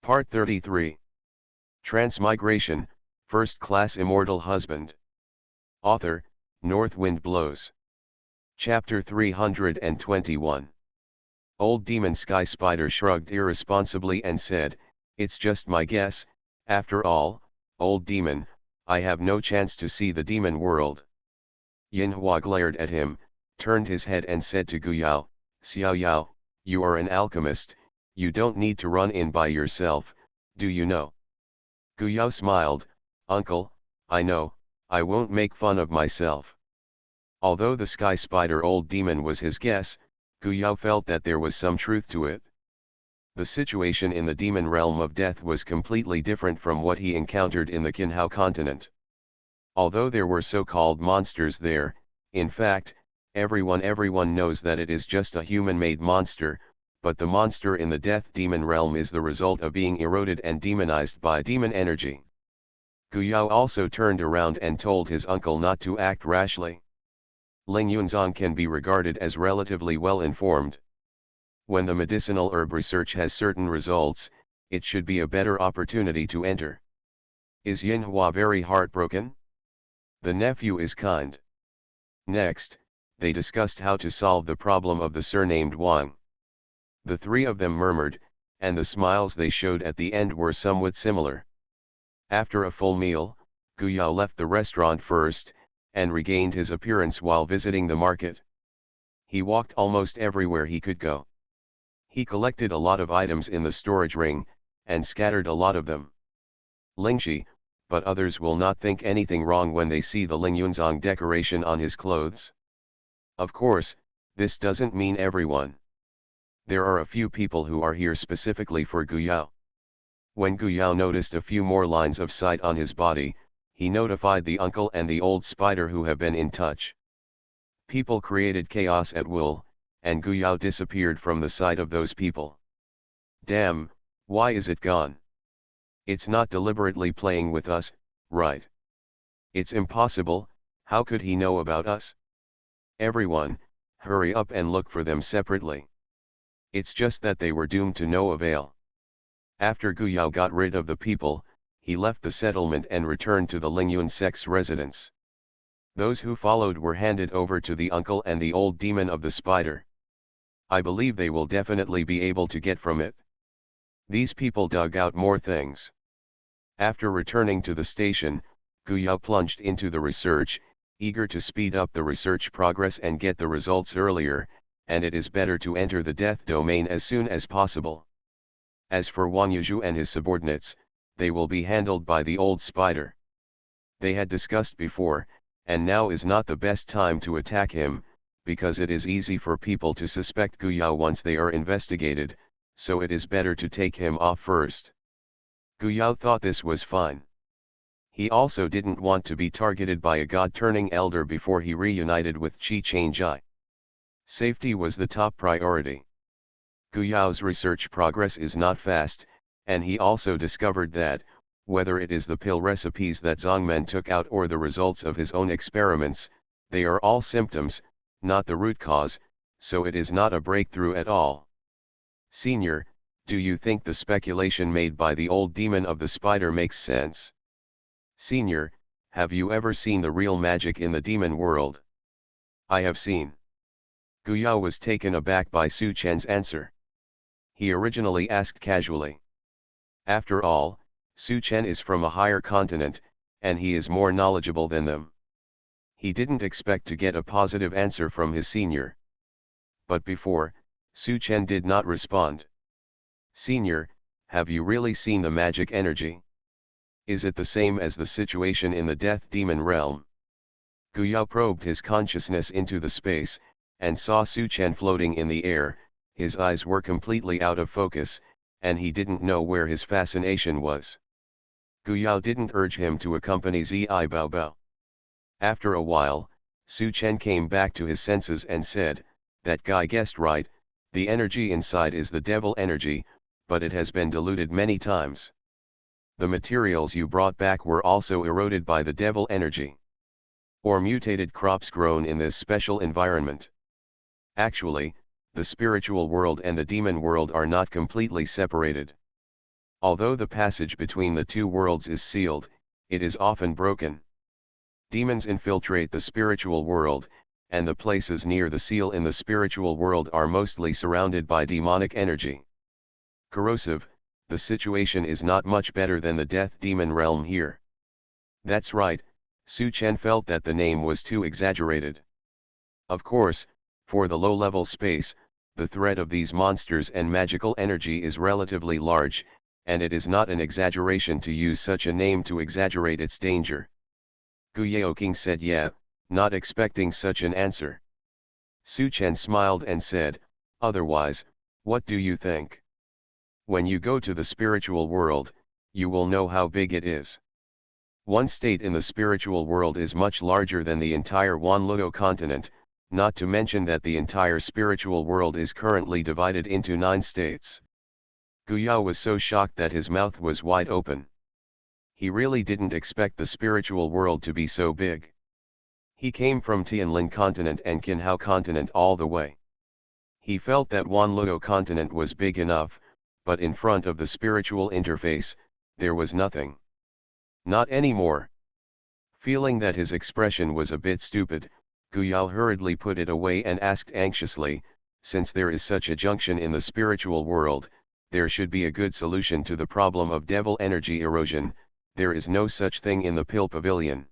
Part 33. Transmigration, First Class Immortal Husband. Author, North Wind Blows. Chapter 321. Old Demon Sky Spider shrugged irresponsibly and said, "It's just my guess, after all, old demon, I have no chance to see the demon world." Yinhua glared at him, turned his head and said to Guyao, "Xiao Yao, you are an alchemist, you don't need to run in by yourself, do you know?" Guyao smiled, "Uncle, I know, I won't make fun of myself." Although the Sky Spider old demon was his guess, Guyao felt that there was some truth to it. The situation in the demon realm of death was completely different from what he encountered in the Qinhao continent. Although there were so-called monsters there, in fact, everyone knows that it is just a human-made monster, but the monster in the death demon realm is the result of being eroded and demonized by demon energy. Guyao also turned around and told his uncle not to act rashly. Ling Yunzong can be regarded as relatively well informed. When the medicinal herb research has certain results, it should be a better opportunity to enter. Is Yinhua very heartbroken? The nephew is kind. Next, they discussed how to solve the problem of the surnamed Wang. The three of them murmured, and the smiles they showed at the end were somewhat similar. After a full meal, Guyao left the restaurant first, and regained his appearance while visiting the market. He walked almost everywhere he could go. He collected a lot of items in the storage ring, and scattered a lot of them. Lingxi, but others will not think anything wrong when they see the Ling Yunzong decoration on his clothes. Of course, this doesn't mean everyone. There are a few people who are here specifically for Guyao. When Guyao noticed a few more lines of sight on his body, he notified the uncle and the old spider who have been in touch. People created chaos at will, and Guyao disappeared from the sight of those people. Damn, why is it gone? It's not deliberately playing with us, right? It's impossible, how could he know about us? Everyone, hurry up and look for them separately. It's just that they were doomed to no avail. After Guyao got rid of the people, he left the settlement and returned to the Lingyun sect's residence. Those who followed were handed over to the uncle and the old demon of the spider. I believe they will definitely be able to get from it. These people dug out more things. After returning to the station, Guyao plunged into the research, eager to speed up the research progress and get the results earlier, and it is better to enter the death domain as soon as possible. As for Wang Yuzhu and his subordinates, they will be handled by the old spider. They had discussed before, and now is not the best time to attack him, because it is easy for people to suspect Guyao once they are investigated, so it is better to take him off first. Guyao thought this was fine. He also didn't want to be targeted by a god-turning elder before he reunited with Qi Changjai. Safety was the top priority. Guyao's research progress is not fast, and he also discovered that, whether it is the pill recipes that Zongmen took out or the results of his own experiments, they are all symptoms, not the root cause, so it is not a breakthrough at all. Senior, do you think the speculation made by the old demon of the spider makes sense? Senior, have you ever seen the real magic in the demon world? I have seen. Guyao was taken aback by Su Chen's answer. He originally asked casually. After all, Su Chen is from a higher continent, and he is more knowledgeable than them. He didn't expect to get a positive answer from his senior. But before, Su Chen did not respond. Senior, have you really seen the magic energy? Is it the same as the situation in the death demon realm? Guyao probed his consciousness into the space, and saw Su Chen floating in the air. His eyes were completely out of focus, and he didn't know where his fascination was. Guyao didn't urge him to accompany Zi Baobao. After a while, Su Chen came back to his senses and said, "That guy guessed right, the energy inside is the devil energy, but it has been diluted many times. The materials you brought back were also eroded by the devil energy. Or mutated crops grown in this special environment. Actually, the spiritual world and the demon world are not completely separated. Although the passage between the two worlds is sealed, it is often broken. Demons infiltrate the spiritual world, and the places near the seal in the spiritual world are mostly surrounded by demonic energy. Corrosive, the situation is not much better than the death demon realm here. That's right, Su Chen felt that the name was too exaggerated. Of course, for the low-level space, the threat of these monsters and magical energy is relatively large, and it is not an exaggeration to use such a name to exaggerate its danger. Gu Yaoking said yeah, not expecting such an answer. Su Chen smiled and said, otherwise, what do you think? When you go to the spiritual world, you will know how big it is. One state in the spiritual world is much larger than the entire Wanluo continent, not to mention that the entire spiritual world is currently divided into 9 states. Gu Yao was so shocked that his mouth was wide open. He really didn't expect the spiritual world to be so big. He came from Tianlin continent and Qinhao continent all the way. He felt that Wanluo continent was big enough, but in front of the spiritual interface, there was nothing. Not anymore. Feeling that his expression was a bit stupid, Gu Yao hurriedly put it away and asked anxiously, since there is such a junction in the spiritual world, there should be a good solution to the problem of devil energy erosion. There is no such thing in the pill pavilion.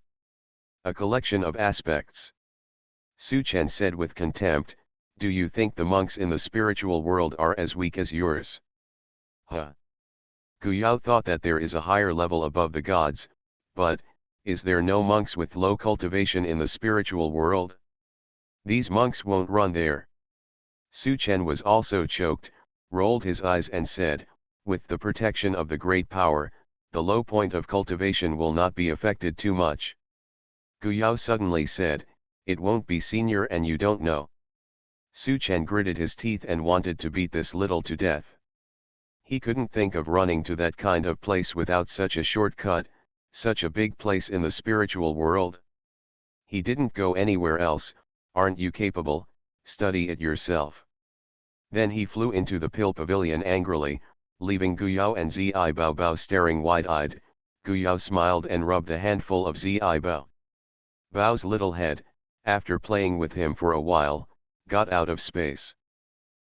A collection of aspects. Su Chen said with contempt, do you think the monks in the spiritual world are as weak as yours? Huh. Gu Yao thought that there is a higher level above the gods, but, is there no monks with low cultivation in the spiritual world? These monks won't run there. Su Chen was also choked, rolled his eyes and said, with the protection of the great power, the low point of cultivation will not be affected too much. Gu Yao suddenly said, it won't be senior and you don't know. Su Chen gritted his teeth and wanted to beat this little to death. He couldn't think of running to that kind of place without such a shortcut, such a big place in the spiritual world. He didn't go anywhere else, aren't you capable, study it yourself. Then he flew into the pill pavilion angrily, leaving Gu Yao and Zi Bao staring wide-eyed. Gu Yao smiled and rubbed a handful of Zi Bao. Bao's little head, after playing with him for a while, got out of space.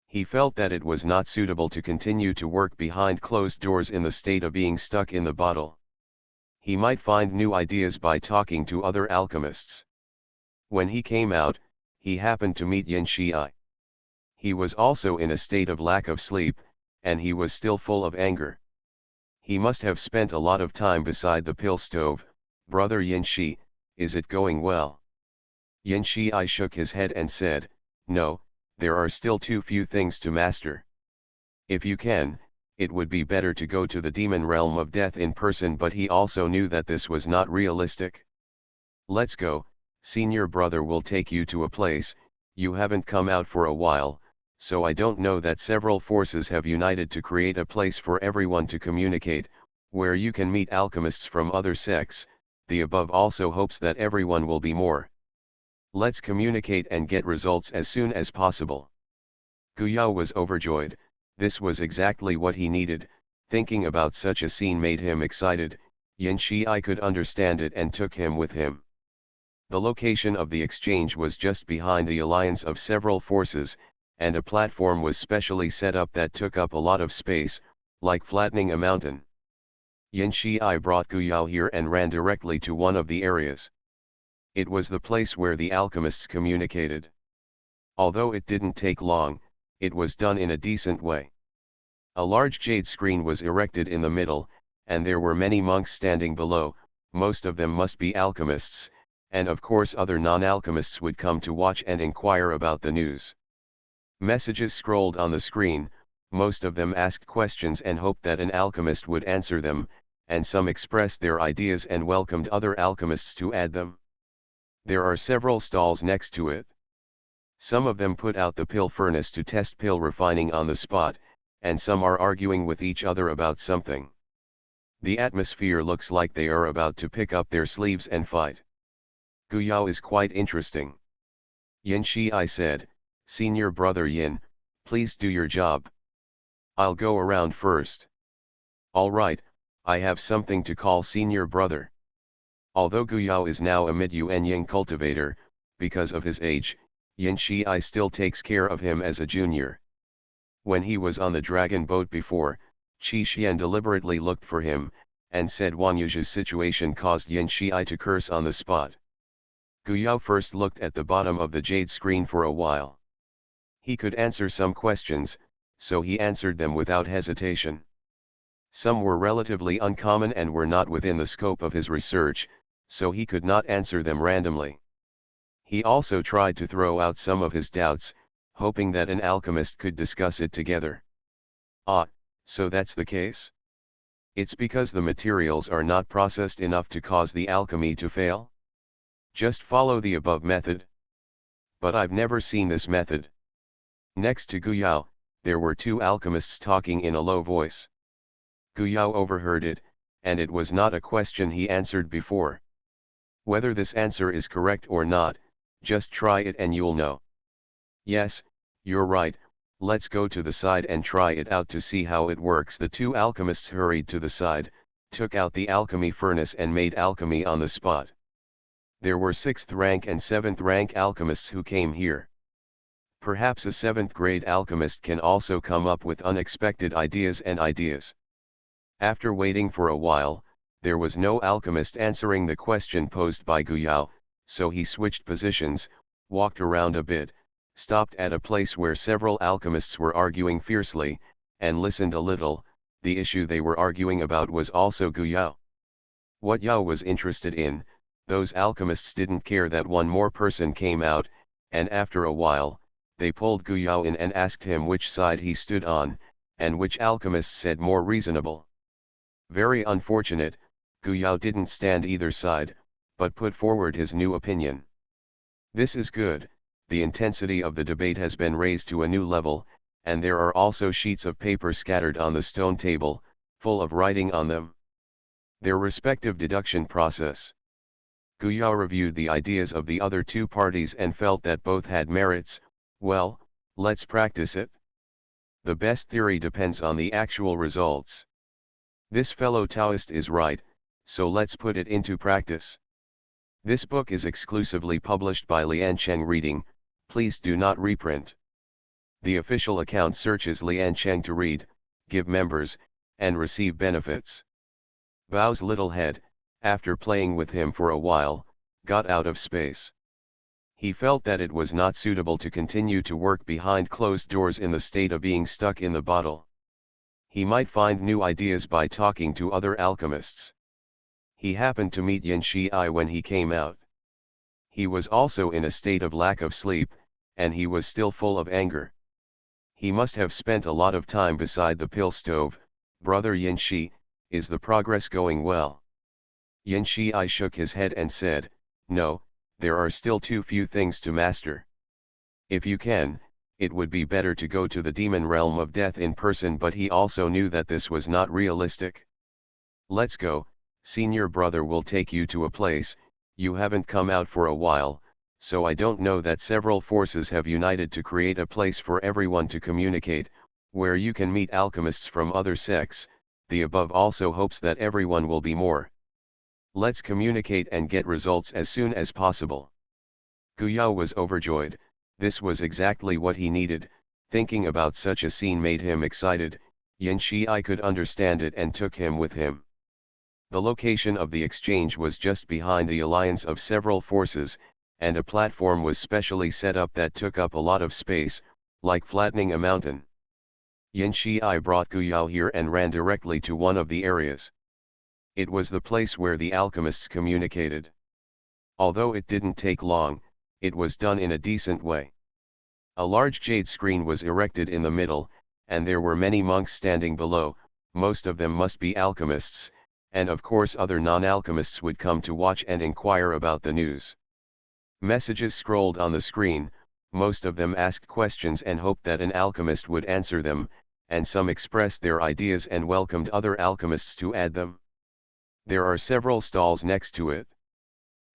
He felt that it was not suitable to continue to work behind closed doors in the state of being stuck in the bottle. He might find new ideas by talking to other alchemists. When he came out, he happened to meet Yin Shii. He was also in a state of lack of sleep, and he was still full of anger. He must have spent a lot of time beside the pill stove. Brother Yin Shi, is it going well? Yin Shii shook his head and said, no, there are still too few things to master. If you can, it would be better to go to the demon realm of death in person, but he also knew that this was not realistic. Let's go, senior brother will take you to a place, you haven't come out for a while, so I don't know that several forces have united to create a place for everyone to communicate, where you can meet alchemists from other sects. The above also hopes that everyone will be more. Let's communicate and get results as soon as possible. Gu Yao was overjoyed. This was exactly what he needed. Thinking about such a scene made him excited. Yin Shii could understand it and took him with him. The location of the exchange was just behind the alliance of several forces, and a platform was specially set up that took up a lot of space, like flattening a mountain. Yin Shii brought Gu Yao here and ran directly to one of the areas. It was the place where the alchemists communicated. Although it didn't take long, it was done in a decent way. A large jade screen was erected in the middle, and there were many monks standing below. Most of them must be alchemists, and of course other non-alchemists would come to watch and inquire about the news. Messages scrolled on the screen. Most of them asked questions and hoped that an alchemist would answer them, and some expressed their ideas and welcomed other alchemists to add them. There are several stalls next to it. Some of them put out the pill furnace to test pill refining on the spot, and some are arguing with each other about something. The atmosphere looks like they are about to pick up their sleeves and fight. Gu Yao is quite interesting. Yin Shii said, senior brother Yin, please do your job. I'll go around first. All right, I have something to call senior brother. Although Guyao is now a mid-Yuanying cultivator, because of his age, Yin Shi still takes care of him as a junior. When he was on the dragon boat before, Qi Xian deliberately looked for him, and said Wang Yuzhu's situation caused Yin Shi to curse on the spot. Guyao first looked at the bottom of the jade screen for a while. He could answer some questions, so he answered them without hesitation. Some were relatively uncommon and were not within the scope of his research, so he could not answer them randomly. He also tried to throw out some of his doubts, hoping that an alchemist could discuss it together. Ah, so that's the case? It's because the materials are not processed enough to cause the alchemy to fail? Just follow the above method. But I've never seen this method. Next to Guyao, there were two alchemists talking in a low voice. Guyao overheard it, and it was not a question he answered before. Whether this answer is correct or not, just try it and you'll know. Yes, you're right, let's go to the side and try it out to see how it works. The two alchemists hurried to the side, took out the alchemy furnace and made alchemy on the spot. There were 6th rank and 7th rank alchemists who came here. Perhaps a 7th grade alchemist can also come up with unexpected ideas. After waiting for a while, there was no alchemist answering the question posed by Guyao, so he switched positions, walked around a bit, stopped at a place where several alchemists were arguing fiercely, and listened a little. The issue they were arguing about was also Guyao. What Yao was interested in, those alchemists didn't care that one more person came out, and after a while, they pulled Guyao in and asked him which side he stood on, and which alchemist said more reasonable. Very unfortunate, Guyao didn't stand either side, but put forward his new opinion. This is good, the intensity of the debate has been raised to a new level, and there are also sheets of paper scattered on the stone table, full of writing on them. Their respective deduction process. Guyao reviewed the ideas of the other two parties and felt that both had merits. Well, let's practice it. The best theory depends on the actual results. This fellow Taoist is right, so let's put it into practice. This book is exclusively published by Liancheng Reading, please do not reprint. The official account searches Liancheng to read, give members, and receive benefits. Bao's little head, after playing with him for a while, got out of space. He felt that it was not suitable to continue to work behind closed doors in the state of being stuck in the bottle. He might find new ideas by talking to other alchemists. He happened to meet Yin Shi when he came out. He was also in a state of lack of sleep, and he was still full of anger. He must have spent a lot of time beside the pill stove. Brother Yin Shi, is the progress going well? Yin Shi shook his head and said, no, there are still too few things to master. If you can, it would be better to go to the demon realm of death in person, but he also knew that this was not realistic. Let's go, senior brother will take you to a place, you haven't come out for a while, so I don't know that several forces have united to create a place for everyone to communicate, where you can meet alchemists from other sects. The above also hopes that everyone will be more. Let's communicate and get results as soon as possible. Guyao was overjoyed, this was exactly what he needed. Thinking about such a scene made him excited. Yin Shi could understand it and took him with him. The location of the exchange was just behind the alliance of several forces, and a platform was specially set up that took up a lot of space, like flattening a mountain. Yin Shi brought Guyao here and ran directly to one of the areas. It was the place where the alchemists communicated. Although it didn't take long, it was done in a decent way. A large jade screen was erected in the middle, and there were many monks standing below. Most of them must be alchemists, and of course other non-alchemists would come to watch and inquire about the news. Messages scrolled on the screen, most of them asked questions and hoped that an alchemist would answer them, and some expressed their ideas and welcomed other alchemists to add them. There are several stalls next to it.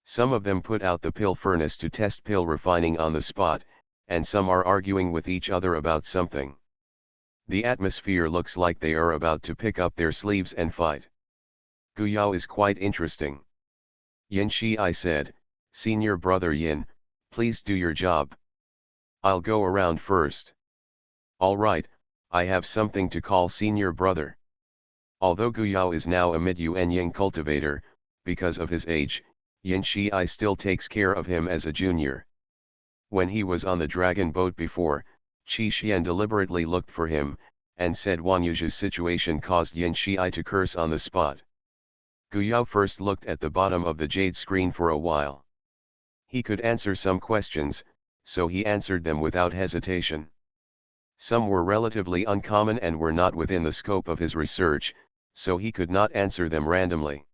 Some of them put out the pill furnace to test pill refining on the spot, and some are arguing with each other about something. The atmosphere looks like they are about to pick up their sleeves and fight. Guyao is quite interesting. Yin Shi said, "Senior brother Yin, please do your job. I'll go around first." "Alright, I have something to call senior brother." Although Guyao is now a mid-Yuan Ying cultivator, because of his age, Yin Shi still takes care of him as a junior. When he was on the dragon boat before, Qi Xian deliberately looked for him, and said Wang Yuzhu's situation caused Yin Shi to curse on the spot. Guyao first looked at the bottom of the jade screen for a while. He could answer some questions, so he answered them without hesitation. Some were relatively uncommon and were not within the scope of his research, so he could not answer them randomly.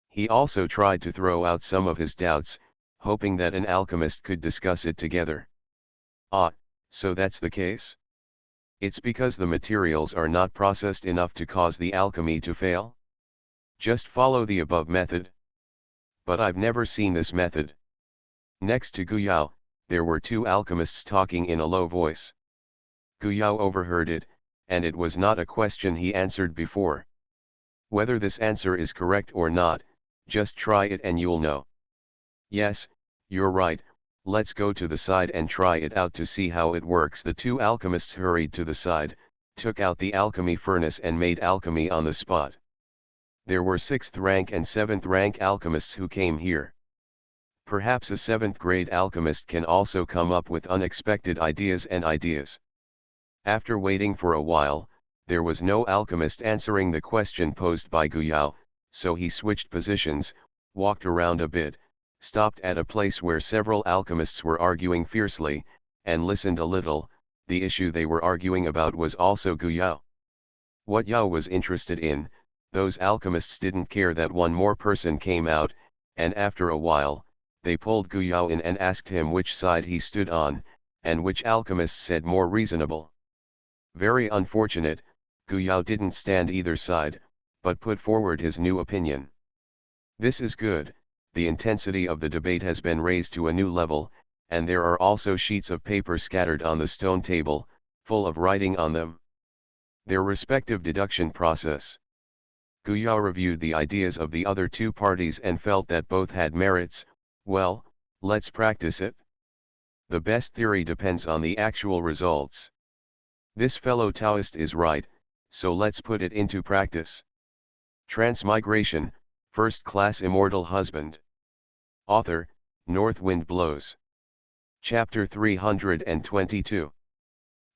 He also tried to throw out some of his doubts, hoping that an alchemist could discuss it together. "Ah, so that's the case? It's because the materials are not processed enough to cause the alchemy to fail? Just follow the above method." "But I've never seen this method." Next to Guyao, there were two alchemists talking in a low voice. Guyao overheard it, and it was not a question he answered before. "Whether this answer is correct or not, just try it and you'll know." "Yes, you're right, let's go to the side and try it out to see how it works." The two alchemists hurried to the side, took out the alchemy furnace and made alchemy on the spot. There were 6th rank and 7th rank alchemists who came here. Perhaps a 7th grade alchemist can also come up with unexpected ideas. After waiting for a while, there was no alchemist answering the question posed by Guyao, so he switched positions, walked around a bit, stopped at a place where several alchemists were arguing fiercely, and listened a little. The issue they were arguing about was also Guyao. What Yao was interested in, those alchemists didn't care that one more person came out, and after a while, they pulled Guyao in and asked him which side he stood on, and which alchemist said more reasonable. Very unfortunate, Guyao didn't stand either side, but put forward his new opinion. This is good, the intensity of the debate has been raised to a new level, and there are also sheets of paper scattered on the stone table, full of writing on them. Their respective deduction process. Guyao reviewed the ideas of the other two parties and felt that both had merits. Well, let's practice it. The best theory depends on the actual results. This fellow Taoist is right, so let's put it into practice. Transmigration, First Class Immortal Husband. Author, North Wind Blows. Chapter 322.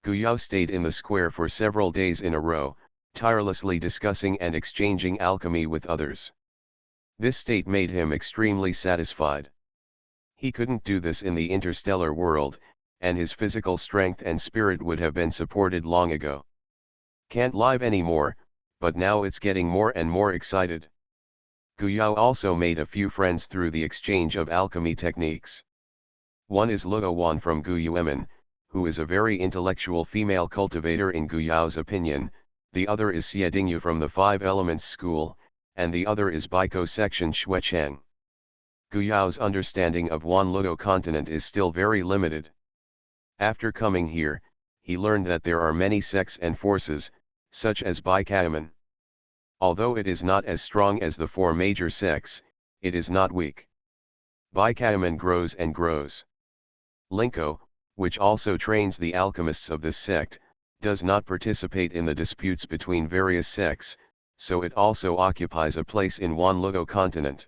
Guyao stayed in the square for several days in a row, tirelessly discussing and exchanging alchemy with others. This state made him extremely satisfied. He couldn't do this in the interstellar world, and his physical strength and spirit would have been supported long ago. Can't live anymore, but now it's getting more and more excited. Guyao also made a few friends through the exchange of alchemy techniques. One is Luo Wan from Guyuemen, who is a very intellectual female cultivator in Guyao's opinion. The other is Xie Dingyu from the Five Elements School, and the other is Baiko section Xuecheng. Guyao's understanding of Wan Luo continent is still very limited. After coming here, he learned that there are many sects and forces, such as Baikaiman. Although it is not as strong as the 4 major sects, it is not weak. Baikaiman grows and grows. Linko, which also trains the alchemists of this sect, does not participate in the disputes between various sects, so it also occupies a place in Wan Luo continent.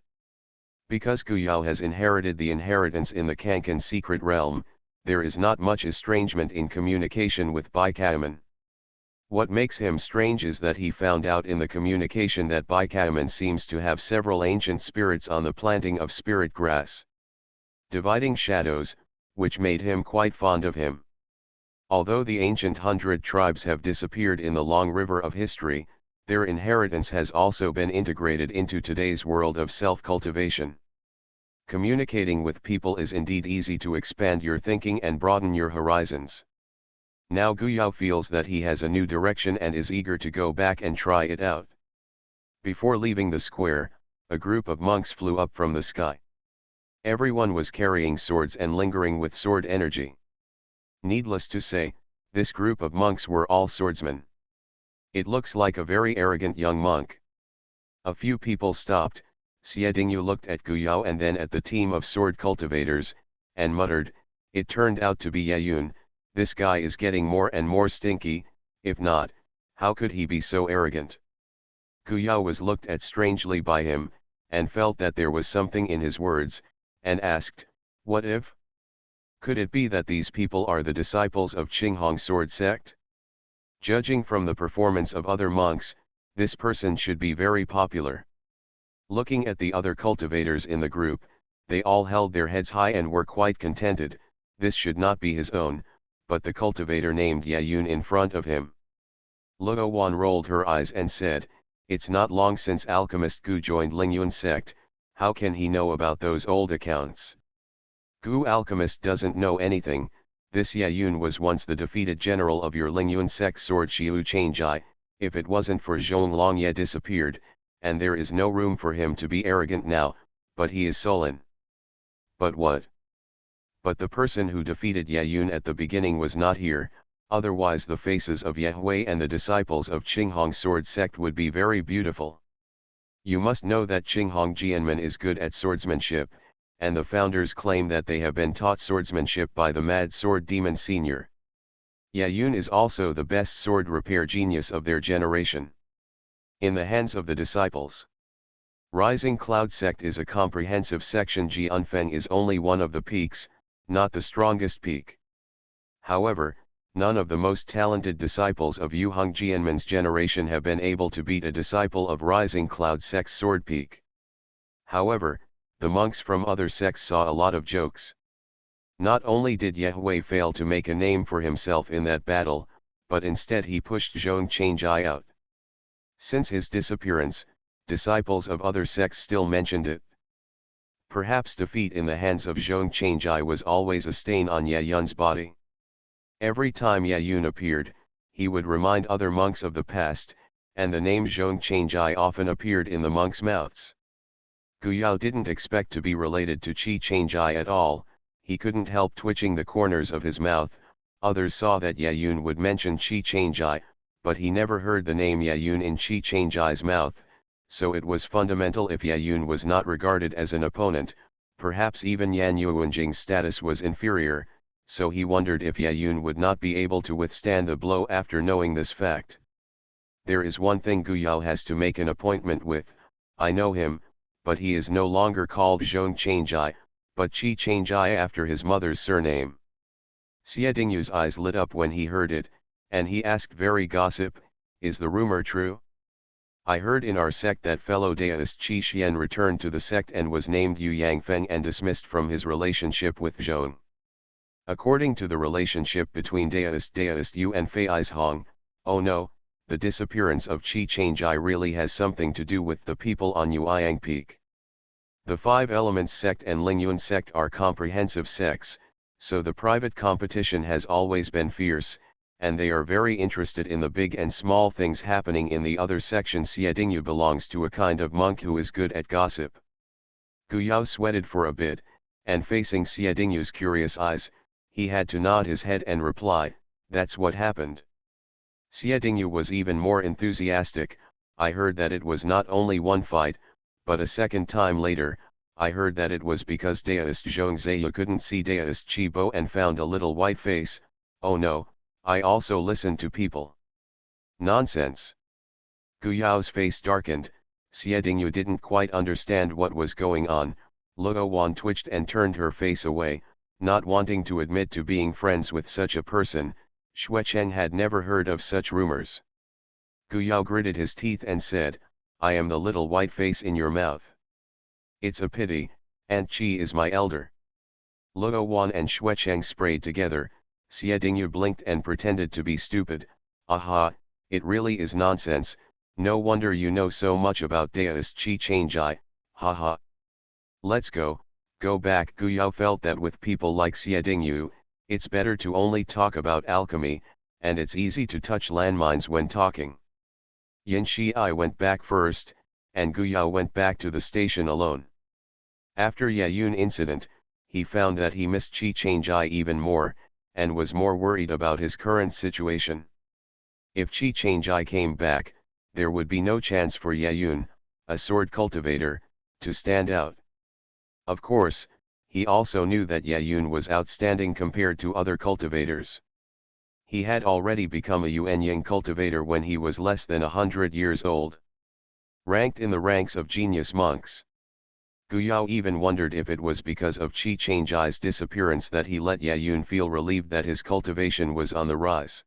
Because Guyao has inherited the inheritance in the Kankan secret realm, there is not much estrangement in communication with Baikaiman. What makes him strange is that he found out in the communication that Baikaiman seems to have several ancient spirits on the planting of spirit grass. Dividing shadows, which made him quite fond of him. Although the ancient 100 tribes have disappeared in the long river of history, their inheritance has also been integrated into today's world of self-cultivation. Communicating with people is indeed easy to expand your thinking and broaden your horizons. Now Guyao feels that he has a new direction and is eager to go back and try it out. Before leaving the square, a group of monks flew up from the sky. Everyone was carrying swords and lingering with sword energy. Needless to say, This group of monks were all swordsmen. It looks like a very arrogant young monk. A few people stopped. Xiedingyu looked at Guyao and then at the team of sword cultivators, and muttered, "It turned out to be Yayun. This guy is getting more and more stinky. If not, how could he be so arrogant?" Guyao was looked at strangely by him, and felt that there was something in his words, and asked, "What if? Could it be that these people are the disciples of Qinghong sword sect? Judging from the performance of other monks, this person should be very popular." Looking at the other cultivators in the group, they all held their heads high and were quite contented. This should not be his own, but the cultivator named Yayun in front of him. Luo Wan rolled her eyes and said, "It's not long since alchemist Gu joined Lingyun sect, how can he know about those old accounts? Gu alchemist doesn't know anything. This Yayun was once the defeated general of your Lingyun sect sword Xiu Changjai. If it wasn't for Zhong Longye disappeared, and there is no room for him to be arrogant now, but he is sullen." "But what?" "But the person who defeated Yayun at the beginning was not here, otherwise the faces of Yaoi and the disciples of Qinghong sword sect would be very beautiful. You must know that Qinghong Jianmen is good at swordsmanship, and the founders claim that they have been taught swordsmanship by the mad sword demon senior. Yayun is also the best sword repair genius of their generation. In the hands of the disciples. Rising Cloud sect is a comprehensive section. Jianfeng is only one of the peaks, not the strongest peak. However, none of the most talented disciples of Yuheng Jianmen's generation have been able to beat a disciple of Rising Cloud sect's sword peak. However, the monks from other sects saw a lot of jokes. Not only did Yahui fail to make a name for himself in that battle, but instead he pushed Zhong Changjai out. Since his disappearance, disciples of other sects still mentioned it. Perhaps defeat in the hands of Zhong Changjai was always a stain on Yayun's body. Every time Yayun appeared, he would remind other monks of the past, and the name Zhong Changjai often appeared in the monks' mouths. Guyao didn't expect to be related to Qi Changjai at all. He couldn't help twitching the corners of his mouth. Others saw that Yayun would mention Qi Changjai, but he never heard the name Yayun in Qi Changjai's mouth, so it was fundamental if Yayun was not regarded as an opponent. Perhaps even Yan Yuanjing's status was inferior, so he wondered if Yayun would not be able to withstand the blow after knowing this fact. There is one thing Guyao has to make an appointment with. I know him, but he is no longer called Zhong Changjai, but Qi Changjai after his mother's surname. Xiedinyu's eyes lit up when he heard it, and he asked, very gossip, "Is the rumor true? I heard in our sect that fellow Daoist Qi Xian returned to the sect and was named Yu Yangfeng and dismissed from his relationship with Zhong. According to the relationship between Daoist Yu and Fei Hong, oh no, the disappearance of Qi Changjai really has something to do with the people on Yueyang Peak. The Five Elements sect and Lingyun sect are comprehensive sects, so the private competition has always been fierce, and they are very interested in the big and small things happening in the other sections. Xiedingyu belongs to a kind of monk who is good at gossip." Guyao sweated for a bit, and facing Xiedinyu's curious eyes, he had to nod his head and reply, "That's what happened." Xiedingyu was even more enthusiastic. "I heard that it was not only one fight, but a second time later, I heard that it was because Daoist Zhong Zheyu couldn't see Daoist Qi Bo and found a little white face. Oh no, I also listened to people." "Nonsense." Guyao's face darkened. Xiedingyu didn't quite understand what was going on. Luo Wan twitched and turned her face away, not wanting to admit to being friends with such a person. Xuecheng had never heard of such rumors. Guyao gritted his teeth and said, "I am the little white face in your mouth. It's a pity, Aunt Qi is my elder." Luo Wan and Xuecheng sprayed together. Xiedingyu blinked and pretended to be stupid. "Aha, it really is nonsense, no wonder you know so much about Daoist Qi Changjai, haha. Let's go back." Guyao felt that with people like Xiedingyu, it's better to only talk about alchemy, and it's easy to touch landmines when talking. Yin Shi went back first, and Guyao went back to the station alone. After Yayun incident, he found that he missed Qi Changjai even more, and was more worried about his current situation. If Chi Changjai came back, there would be no chance for Yaoyun, a sword cultivator, to stand out. Of course, he also knew that Yaoyun was outstanding compared to other cultivators. He had already become a Yuanying cultivator when he was less than 100 years old. Ranked in the ranks of genius monks. Guyao even wondered if it was because of Chi Changjai's disappearance that he let Yaoyun feel relieved that his cultivation was on the rise.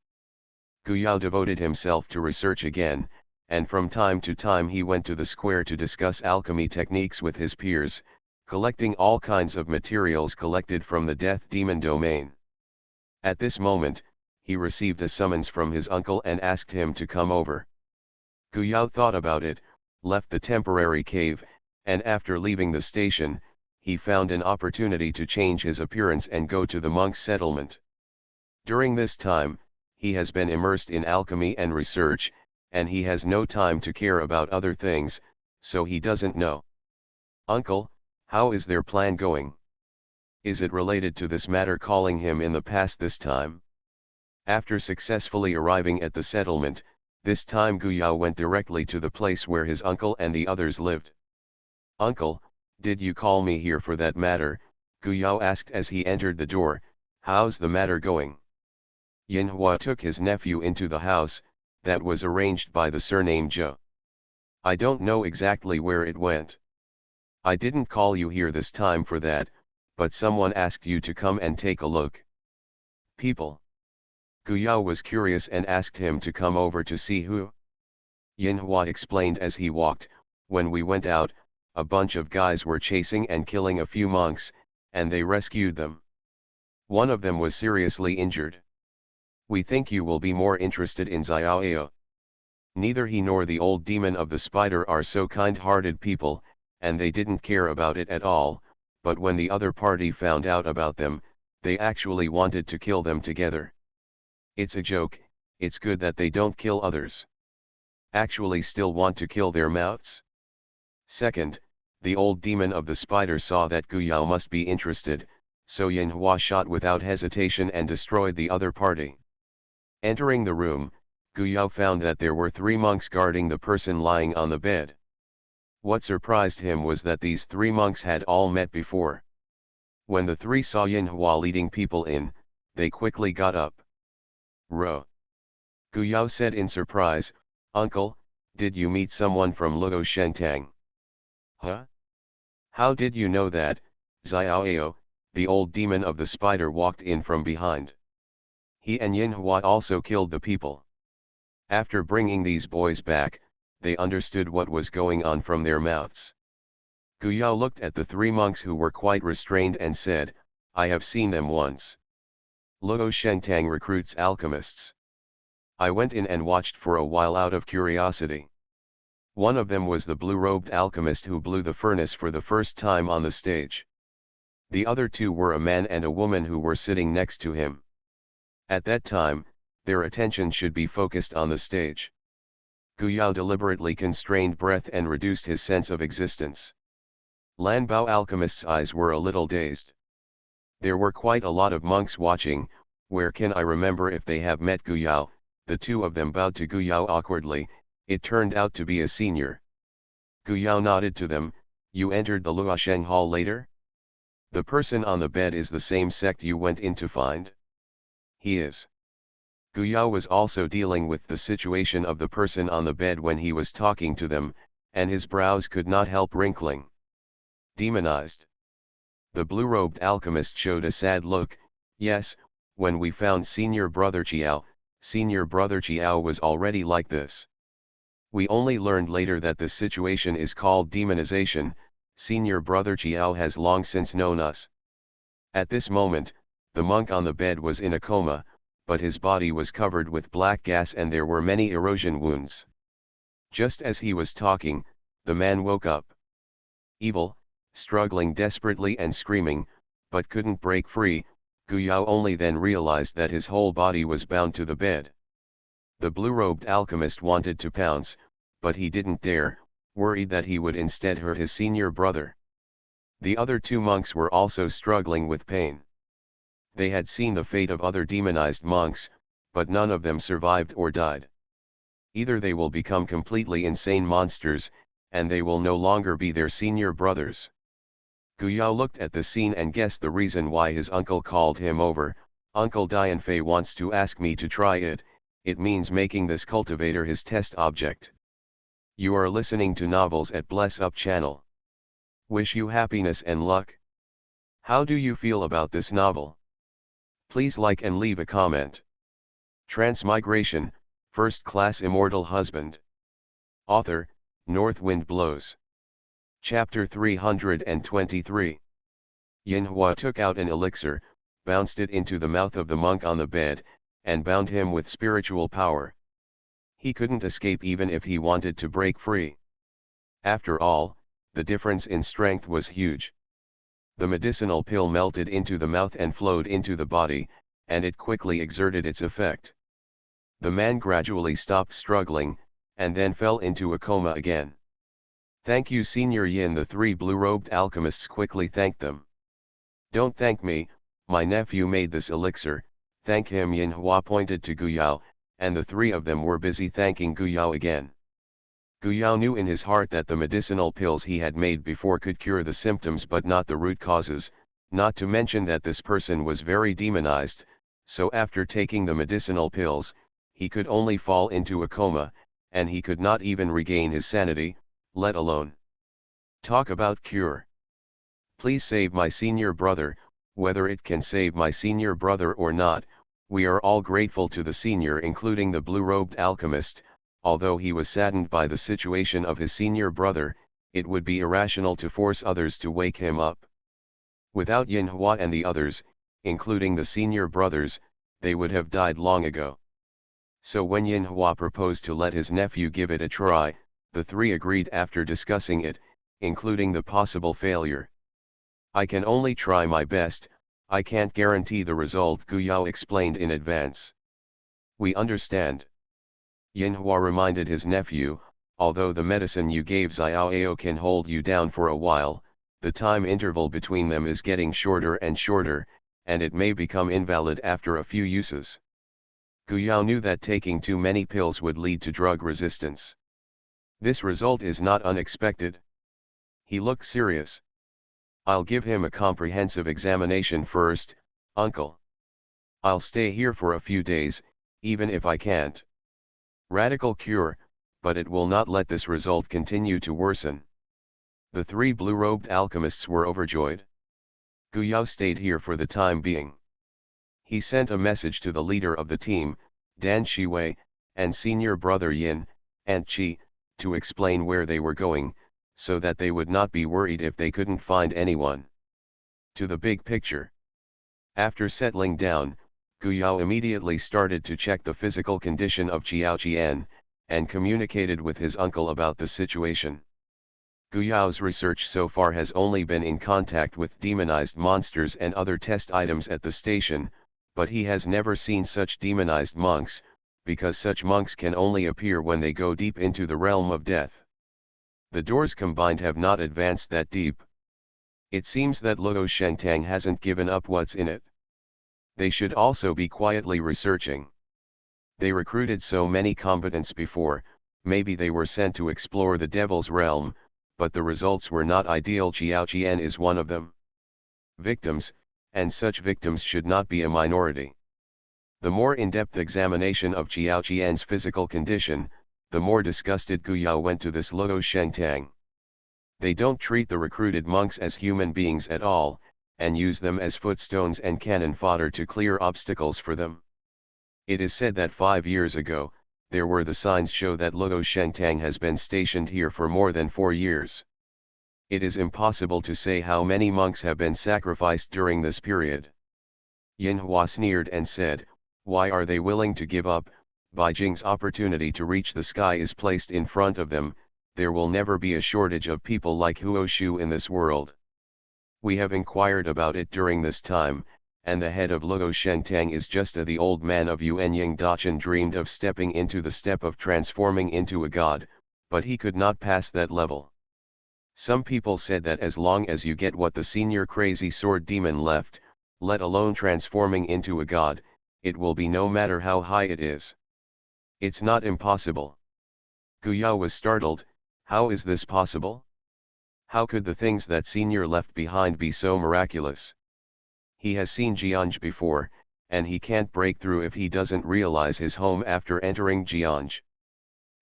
Guyao devoted himself to research again, and from time to time he went to the square to discuss alchemy techniques with his peers, collecting all kinds of materials collected from the death demon domain. At this moment, he received a summons from his uncle and asked him to come over. Guyao thought about it, left the temporary cave, and after leaving the station, he found an opportunity to change his appearance and go to the monks' settlement. During this time, he has been immersed in alchemy and research, and he has no time to care about other things, so he doesn't know. "Uncle, how is their plan going? Is it related to this matter calling him in the past this time?" After successfully arriving at the settlement, this time Guyao went directly to the place where his uncle and the others lived. "Uncle, did you call me here for that matter?" Guyao asked as he entered the door. "How's the matter going?" Yinhua took his nephew into the house, that was arranged by the surname Zhou. "I don't know exactly where it went. I didn't call you here this time for that, but someone asked you to come and take a look." "People?" Guyao was curious and asked him to come over to see who. Yinhua explained as he walked. "When we went out, a bunch of guys were chasing and killing a few monks, and they rescued them. One of them was seriously injured. We think you will be more interested in Xiaoao. Neither he nor the old demon of the spider are so kind-hearted people, and they didn't care about it at all, but when the other party found out about them, they actually wanted to kill them together. It's a joke, it's good that they don't kill others. Actually still want to kill their mouths." Second, the old demon of the spider saw that Guyao must be interested, so Yinhua shot without hesitation and destroyed the other party. Entering the room, Guyao found that there were 3 monks guarding the person lying on the bed. What surprised him was that these 3 monks had all met before. When the 3 saw Yinhua leading people in, they quickly got up. "Ro." Guyao said in surprise, "Uncle, did you meet someone from Luo Shentang?" "Huh? How did you know that?" Xiaoao, the old demon of the spider, walked in from behind. He and Yinhua also killed the people. After bringing these boys back, they understood what was going on from their mouths. Guyao looked at the 3 monks who were quite restrained and said, "I have seen them once. Luo Shentang recruits alchemists. I went in and watched for a while out of curiosity. One of them was the blue-robed alchemist who blew the furnace for the first time on the stage. The other 2 were a man and a woman who were sitting next to him. At that time, their attention should be focused on the stage." Guyao deliberately constrained breath and reduced his sense of existence. Lanbao alchemist's eyes were a little dazed. There were quite a lot of monks watching. Where can I remember if they have met Guyao? The 2 of them bowed to Guyao awkwardly. It turned out to be a senior. Guyao nodded to them. "You entered the Luosheng hall later? The person on the bed is the same sect you went in to find?" "He is." Guyao was also dealing with the situation of the person on the bed when he was talking to them, and his brows could not help wrinkling. "Demonized." The blue-robed alchemist showed a sad look. "Yes, when we found Senior Brother Chiao was already like this. We only learned later that this situation is called demonization. Senior Brother Chiao has long since known us." At this moment, the monk on the bed was in a coma, but his body was covered with black gas and there were many erosion wounds. Just as he was talking, the man woke up. Evil, struggling desperately and screaming, but couldn't break free. Guyao only then realized that his whole body was bound to the bed. The blue-robed alchemist wanted to pounce, but he didn't dare, worried that he would instead hurt his senior brother. The other 2 monks were also struggling with pain. They had seen the fate of other demonized monks, but none of them survived or died. Either they will become completely insane monsters, and they will no longer be their senior brothers. Guyao looked at the scene and guessed the reason why his uncle called him over. Uncle Dianfei wants to ask me to try it. It means making this cultivator his test object. You are listening to Novels at Bless Up channel. Wish you happiness and luck. How do you feel about this novel? Please like and leave a comment. Transmigration, First Class Immortal Husband. Author, North Wind Blows. Chapter 323. Yinhua took out an elixir, bounced it into the mouth of the monk on the bed, and bound him with spiritual power. He couldn't escape even if he wanted to break free. After all, the difference in strength was huge. The medicinal pill melted into the mouth and flowed into the body, and it quickly exerted its effect. The man gradually stopped struggling, and then fell into a coma again. Thank you, Senior Yin. The three blue-robed alchemists quickly thanked them. Don't thank me, my nephew made this elixir, thank him. Yinhua pointed to Guyao, and the three of them were busy thanking Guyao again. Guyao knew in his heart that the medicinal pills he had made before could cure the symptoms but not the root causes, not to mention that this person was very demonized, so after taking the medicinal pills, he could only fall into a coma, and he could not even regain his sanity, let alone talk about cure. Please save my senior brother. Whether it can save my senior brother or not, we are all grateful to the senior, including the blue-robed alchemist. Although he was saddened by the situation of his senior brother, it would be irrational to force others to wake him up. Without Yinhua and the others, including the senior brothers, they would have died long ago. So when Yinhua proposed to let his nephew give it a try, the three agreed after discussing it, including the possible failure. I can only try my best, I can't guarantee the result, Guyao explained in advance. We understand. Yinhua reminded his nephew, although the medicine you gave Xiaoao can hold you down for a while, the time interval between them is getting shorter and shorter, and it may become invalid after a few uses. Guyao knew that taking too many pills would lead to drug resistance. This result is not unexpected. He looked serious. I'll give him a comprehensive examination first, uncle. I'll stay here for a few days, even if I can't radical cure, but it will not let this result continue to worsen. The three blue-robed alchemists were overjoyed. Guyao stayed here for the time being. He sent a message to the leader of the team, Dan Shiwei, and senior brother Yin, and Qi, to explain where they were going, so that they would not be worried if they couldn't find anyone. To the big picture. After settling down, Guyao immediately started to check the physical condition of Qiao Qian, and communicated with his uncle about the situation. Guyao's research so far has only been in contact with demonized monsters and other test items at the station, but he has never seen such demonized monks, because such monks can only appear when they go deep into the realm of death. The doors combined have not advanced that deep. It seems that Luo Shengtang hasn't given up what's in it. They should also be quietly researching. They recruited so many combatants before, maybe they were sent to explore the devil's realm, but the results were not ideal. Qiao Qian is one of them. Victims, and such victims should not be a minority. The more in-depth examination of Qiao Qian's physical condition, the more disgusted Guyao went to this Luo Shengtang. They don't treat the recruited monks as human beings at all, and use them as footstones and cannon fodder to clear obstacles for them. It is said that 5 years ago, there were the signs show that Luo Shengtang has been stationed here for more than 4 years. It is impossible to say how many monks have been sacrificed during this period. Yinhua sneered and said, why are they willing to give up? Beijing's opportunity to reach the sky is placed in front of them. There will never be a shortage of people like Huo Shu in this world. We have inquired about it during this time, and the head of Luo Shengtang is just as the old man of Yuanying Daqin dreamed of stepping into the step of transforming into a god, but he could not pass that level. Some people said that as long as you get what the senior crazy sword demon left, let alone transforming into a god, it will be no matter how high it is. It's not impossible. Guyao was startled. How is this possible? How could the things that Senior left behind be so miraculous? He has seen Jianj before, and he can't break through if he doesn't realize his home after entering Jianj.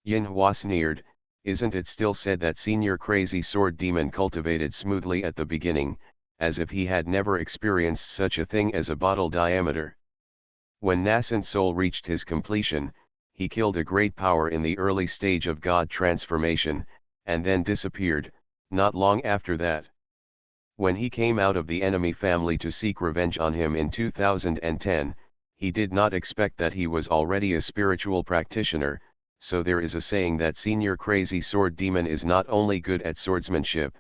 Yin Hua sneered, isn't it still said that Senior Crazy Sword Demon cultivated smoothly at the beginning, as if he had never experienced such a thing as a bottle diameter? When nascent soul reached his completion, he killed a great power in the early stage of God transformation, and then disappeared, not long after that. When he came out of the enemy family to seek revenge on him in 2010, he did not expect that he was already a spiritual practitioner, so there is a saying that Senior Crazy Sword Demon is not only good at swordsmanship,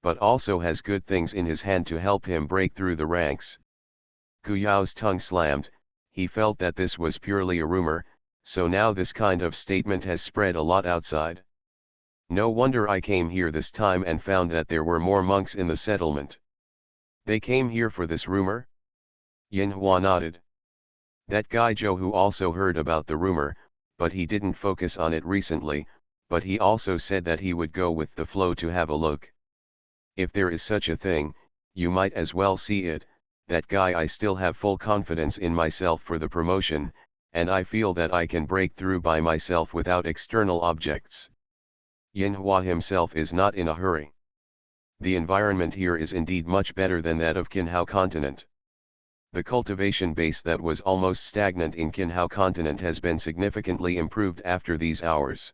but also has good things in his hand to help him break through the ranks. Guyao's tongue slammed. He felt that this was purely a rumor, so now this kind of statement has spread a lot outside. No wonder I came here this time and found that there were more monks in the settlement. They came here for this rumor? Yin Hua nodded. That guy Zhou who also heard about the rumor, but he didn't focus on it recently, but he also said that he would go with the flow to have a look. If there is such a thing, you might as well see it. That guy, I still have full confidence in myself for the promotion, and I feel that I can break through by myself without external objects. Yin Hua himself is not in a hurry. The environment here is indeed much better than that of Qinhao continent. The cultivation base that was almost stagnant in Qinhao continent has been significantly improved after these hours.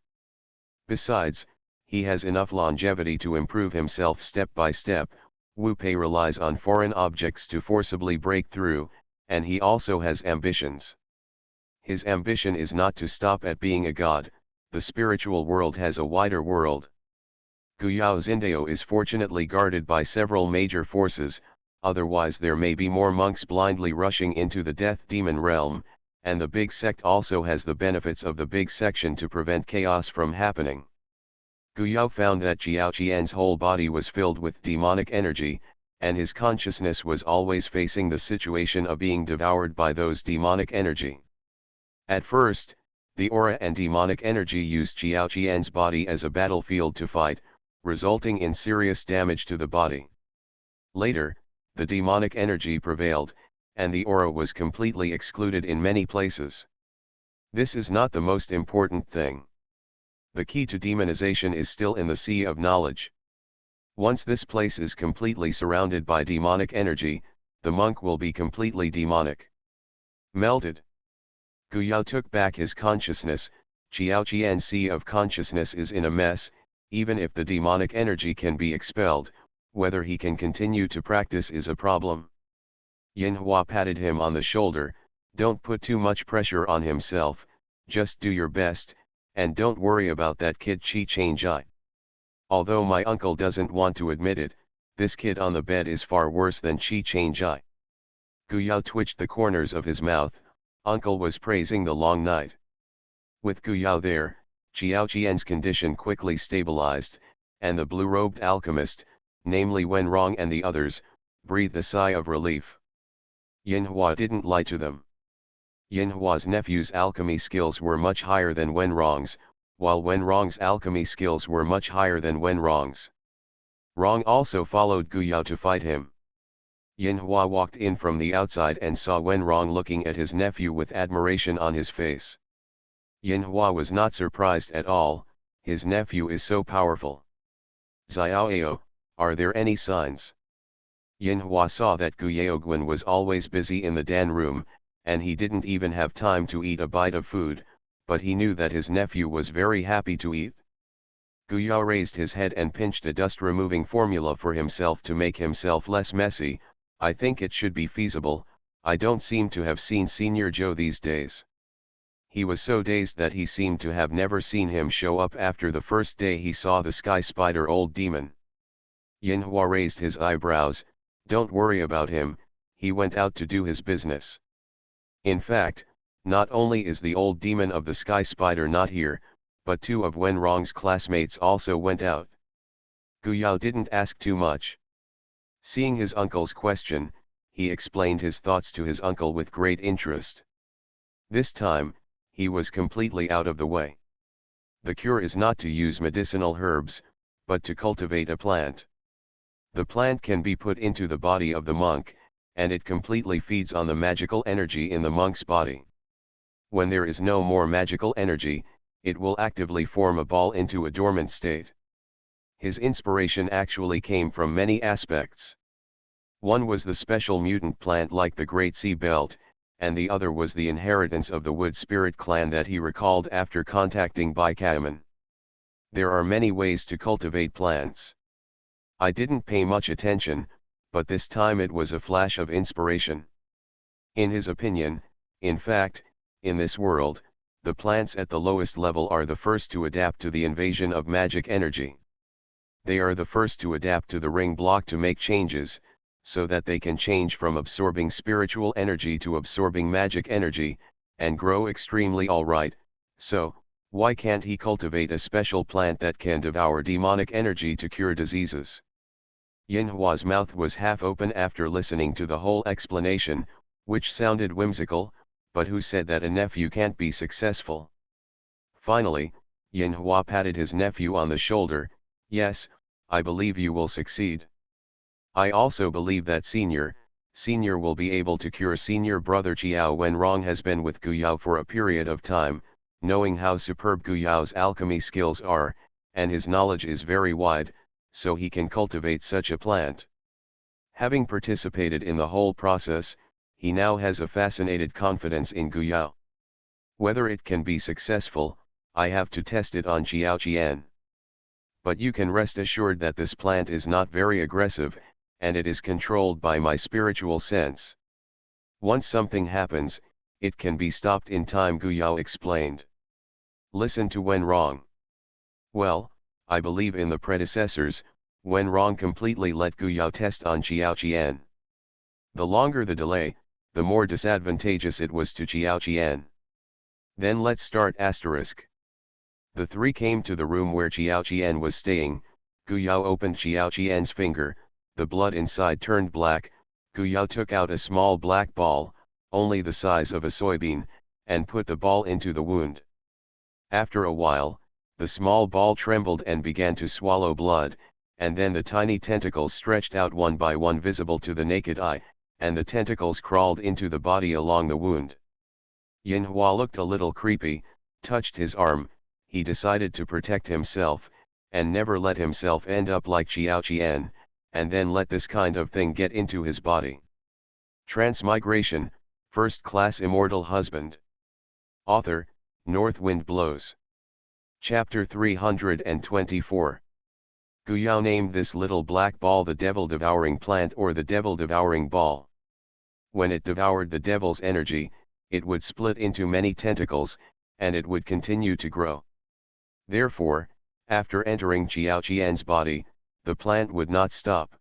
Besides, he has enough longevity to improve himself step by step. Wu Pei relies on foreign objects to forcibly break through, and he also has ambitions. His ambition is not to stop at being a god. The spiritual world has a wider world. Guyao Xindao is fortunately guarded by several major forces, otherwise there may be more monks blindly rushing into the death demon realm, and the big sect also has the benefits of the big section to prevent chaos from happening. Guyao found that Jiao Qian's whole body was filled with demonic energy, and his consciousness was always facing the situation of being devoured by those demonic energy. At first, the aura and demonic energy used Jiao Qian's body as a battlefield to fight, resulting in serious damage to the body. Later, the demonic energy prevailed, and the aura was completely excluded in many places. This is not the most important thing. The key to demonization is still in the sea of knowledge. Once this place is completely surrounded by demonic energy, the monk will be completely demonic. Melted. Guyao took back his consciousness. Jiao Qian's sea of consciousness is in a mess. Even if the demonic energy can be expelled, whether he can continue to practice is a problem. Yin Hua patted him on the shoulder. Don't put too much pressure on himself, just do your best, and don't worry about that kid Qi Changjai. Although my uncle doesn't want to admit it, this kid on the bed is far worse than Qi Changjai. Guyao twitched the corners of his mouth. Uncle was praising the long night. With Guyao there, Jiao Qian's condition quickly stabilized, and the blue-robed alchemist, namely Wen Rong and the others, breathed a sigh of relief. Yin Hua didn't lie to them. Yin Hua's nephew's alchemy skills were much higher than Wen Rong's, while Wen Rong's alchemy skills were much higher than Wen Rong's. Rong also followed Guyao to fight him. Yin Hua walked in from the outside and saw Wen Rong looking at his nephew with admiration on his face. Yin Hua was not surprised at all. His nephew is so powerful. Xiaoao, are there any signs? Yin Hua saw that Guyaoguan was always busy in the Dan room, and he didn't even have time to eat a bite of food, but he knew that his nephew was very happy to eat. Guyao raised his head and pinched a dust-removing formula for himself to make himself less messy. I think it should be feasible. I don't seem to have seen Senior Zhou these days. He was so dazed that he seemed to have never seen him show up after the first day he saw the sky spider old demon. Yin Hua raised his eyebrows. Don't worry about him, he went out to do his business. In fact, not only is the old demon of the sky spider not here, but two of Wen Rong's classmates also went out. Guyao didn't ask too much. Seeing his uncle's question, he explained his thoughts to his uncle with great interest. This time, he was completely out of the way. The cure is not to use medicinal herbs, but to cultivate a plant. The plant can be put into the body of the monk, and it completely feeds on the magical energy in the monk's body. When there is no more magical energy, it will actively form a ball into a dormant state. His inspiration actually came from many aspects. One was the special mutant plant like the Great Sea Belt, and the other was the inheritance of the Wood Spirit clan that he recalled after contacting Baikaiman. There are many ways to cultivate plants. I didn't pay much attention, but this time it was a flash of inspiration. In his opinion, in fact, in this world, the plants at the lowest level are the first to adapt to the invasion of magic energy. They are the first to adapt to the ring block to make changes, so that they can change from absorbing spiritual energy to absorbing magic energy, and grow extremely alright. So, why can't he cultivate a special plant that can devour demonic energy to cure diseases? Yinhua's mouth was half open after listening to the whole explanation, which sounded whimsical, but who said that a nephew can't be successful? Finally, Yinhua patted his nephew on the shoulder. Yes, I believe you will succeed. I also believe that Senior will be able to cure Senior brother Qiao Wenrong has been with Guyao for a period of time, knowing how superb Guyao's alchemy skills are, and his knowledge is very wide, so he can cultivate such a plant. Having participated in the whole process, he now has a fascinated confidence in Guyao. Whether it can be successful, I have to test it on Qiao Qian. But you can rest assured that this plant is not very aggressive, and it is controlled by my spiritual sense. Once something happens, it can be stopped in time, Guyao explained. Listen to Wenrong. Well, I believe in the predecessors. Wenrong completely let Guyao test on Qiao Qian. The longer the delay, the more disadvantageous it was to Qiao Qian. Then let's start asterisk. The three came to the room where Qiao Qian was staying. Guyao opened Qiao Qian's finger, the blood inside turned black. Guyao took out a small black ball, only the size of a soybean, and put the ball into the wound. After a while, the small ball trembled and began to swallow blood, and then the tiny tentacles stretched out one by one visible to the naked eye, and the tentacles crawled into the body along the wound. Yinhua looked a little creepy, touched his arm. He decided to protect himself, and never let himself end up like Qiao Qian, and then let this kind of thing get into his body. Transmigration, First Class Immortal Husband. Author, North Wind Blows. Chapter 324. Guyao named this little black ball the devil-devouring plant or the devil-devouring ball. When it devoured the devil's energy, it would split into many tentacles, and it would continue to grow. Therefore, after entering Qiao Qian's body, the plant would not stop.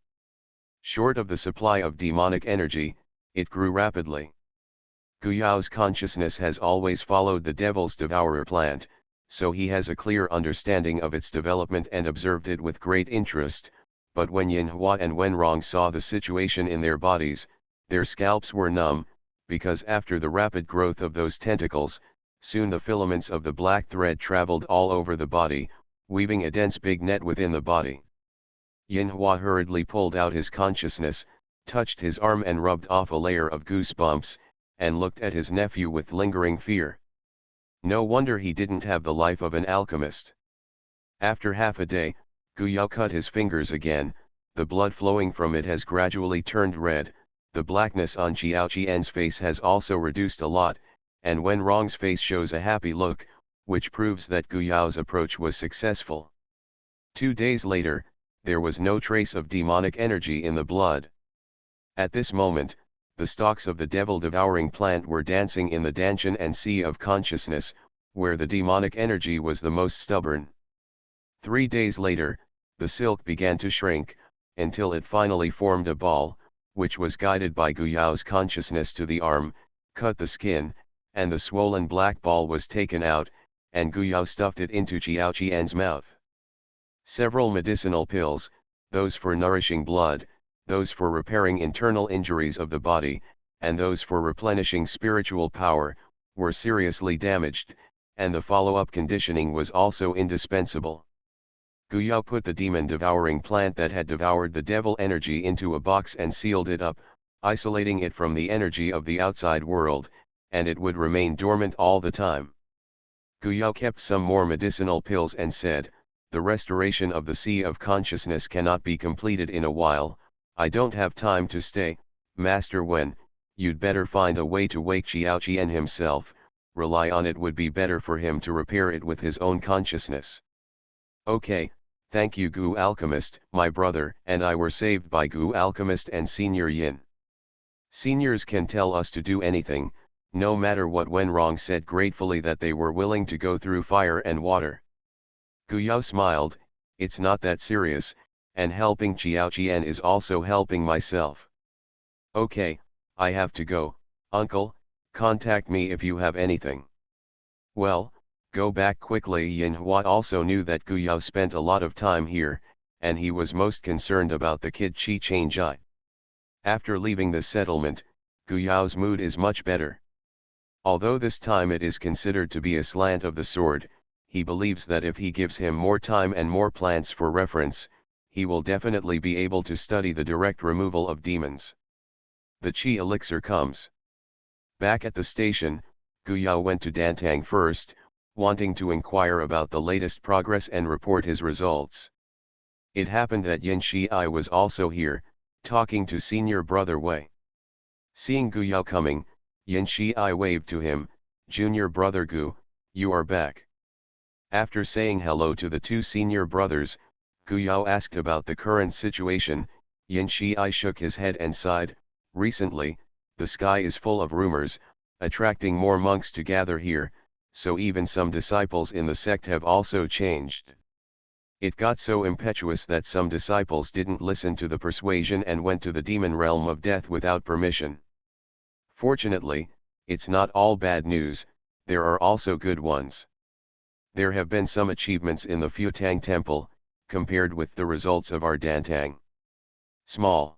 Short of the supply of demonic energy, it grew rapidly. Guyao's consciousness has always followed the devil's devourer plant, so he has a clear understanding of its development and observed it with great interest, but when Yinhua and Wenrong saw the situation in their bodies, their scalps were numb, because after the rapid growth of those tentacles, soon the filaments of the black thread traveled all over the body, weaving a dense big net within the body. Yinhua hurriedly pulled out his consciousness, touched his arm and rubbed off a layer of goosebumps, and looked at his nephew with lingering fear. No wonder he didn't have the life of an alchemist. After half a day, Guyao cut his fingers again. The blood flowing from it has gradually turned red, the blackness on Qiao Qian's face has also reduced a lot, and Wenrong's face shows a happy look, which proves that Guyao's approach was successful. 2 days later, there was no trace of demonic energy in the blood. At this moment, the stalks of the devil-devouring plant were dancing in the Danshan and sea of consciousness, where the demonic energy was the most stubborn. 3 days later, the silk began to shrink, until it finally formed a ball, which was guided by Guyao's consciousness to the arm, cut the skin, and the swollen black ball was taken out, and Guyao stuffed it into Qiao Qian's mouth. Several medicinal pills, those for nourishing blood, those for repairing internal injuries of the body, and those for replenishing spiritual power, were seriously damaged, and the follow-up conditioning was also indispensable. Guyao put the demon-devouring plant that had devoured the devil energy into a box and sealed it up, isolating it from the energy of the outside world, and it would remain dormant all the time. Guyao kept some more medicinal pills and said, "The restoration of the sea of consciousness cannot be completed in a while. I don't have time to stay, Master Wen. You'd better find a way to wake Xiao Qian himself. Rely on it would be better for him to repair it with his own consciousness." "Okay, thank you Gu Alchemist." My brother and I were saved by Gu Alchemist and Senior Yin. Seniors can tell us to do anything, no matter what. Wen Rong said gratefully that they were willing to go through fire and water. Guyao smiled, "It's not that serious, and helping Xiao Qian is also helping myself." "Okay, I have to go, uncle, contact me if you have anything." "Well, go back quickly." Yin Hua also knew that Guyao spent a lot of time here, and he was most concerned about the kid Qi Changjai. After leaving the settlement, Guyao's mood is much better. Although this time it is considered to be a slant of the sword, he believes that if he gives him more time and more plants for reference, he will definitely be able to study the direct removal of demons. The Qi elixir comes. Back at the station, Guyao went to Dantang first, wanting to inquire about the latest progress and report his results. It happened that Yin Shi-I was also here, talking to senior brother Wei. Seeing Guyao coming, Yin Shi-I waved to him, "Junior brother Gu, you are back." After saying hello to the two senior brothers, Guyao asked about the current situation. Yin Shi-I shook his head and sighed, "Recently, the sky is full of rumors, attracting more monks to gather here, so even some disciples in the sect have also changed. It got so impetuous that some disciples didn't listen to the persuasion and went to the demon realm of death without permission. Fortunately, it's not all bad news, there are also good ones. There have been some achievements in the Futang Temple, compared with the results of our Dantang. Small.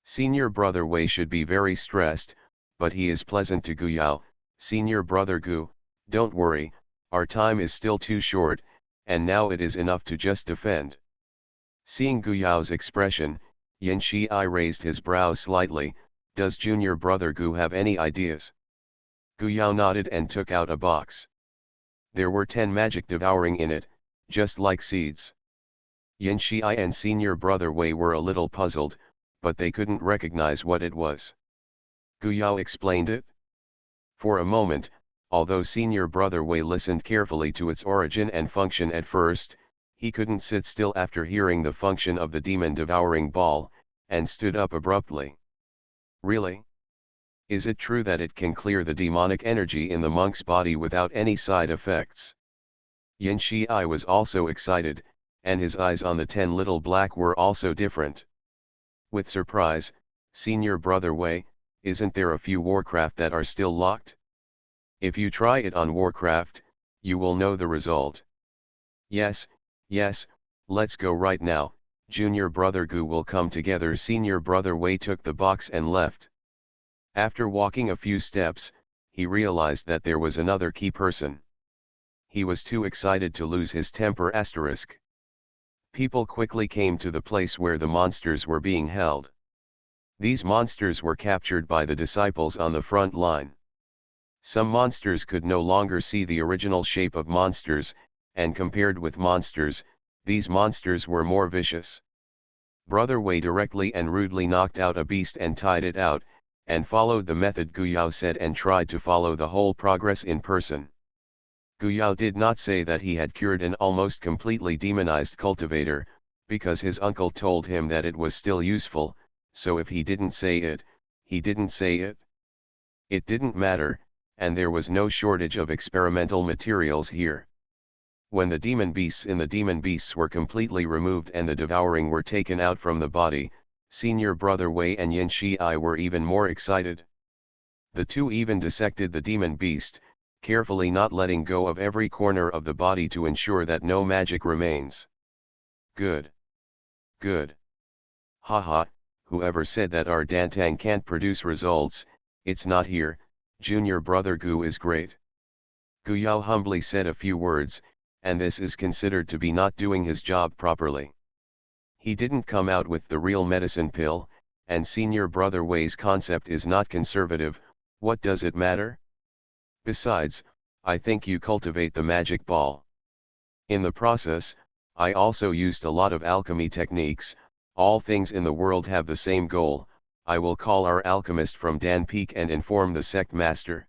Senior brother Wei should be very stressed, but he is pleasant to Guyao. Senior brother Gu, don't worry, our time is still too short, and now it is enough to just defend." Seeing Guyao's expression, Yin Shi-I raised his brows slightly. "Does junior brother Gu have any ideas?" Guyao nodded and took out a box. There were 10 magic devouring in it, just like seeds. Yin Shi-I and senior brother Wei were a little puzzled, but they couldn't recognize what it was. Guyao explained it. For a moment, although senior brother Wei listened carefully to its origin and function at first, he couldn't sit still after hearing the function of the demon-devouring ball, and stood up abruptly. "Really? Is it true that it can clear the demonic energy in the monk's body without any side effects?" Yin Shi-I was also excited, and his eyes on the 10 little black were also different. With surprise, senior brother Wei, "Isn't there a few Warcraft that are still locked? If you try it on Warcraft, you will know the result." Yes, let's go right now, junior brother Gu will come together." Senior brother Wei took the box and left. After walking a few steps, he realized that there was another key person. He was too excited to lose his temper. People quickly came to the place where the monsters were being held. These monsters were captured by the disciples on the front line. Some monsters could no longer see the original shape of monsters, and compared with monsters, these monsters were more vicious. Brother Wei directly and rudely knocked out a beast and tied it out, and followed the method Guyao said and tried to follow the whole progress in person. Guyao did not say that he had cured an almost completely demonized cultivator, because his uncle told him that it was still useful, so if he didn't say it, he didn't say it. It didn't matter, and there was no shortage of experimental materials here. When the demon beasts in the demon beasts were completely removed and the devouring were taken out from the body, senior brother Wei and Yin Shi-I were even more excited. The two even dissected the demon beast, carefully not letting go of every corner of the body to ensure that no magic remains. Good. Haha, whoever said that our Dantang can't produce results, it's not here, junior brother Gu is great. Gu Yao humbly said a few words, and this is considered to be not doing his job properly. He didn't come out with the real medicine pill, and senior brother Wei's concept is not conservative, what does it matter? Besides, I think you cultivate the magic ball. In the process, I also used a lot of alchemy techniques. All things in the world have the same goal. I will call our alchemist from Dan Peak and inform the sect master.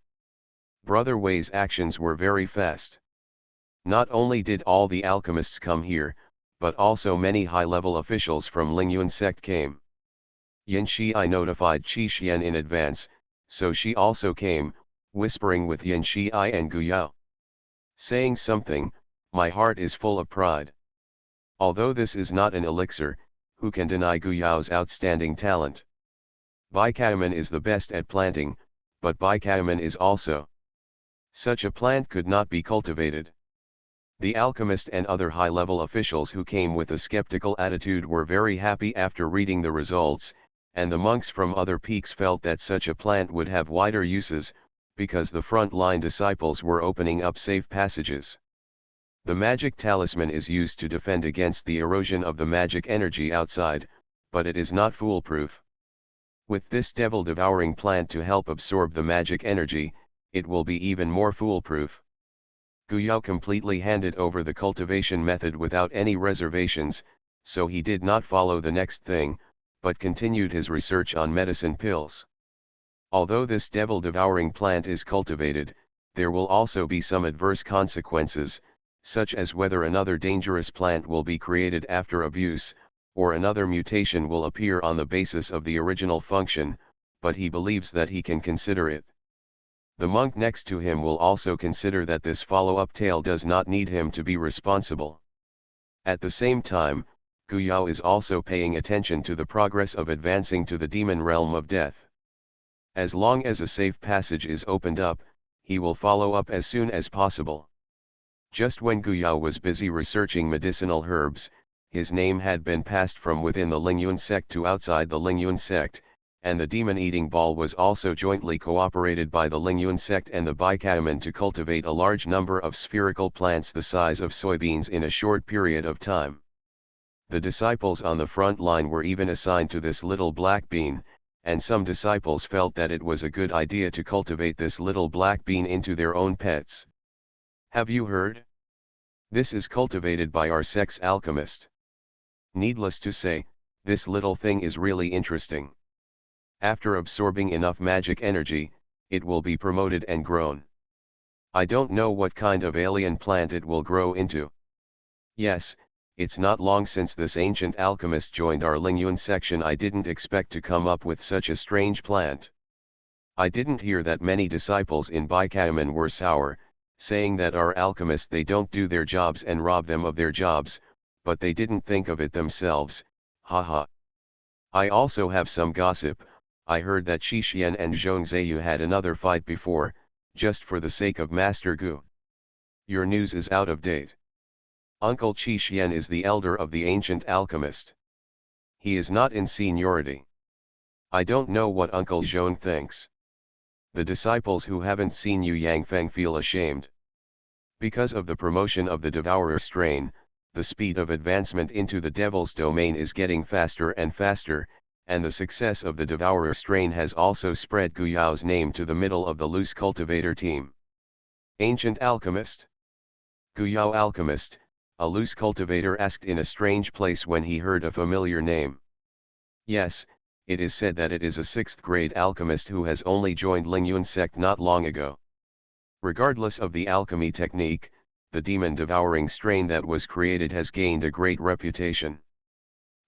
Brother Wei's actions were very fast. Not only did all the alchemists come here, but also many high-level officials from Lingyun sect came. Yin Shi notified Qi Xian in advance, so she also came, whispering with Yin Shi and Gu Yao. Saying something, my heart is full of pride. Although this is not an elixir, who can deny Gu Yao's outstanding talent? Baikaiman is the best at planting, but Baikaiman is also. Such a plant could not be cultivated. The alchemist and other high-level officials who came with a skeptical attitude were very happy after reading the results, and the monks from other peaks felt that such a plant would have wider uses, because the front-line disciples were opening up safe passages. The magic talisman is used to defend against the erosion of the magic energy outside, but it is not foolproof. With this devil-devouring plant to help absorb the magic energy, it will be even more foolproof. Gu Yao completely handed over the cultivation method without any reservations, so he did not follow the next thing, but continued his research on medicine pills. Although this devil-devouring plant is cultivated, there will also be some adverse consequences, such as whether another dangerous plant will be created after abuse, or another mutation will appear on the basis of the original function, but he believes that he can consider it. The monk next to him will also consider that this follow-up tale does not need him to be responsible. At the same time, Gu Yao is also paying attention to the progress of advancing to the demon realm of death. As long as a safe passage is opened up, he will follow up as soon as possible. Just when Gu Yao was busy researching medicinal herbs, his name had been passed from within the Lingyun sect to outside the Lingyun sect, and the demon-eating ball was also jointly cooperated by the Lingyun sect and the Baikaiman to cultivate a large number of spherical plants the size of soybeans in a short period of time. The disciples on the front line were even assigned to this little black bean, and some disciples felt that it was a good idea to cultivate this little black bean into their own pets. Have you heard? This is cultivated by our sect's alchemist. Needless to say, this little thing is really interesting. After absorbing enough magic energy, it will be promoted and grown. I don't know what kind of alien plant it will grow into. Yes, it's not long since this ancient alchemist joined our Lingyun section. I didn't expect to come up with such a strange plant. I didn't hear that many disciples in Baikaiman were sour, saying that our alchemists they don't do their jobs and rob them of their jobs, but they didn't think of it themselves, haha. I also have some gossip. I heard that Qi Xian and Zhong Zheyu had another fight before, just for the sake of Master Gu. Your news is out of date. Uncle Qi Xian is the elder of the ancient alchemist. He is not in seniority. I don't know what Uncle Zhong thinks. The disciples who haven't seen Yu Yangfeng feel ashamed. Because of the promotion of the Devourer strain, the speed of advancement into the Devil's domain is getting faster and faster, and the success of the Devourer strain has also spread Gu Yao's name to the middle of the loose cultivator team. Ancient Alchemist. Gu Yao Alchemist, a loose cultivator asked in a strange place when he heard a familiar name. Yes, it is said that it is a 6th grade alchemist who has only joined Lingyun sect not long ago. Regardless of the alchemy technique, the demon-devouring strain that was created has gained a great reputation.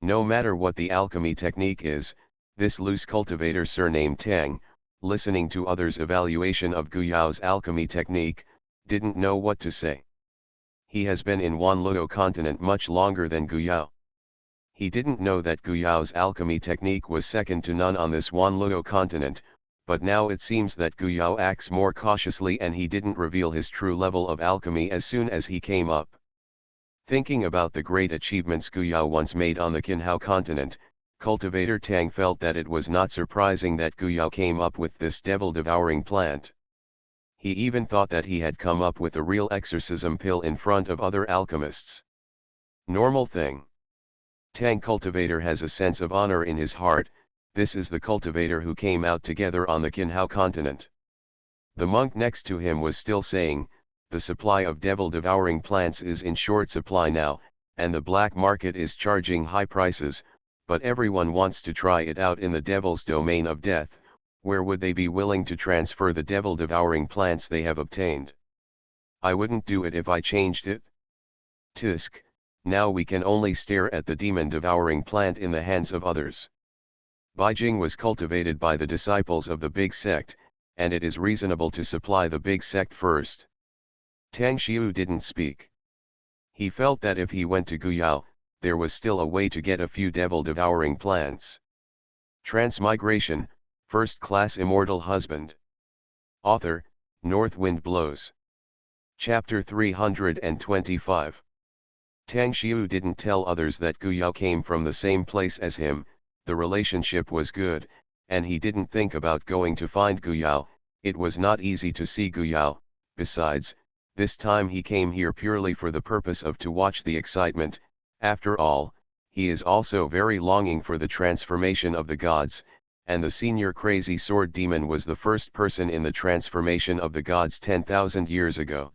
No matter what the alchemy technique is, this loose cultivator surnamed Tang, listening to others' evaluation of Gu Yao's alchemy technique, didn't know what to say. He has been in Wanluo continent much longer than Gu Yao. He didn't know that Gu Yao's alchemy technique was second to none on this Wanluo continent, but now it seems that Gu Yao acts more cautiously and he didn't reveal his true level of alchemy as soon as he came up. Thinking about the great achievements Gu Yao once made on the Qinhao continent, Cultivator Tang felt that it was not surprising that Guyao came up with this devil-devouring plant. He even thought that he had come up with a real exorcism pill in front of other alchemists. Normal thing. Tang cultivator has a sense of honor in his heart. This is the cultivator who came out together on the Qinhao continent. The monk next to him was still saying, the supply of devil-devouring plants is in short supply now, and the black market is charging high prices, but everyone wants to try it out in the devil's domain of death. Where would they be willing to transfer the devil-devouring plants they have obtained? I wouldn't do it if I changed it. Tisk, now we can only stare at the demon-devouring plant in the hands of others. Beijing was cultivated by the disciples of the big sect, and it is reasonable to supply the big sect first. Tang Xiu didn't speak. He felt that if he went to Guyao, there was still a way to get a few devil-devouring plants. Transmigration, First Class Immortal Husband. Author, North Wind Blows. Chapter 325. Tang Xiu didn't tell others that Guyao came from the same place as him. The relationship was good, and he didn't think about going to find Guyao. It was not easy to see Guyao. Besides, this time he came here purely for the purpose of to watch the excitement. After all, he is also very longing for the transformation of the gods, and the senior crazy sword demon was the first person in the transformation of the gods 10,000 years ago.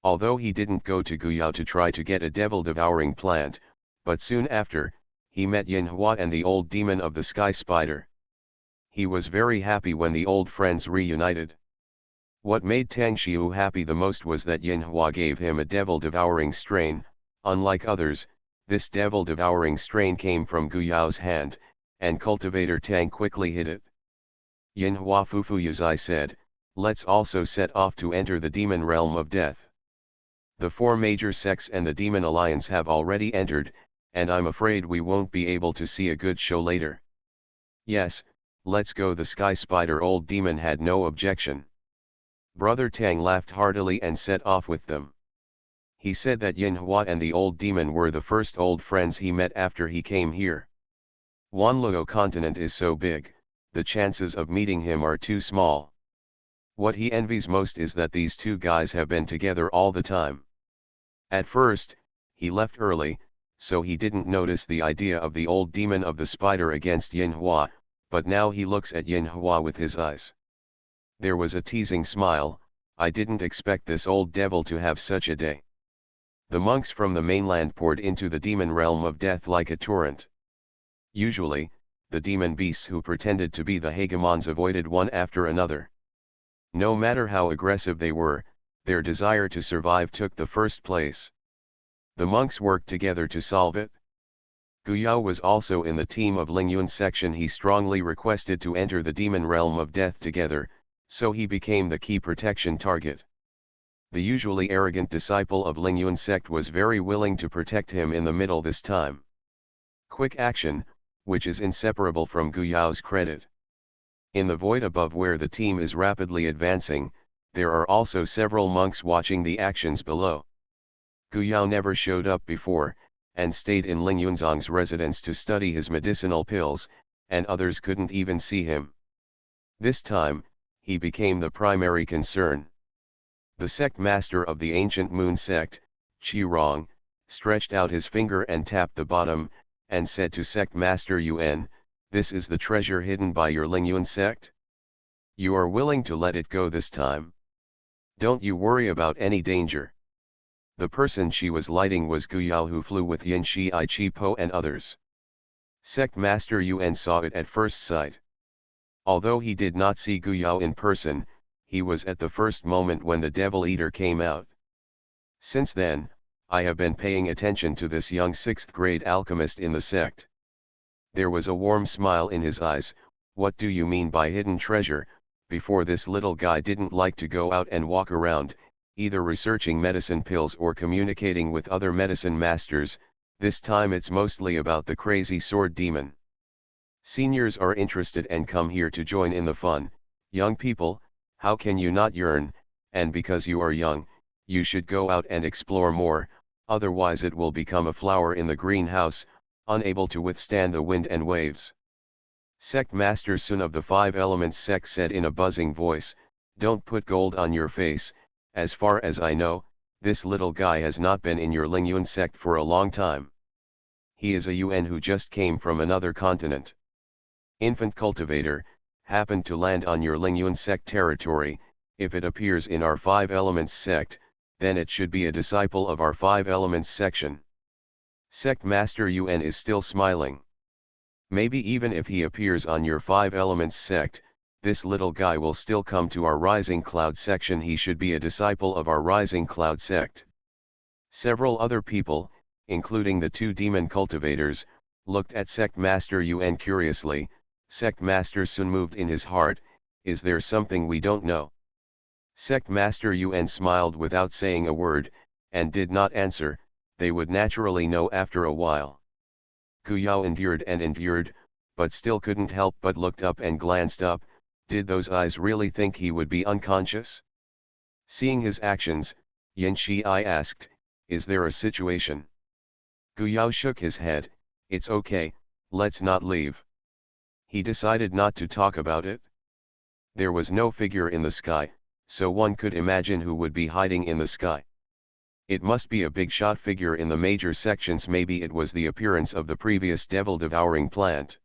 Although he didn't go to Guyao to try to get a devil-devouring plant, but soon after, he met Yinhua and the old demon of the sky spider. He was very happy when the old friends reunited. What made Tang Xiu happy the most was that Yinhua gave him a devil-devouring strain. Unlike others, this devil-devouring strain came from Guyao's hand, and cultivator Tang quickly hid it. Yinhua Fufu Yuzai said, let's also set off to enter the demon realm of death. The four major sects and the demon alliance have already entered, and I'm afraid we won't be able to see a good show later. Yes, let's go. The sky spider old demon had no objection. Brother Tang laughed heartily and set off with them. He said that Yinhua and the old demon were the first old friends he met after he came here. Wanluo continent is so big, the chances of meeting him are too small. What he envies most is that these two guys have been together all the time. At first, he left early, so he didn't notice the idea of the old demon of the spider against Yinhua, but now he looks at Yinhua with his eyes. There was a teasing smile. I didn't expect this old devil to have such a day. The monks from the mainland poured into the demon realm of death like a torrent. Usually, the demon beasts who pretended to be the hegemons avoided one after another. No matter how aggressive they were, their desire to survive took the first place. The monks worked together to solve it. Guyao was also in the team of Lingyun's section. He strongly requested to enter the demon realm of death together, so he became the key protection target. The usually arrogant disciple of Lingyun's sect was very willing to protect him in the middle this time. Quick action, which is inseparable from Guyao's credit. In the void above where the team is rapidly advancing, there are also several monks watching the actions below. Guyao never showed up before, and stayed in Ling Yunzong's residence to study his medicinal pills, and others couldn't even see him. This time, he became the primary concern. The sect master of the ancient moon sect, Qirong, stretched out his finger and tapped the bottom, and said to sect master Yuan, this is the treasure hidden by your Lingyun sect? You are willing to let it go this time? Don't you worry about any danger. The person she was lighting was Guyao, who flew with Yin Shi I Chi Po and others. Sect master Yuan saw it at first sight. Although he did not see Guyao in person, he was at the first moment when the Devil Eater came out. Since then, I have been paying attention to this young 6th grade alchemist in the sect. There was a warm smile in his eyes. What do you mean by hidden treasure? Before, this little guy didn't like to go out and walk around, either researching medicine pills or communicating with other medicine masters. This time it's mostly about the crazy sword demon. Seniors are interested and come here to join in the fun. Young people, how can you not yearn? And because you are young, you should go out and explore more, otherwise it will become a flower in the greenhouse. unable to withstand the wind and waves. Sect Master Sun of the Five Elements sect said in a buzzing voice, "Don't put gold on your face, as far as I know, this little guy has not been in your Lingyun sect for a long time. He is a UN who just came from another continent. Infant cultivator, happened to land on your Lingyun sect territory. If it appears in our Five Elements sect, then it should be a disciple of our Five Elements section." Sect Master UN is still smiling. "Maybe even if he appears on your Five Elements sect, this little guy will still come to our Rising Cloud section. He should be a disciple of our Rising Cloud sect." Several other people, including the two demon cultivators, looked at Sect Master UN curiously. Sect Master Sun moved in his heart, "Is there something we don't know?" Sect Master UN smiled without saying a word, and did not answer. They would naturally know after a while. Gu Yao endured and endured, but still couldn't help but looked up and glanced up. Did those eyes really think he would be unconscious? Seeing his actions, Yin Shi asked, "Is there a situation?" Gu Yao shook his head. "It's okay, let's not leave." He decided not to talk about it. There was no figure in the sky, so one could imagine who would be hiding in the sky. It must be a big shot figure in the major sections. Maybe it was the appearance of the previous devil-devouring plant.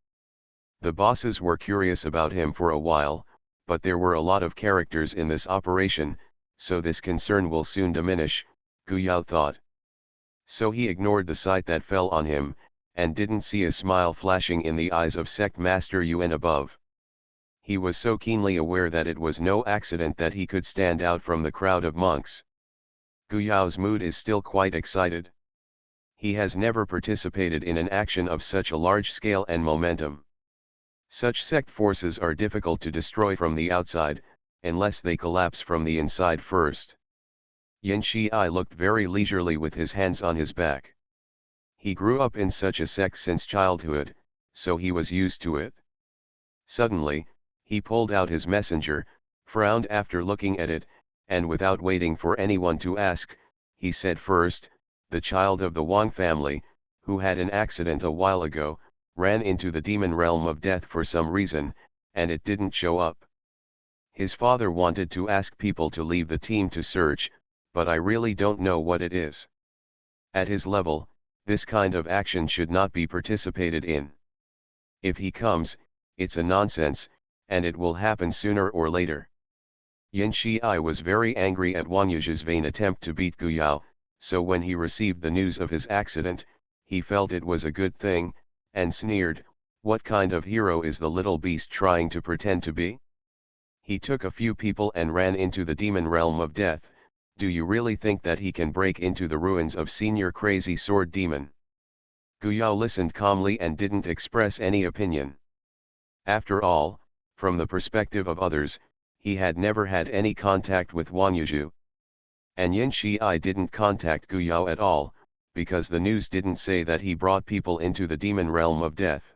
The bosses were curious about him for a while, but there were a lot of characters in this operation, so this concern will soon diminish, Gu Yao thought. So he ignored the sight that fell on him, and didn't see a smile flashing in the eyes of Sect Master UN above. He was so keenly aware that it was no accident that he could stand out from the crowd of monks. Gu Yao's mood is still quite excited. He has never participated in an action of such a large scale and momentum. Such sect forces are difficult to destroy from the outside, unless they collapse from the inside first. Yin Shi looked very leisurely with his hands on his back. He grew up in such a sect since childhood, so he was used to it. Suddenly, he pulled out his messenger, frowned after looking at it, and without waiting for anyone to ask, he said first, "The child of the Wang family, who had an accident a while ago, ran into the demon realm of death for some reason, and it didn't show up. His father wanted to ask people to leave the team to search, but I really don't know what it is. At his level, this kind of action should not be participated in. If he comes, it's a nonsense, and it will happen sooner or later." Yin Shi was very angry at Wang Yuzhu's vain attempt to beat Gu Yao, so when he received the news of his accident, he felt it was a good thing, and sneered, "What kind of hero is the little beast trying to pretend to be? He took a few people and ran into the demon realm of death. Do you really think that he can break into the ruins of Senior Crazy Sword Demon?" Gu Yao listened calmly and didn't express any opinion. After all, from the perspective of others, he had never had any contact with Wang Yuzhu. And Yin Shi didn't contact Gu Yao at all, because the news didn't say that he brought people into the demon realm of death.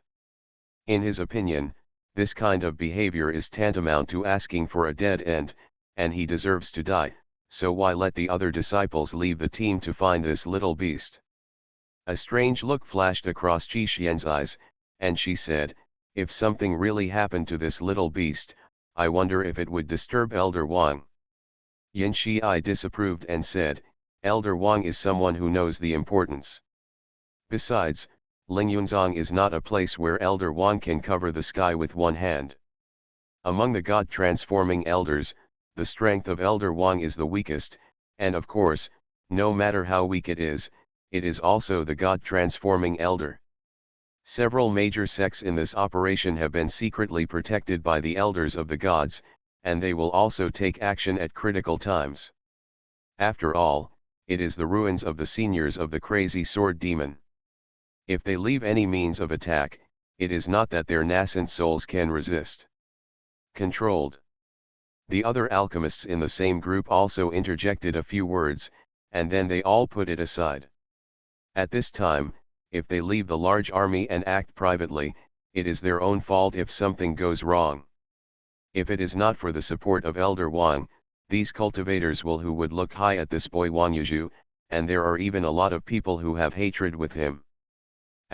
In his opinion, this kind of behavior is tantamount to asking for a dead end, and he deserves to die, so why let the other disciples leave the team to find this little beast? A strange look flashed across Qi Xian's eyes, and she said, "If something really happened to this little beast, I wonder if it would disturb Elder Wang." Yin Shi disapproved and said, "Elder Wang is someone who knows the importance. Besides, Lingyunzong is not a place where Elder Wang can cover the sky with one hand. Among the God-transforming elders, the strength of Elder Wang is the weakest, and of course, no matter how weak it is also the God-transforming elder. Several major sects in this operation have been secretly protected by the elders of the gods, and they will also take action at critical times. After all, it is the ruins of the seniors of the Crazy Sword Demon. If they leave any means of attack, it is not that their nascent souls can resist." Controlled. The other alchemists in the same group also interjected a few words, and then they all put it aside. At this time, if they leave the large army and act privately, it is their own fault if something goes wrong. If it is not for the support of Elder Wang, these cultivators who would look high at this boy Wang Yuzhu, and there are even a lot of people who have hatred with him.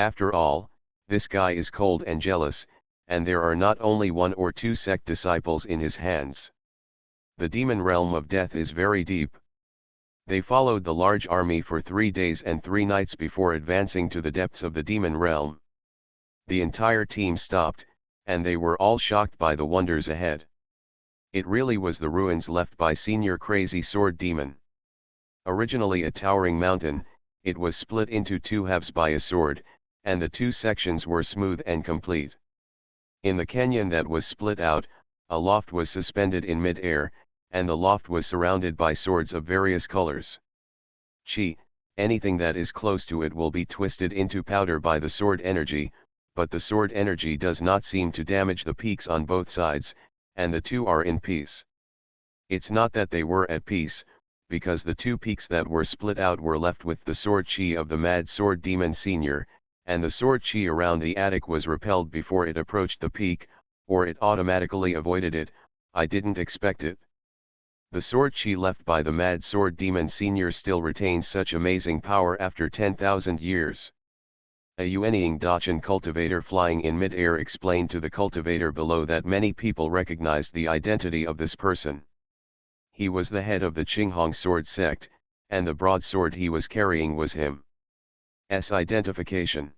After all, this guy is cold and jealous, and there are not only one or two sect disciples in his hands. The demon realm of death is very deep. They followed the large army for 3 days and 3 nights before advancing to the depths of the demon realm. The entire team stopped, and they were all shocked by the wonders ahead. It really was the ruins left by Senior Crazy Sword Demon. Originally a towering mountain, it was split into 2 halves by a sword, and the 2 sections were smooth and complete. In the canyon that was split out, a loft was suspended in mid-air, and the loft was surrounded by swords of various colors. Chi, anything that is close to it will be twisted into powder by the sword energy, but the sword energy does not seem to damage the peaks on both sides, and the 2 are in peace. It's not that they were at peace, because the 2 peaks that were split out were left with the sword chi of the Mad Sword Demon Senior, and the sword chi around the attic was repelled before it approached the peak, or it automatically avoided it. I didn't expect it. The sword chi left by the Mad Sword Demon Senior still retains such amazing power after 10,000 years. A Yuanying Dachan cultivator flying in mid-air explained to the cultivator below that many people recognized the identity of this person. He was the head of the Qinghong sword sect, and the broadsword he was carrying was him. Identification.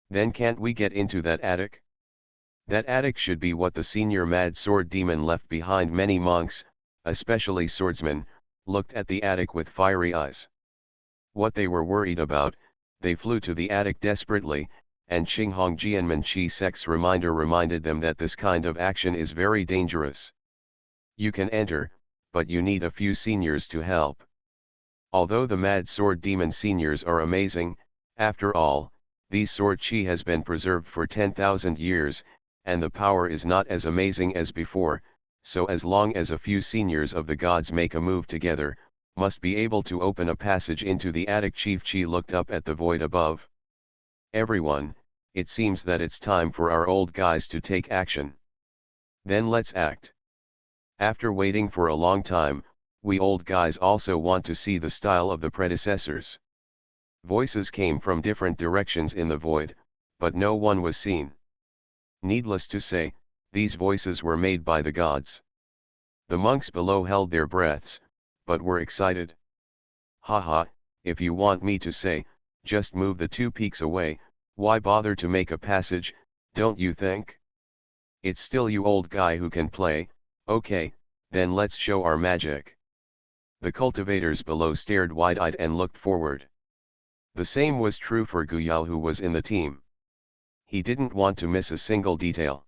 Then can't we get into that attic? That attic should be what the senior Mad Sword Demon left behind. Many monks, especially swordsmen, looked at the attic with fiery eyes. What they were worried about, they flew to the attic desperately, and Qinghong Jianmen Qi sect's reminder reminded them that this kind of action is very dangerous. You can enter, but you need a few seniors to help. Although the Mad Sword Demon seniors are amazing, after all, these sword chi has been preserved for 10,000 years, and the power is not as amazing as before, so as long as a few seniors of the gods make a move together, must be able to open a passage into the attic. Chief Chi looked up at the void above. Everyone, it seems that it's time for our old guys to take action. Then let's act. After waiting for a long time, we old guys also want to see the style of the predecessors. Voices came from different directions in the void, but no one was seen. Needless to say, these voices were made by the gods. The monks below held their breaths, but were excited. Haha, if you want me to say, just move the 2 peaks away, why bother to make a passage, don't you think? It's still you old guy who can play. Okay, then let's show our magic. The cultivators below stared wide-eyed and looked forward. The same was true for Guyao, who was in the team. He didn't want to miss a single detail.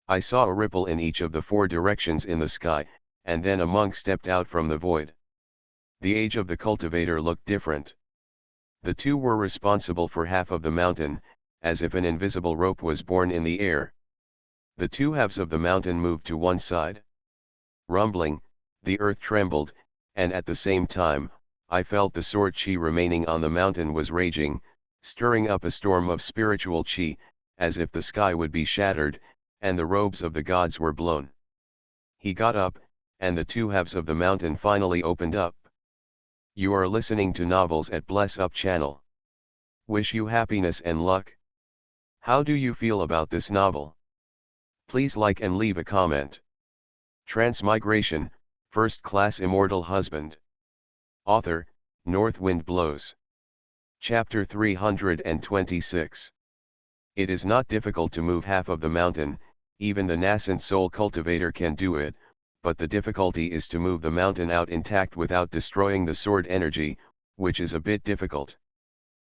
I saw a ripple in each of the 4 directions in the sky, and then a monk stepped out from the void. The age of the cultivator looked different. The 2 were responsible for half of the mountain, as if an invisible rope was borne in the air. The 2 halves of the mountain moved to one side. Rumbling, the earth trembled, and at the same time, I felt the sword chi remaining on the mountain was raging, stirring up a storm of spiritual chi, as if the sky would be shattered, and the robes of the gods were blown. He got up, and the 2 halves of the mountain finally opened up. You are listening to Novels at Bless Up channel. Wish you happiness and luck. How do you feel about this novel? Please like and leave a comment. Transmigration, First Class Immortal Husband. Author, North Wind Blows. Chapter 326. It is not difficult to move half of the mountain, even the nascent soul cultivator can do it, but the difficulty is to move the mountain out intact without destroying the sword energy, which is a bit difficult.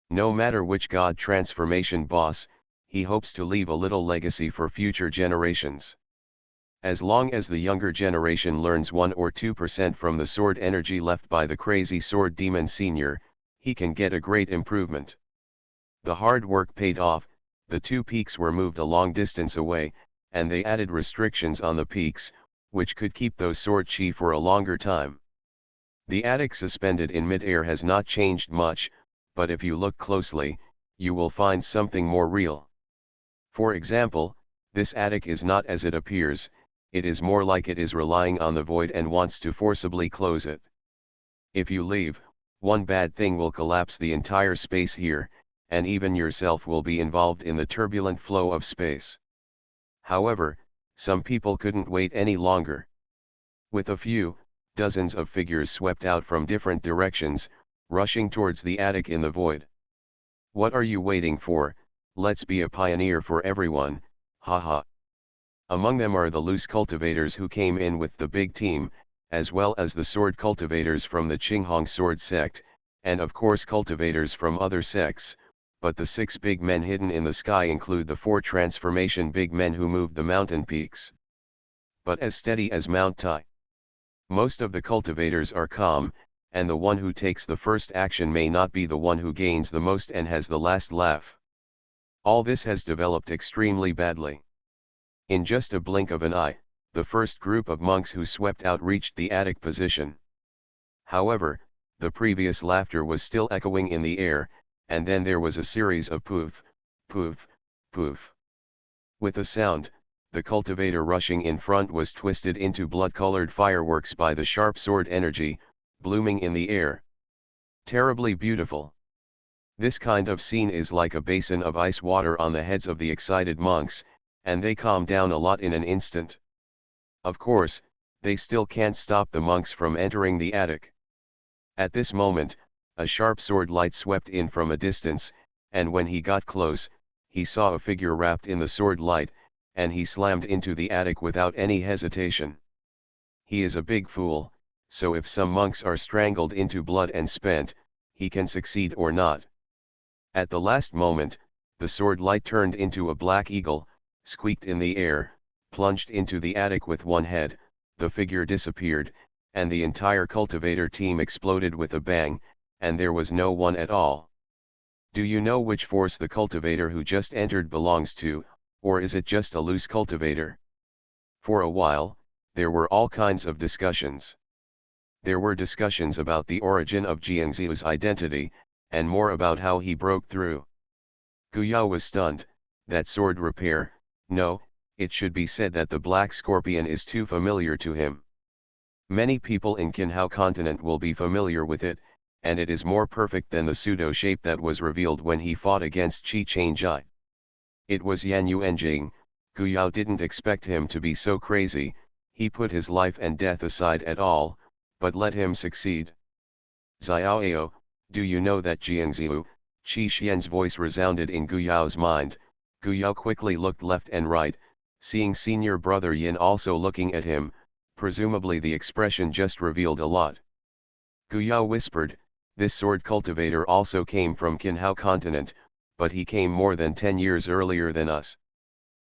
No matter which god transformation boss, he hopes to leave a little legacy for future generations. As long as the younger generation learns 1 or 2% from the sword energy left by the crazy sword demon senior, he can get a great improvement. The hard work paid off. The 2 peaks were moved a long distance away, and they added restrictions on the peaks, which could keep those sword chi for a longer time. The attic suspended in mid-air has not changed much, but if you look closely, you will find something more real. For example, this attic is not as it appears, it is more like it is relying on the void and wants to forcibly close it. If you leave, one bad thing will collapse the entire space here, and even yourself will be involved in the turbulent flow of space. However, some people couldn't wait any longer. With a few, dozens of figures swept out from different directions, rushing towards the attic in the void. What are you waiting for? Let's be a pioneer for everyone, haha. Among them are the loose cultivators who came in with the big team, as well as the sword cultivators from the Qinghong sword sect, and of course cultivators from other sects, but the 6 big men hidden in the sky include the 4 transformation big men who moved the mountain peaks. But as steady as Mount Tai. Most of the cultivators are calm, and the one who takes the first action may not be the one who gains the most and has the last laugh. All this has developed extremely badly. In just a blink of an eye, the first group of monks who swept out reached the attic position. However, the previous laughter was still echoing in the air, and then there was a series of poof, poof, poof. With a sound, the cultivator rushing in front was twisted into blood-colored fireworks by the sharp sword energy, blooming in the air. Terribly beautiful. This kind of scene is like a basin of ice water on the heads of the excited monks, and they calm down a lot in an instant. Of course, they still can't stop the monks from entering the attic. At this moment, a sharp sword light swept in from a distance, and when he got close, he saw a figure wrapped in the sword light, and he slammed into the attic without any hesitation. He is a big fool, so if some monks are strangled into blood and spent, he can succeed or not. At the last moment, the sword light turned into a black eagle, squeaked in the air, plunged into the attic with one head, the figure disappeared, and the entire cultivator team exploded with a bang, and there was no one at all. Do you know which force the cultivator who just entered belongs to, or is it just a loose cultivator? For a while, there were all kinds of discussions. There were discussions about the origin of Jiangxiu's identity, and more about how he broke through. Guyao was stunned. That sword repair, no, it should be said that the black scorpion is too familiar to him. Many people in Qinhao continent will be familiar with it, and it is more perfect than the pseudo-shape that was revealed when he fought against Qi Changjai. It was Yan Yuanjing. Guyao didn't expect him to be so crazy, he put his life and death aside at all, but let him succeed. Xiaoao, do you know that Jiangxiu? Qi Xian's voice resounded in Guyao's mind. Guyao quickly looked left and right, seeing senior brother Yin also looking at him, presumably the expression just revealed a lot. Guyao whispered, this sword cultivator also came from Qinhao continent, but he came more than 10 years earlier than us.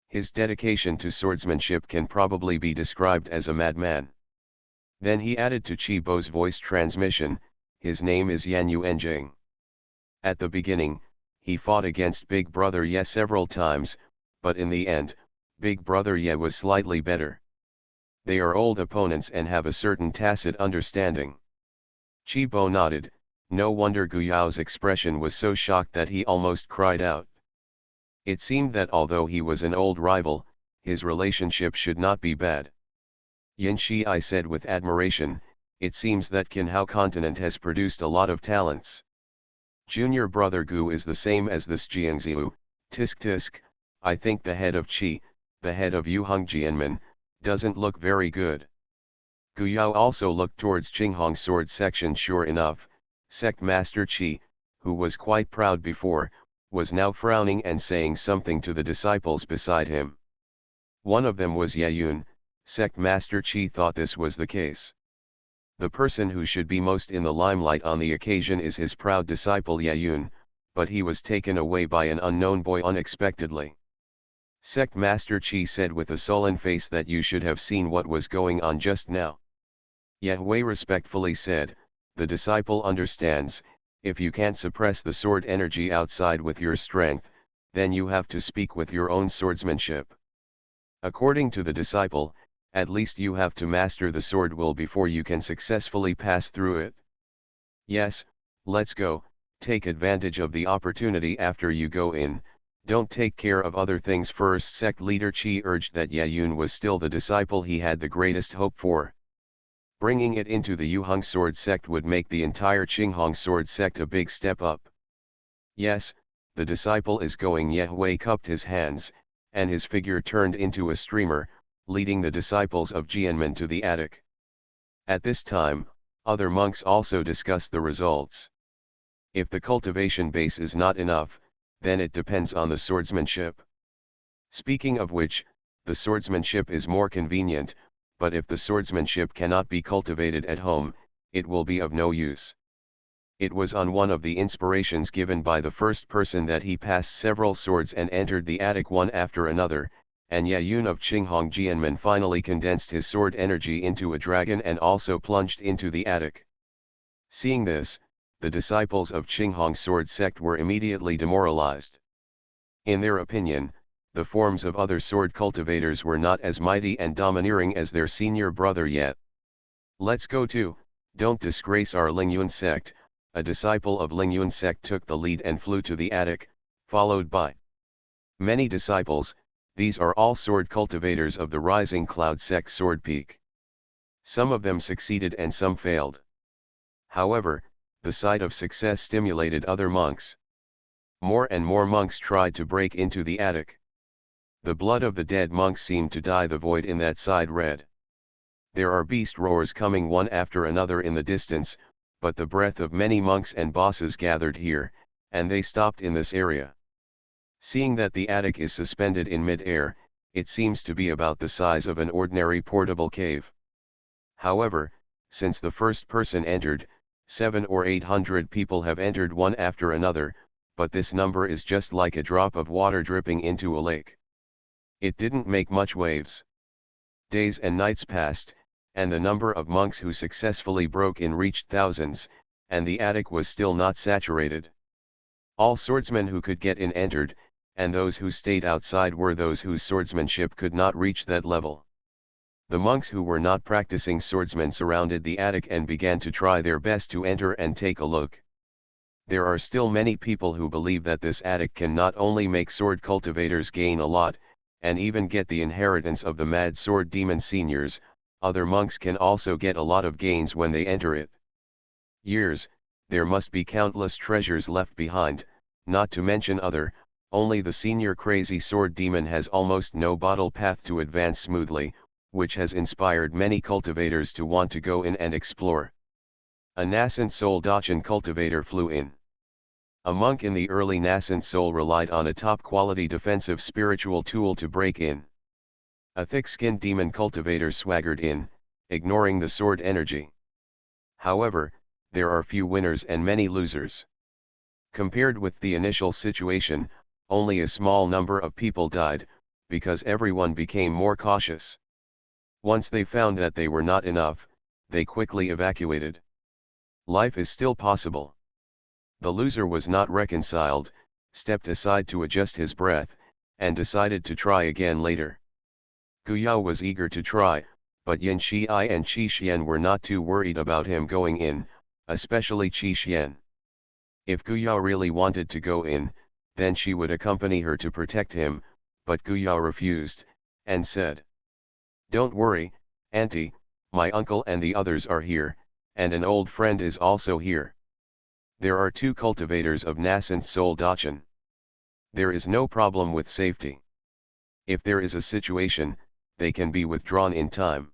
His dedication to swordsmanship can probably be described as a madman. Then he added to Qi Bo's voice transmission, his name is Yan Yuanjing. At the beginning, he fought against Big Brother Ye several times, but in the end, Big Brother Ye was slightly better. They are old opponents and have a certain tacit understanding. Qi Bo nodded. No wonder Guyao's expression was so shocked that he almost cried out. It seemed that although he was an old rival, his relationship should not be bad. Yin Shi I said with admiration, it seems that Qinhao continent has produced a lot of talents. Junior brother Gu is the same as this Jiangxiu, tisk tisk, I think the head of Qi, the head of Yuheng Jianmen, doesn't look very good. Guyao also looked towards Qinghong sword section. Sure enough, Sect Master Qi, who was quite proud before, was now frowning and saying something to the disciples beside him. One of them was Yayun. Sect Master Qi thought this was the case. The person who should be most in the limelight on the occasion is his proud disciple Yayun, but he was taken away by an unknown boy unexpectedly. Sect Master Qi said with a sullen face that you should have seen what was going on just now. Yaoi respectfully said, the disciple understands, if you can't suppress the sword energy outside with your strength, then you have to speak with your own swordsmanship. According to the disciple, at least you have to master the sword will before you can successfully pass through it. Yes, let's go, take advantage of the opportunity after you go in, don't take care of other things first. Sect leader Qi urged that Yayun was still the disciple he had the greatest hope for. Bringing it into the Yuheng sword sect would make the entire Qinghong sword sect a big step up. Yes, the disciple is going. Yaoi cupped his hands, and his figure turned into a streamer, leading the disciples of Jianmen to the attic. At this time, other monks also discussed the results. If the cultivation base is not enough, then it depends on the swordsmanship. Speaking of which, the swordsmanship is more convenient, but if the swordsmanship cannot be cultivated at home, it will be of no use. It was on one of the inspirations given by the first person that he passed several swords and entered the attic one after another, and Yayun of Qinghong Jianmen finally condensed his sword energy into a dragon and also plunged into the attic. Seeing this, the disciples of Qinghong's sword sect were immediately demoralized. In their opinion, the forms of other sword cultivators were not as mighty and domineering as their senior brother yet. Let's go too, don't disgrace our Lingyun sect. A disciple of Lingyun sect took the lead and flew to the attic, followed by many disciples. These are all sword cultivators of the Rising Cloud sect sword peak. Some of them succeeded and some failed. However, the sight of success stimulated other monks. More and more monks tried to break into the attic. The blood of the dead monks seemed to dye the void in that side red. There are beast roars coming one after another in the distance, but the breath of many monks and bosses gathered here, and they stopped in this area. Seeing that the attic is suspended in mid-air, it seems to be about the size of an ordinary portable cave. However, since the first person entered, 700 or 800 people have entered one after another, but this number is just like a drop of water dripping into a lake. It didn't make much waves. Days and nights passed, and the number of monks who successfully broke in reached thousands, and the attic was still not saturated. All swordsmen who could get in entered, and those who stayed outside were those whose swordsmanship could not reach that level. The monks who were not practicing swordsmen surrounded the attic and began to try their best to enter and take a look. There are still many people who believe that this attic can not only make sword cultivators gain a lot, and even get the inheritance of the mad sword demon seniors, other monks can also get a lot of gains when they enter it. There must be countless treasures left behind, not to mention only the senior crazy sword demon has almost no bottle path to advance smoothly, which has inspired many cultivators to want to go in and explore. A nascent soul Dachan cultivator flew in. A monk in the early nascent soul relied on a top-quality defensive spiritual tool to break in. A thick-skinned demon cultivator swaggered in, ignoring the sword energy. However, there are few winners and many losers. Compared with the initial situation, only a small number of people died, because everyone became more cautious. Once they found that they were not enough, they quickly evacuated. Life is still possible. The loser was not reconciled, stepped aside to adjust his breath, and decided to try again later. Guyao was eager to try, but Yin Shi'ai and Qi Xian were not too worried about him going in, especially Qi Xian. If Guyao really wanted to go in, then she would accompany her to protect him, but Guyao refused, and said, "Don't worry, Auntie, my uncle and the others are here, and an old friend is also here. There are 2 cultivators of nascent soul Dachan. There is no problem with safety. If there is a situation, they can be withdrawn in time.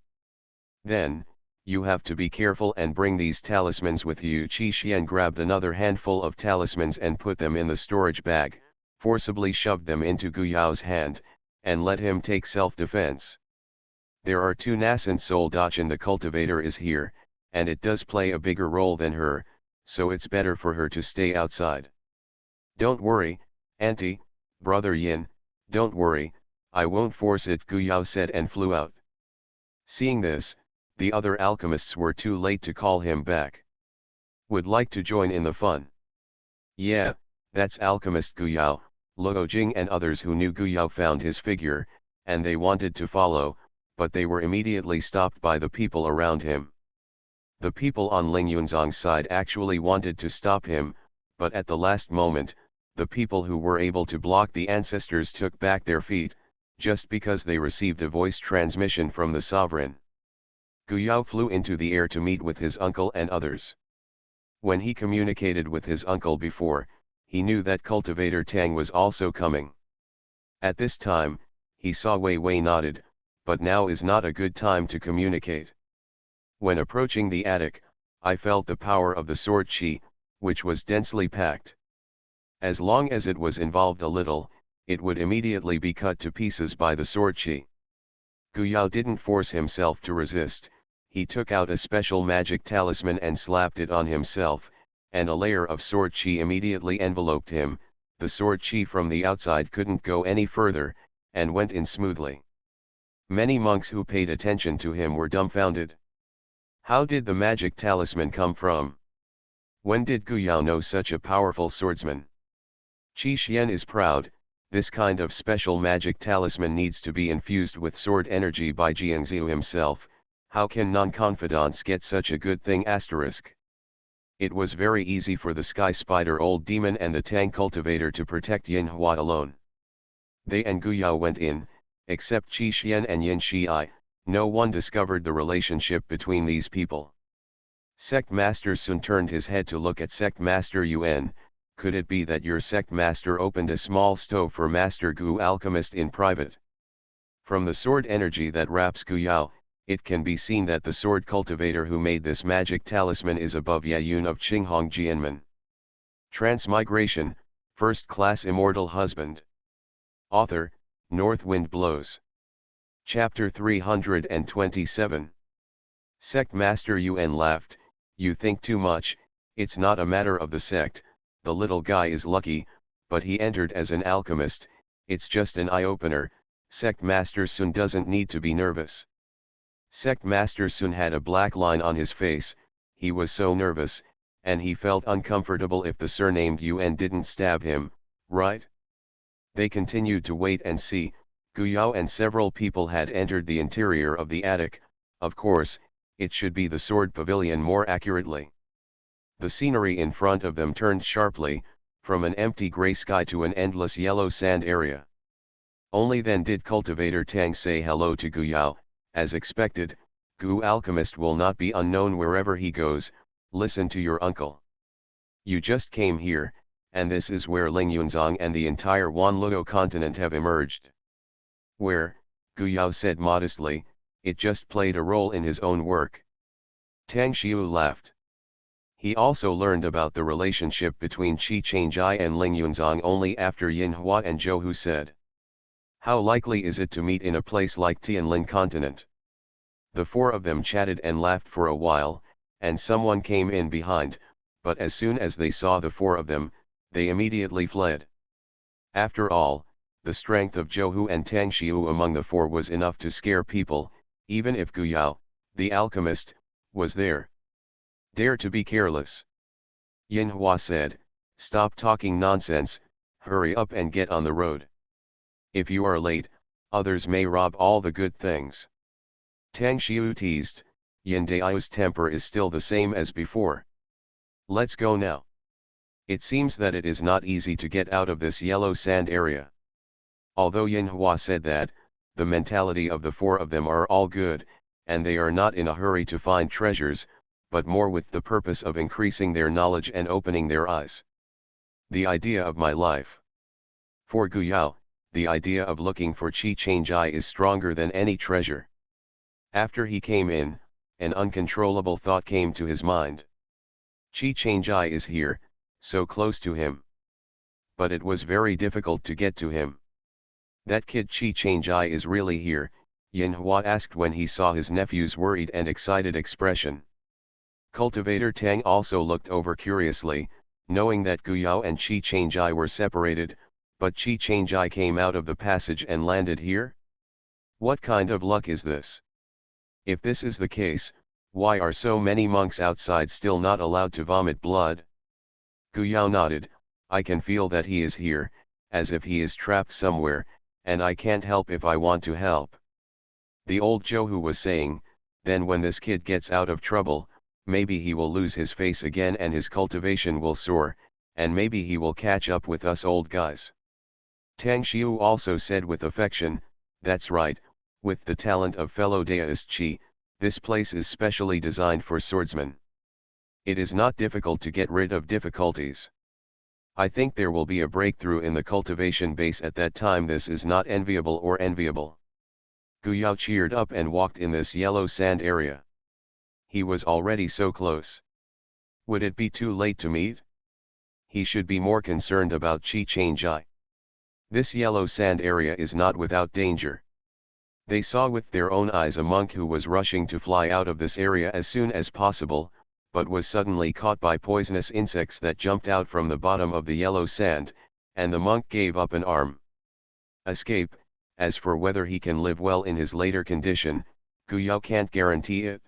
Then, you have to be careful and bring these talismans with you." Qi Xian grabbed another handful of talismans and put them in the storage bag, forcibly shoved them into Guyao's hand, and let him take self-defense. There are 2 nascent soul Dachan. The cultivator is here, and it does play a bigger role than her, so it's better for her to stay outside. "Don't worry, Auntie, Brother Yin, don't worry, I won't force it," Guyao said and flew out. Seeing this, the other alchemists were too late to call him back. "Would like to join in the fun?" "Yeah, that's alchemist Guyao." Luo Jing and others who knew Guyao found his figure, and they wanted to follow, but they were immediately stopped by the people around him. The people on Ling Yunzong's side actually wanted to stop him, but at the last moment, the people who were able to block the ancestors took back their feet, just because they received a voice transmission from the sovereign. Guyao flew into the air to meet with his uncle and others. When he communicated with his uncle before, he knew that Cultivator Tang was also coming. At this time, he saw Wei Wei nodded, but now is not a good time to communicate. When approaching the attic, I felt the power of the sword chi, which was densely packed. As long as it was involved a little, it would immediately be cut to pieces by the sword chi. Guyao didn't force himself to resist, he took out a special magic talisman and slapped it on himself, and a layer of sword chi immediately enveloped him. The sword chi from the outside couldn't go any further, and went in smoothly. Many monks who paid attention to him were dumbfounded. How did the magic talisman come from? When did Guyao know such a powerful swordsman? Qi Xian is proud. This kind of special magic talisman needs to be infused with sword energy by Jiangziu himself. How can non-confidants get such a good thing? It was very easy for the Sky Spider Old Demon and the Tang Cultivator to protect Yin Hua alone. They and Guyao went in, except Qi Xian and Yin Shi. No one discovered the relationship between these people. Sect Master Sun turned his head to look at Sect Master Yuan. Could it be that your sect master opened a small stove for Master Gu Alchemist in private? From the sword energy that wraps Guyao, it can be seen that the sword cultivator who made this magic talisman is above Yayun of Qinghong Jianmen. Transmigration, First Class Immortal Husband. Author, North Wind Blows. Chapter 327. Sect Master Yuan laughed. You think too much. It's not a matter of the sect. The little guy is lucky, but he entered as an alchemist. It's just an eye-opener. Sect Master Sun doesn't need to be nervous. Sect Master Sun had a black line on his face. He was so nervous, and he felt uncomfortable if the surnamed Yuan didn't stab him, right? They continued to wait and see. Guyao and several people had entered the interior of the attic. Of course, it should be the sword pavilion more accurately. The scenery in front of them turned sharply, from an empty gray sky to an endless yellow sand area. Only then did Cultivator Tang say hello to Guyao. As expected, Gu Alchemist will not be unknown wherever he goes. Listen to your uncle. You just came here, and this is where Ling Yunzong and the entire Wanluo continent have emerged. Where, Guyao said modestly, it just played a role in his own work. Tang Xiu laughed. He also learned about the relationship between Qi Changjai and Ling Yunzong only after Yin Hua and Zhou Hu said. How likely is it to meet in a place like Tianlin continent? The four of them chatted and laughed for a while, and someone came in behind, but as soon as they saw the four of them, they immediately fled. After all, the strength of Zhou Hu and Tang Xiu among the four was enough to scare people, even if Guyao, the alchemist, was there. Dare to be careless. Yin Hua said, stop talking nonsense, hurry up and get on the road. If you are late, others may rob all the good things. Tang Xiu teased, Yin Dai's temper is still the same as before. Let's go now. It seems that it is not easy to get out of this yellow sand area. Although Yin Hua said that, the mentality of the four of them are all good, and they are not in a hurry to find treasures, but more with the purpose of increasing their knowledge and opening their eyes. The idea of my life. For Guyao, the idea of looking for Qi Changjai is stronger than any treasure. After he came in, an uncontrollable thought came to his mind. Qi Changjai is here, so close to him. But it was very difficult to get to him. That kid Qi Changjai is really here, Yin Hua asked when he saw his nephew's worried and excited expression. Cultivator Tang also looked over curiously, knowing that Guyao and Qi Changjai were separated, but Qi Changjai came out of the passage and landed here? What kind of luck is this? If this is the case, why are so many monks outside still not allowed to vomit blood? Guyao nodded, I can feel that he is here, as if he is trapped somewhere, and I can't help if I want to help. The old Zhou Hu was saying, then when this kid gets out of trouble, maybe he will lose his face again and his cultivation will soar, and maybe he will catch up with us old guys. Tang Xiu also said with affection, that's right, with the talent of fellow Daoist Qi, this place is specially designed for swordsmen. It is not difficult to get rid of difficulties. I think there will be a breakthrough in the cultivation base at that time. This is not enviable or enviable. Gu Yao cheered up and walked in this yellow sand area. He was already so close. Would it be too late to meet? He should be more concerned about Qi Changjai. This yellow sand area is not without danger. They saw with their own eyes a monk who was rushing to fly out of this area as soon as possible, but was suddenly caught by poisonous insects that jumped out from the bottom of the yellow sand, and the monk gave up an arm. Escape. As for whether he can live well in his later condition, Gu Yao can't guarantee it.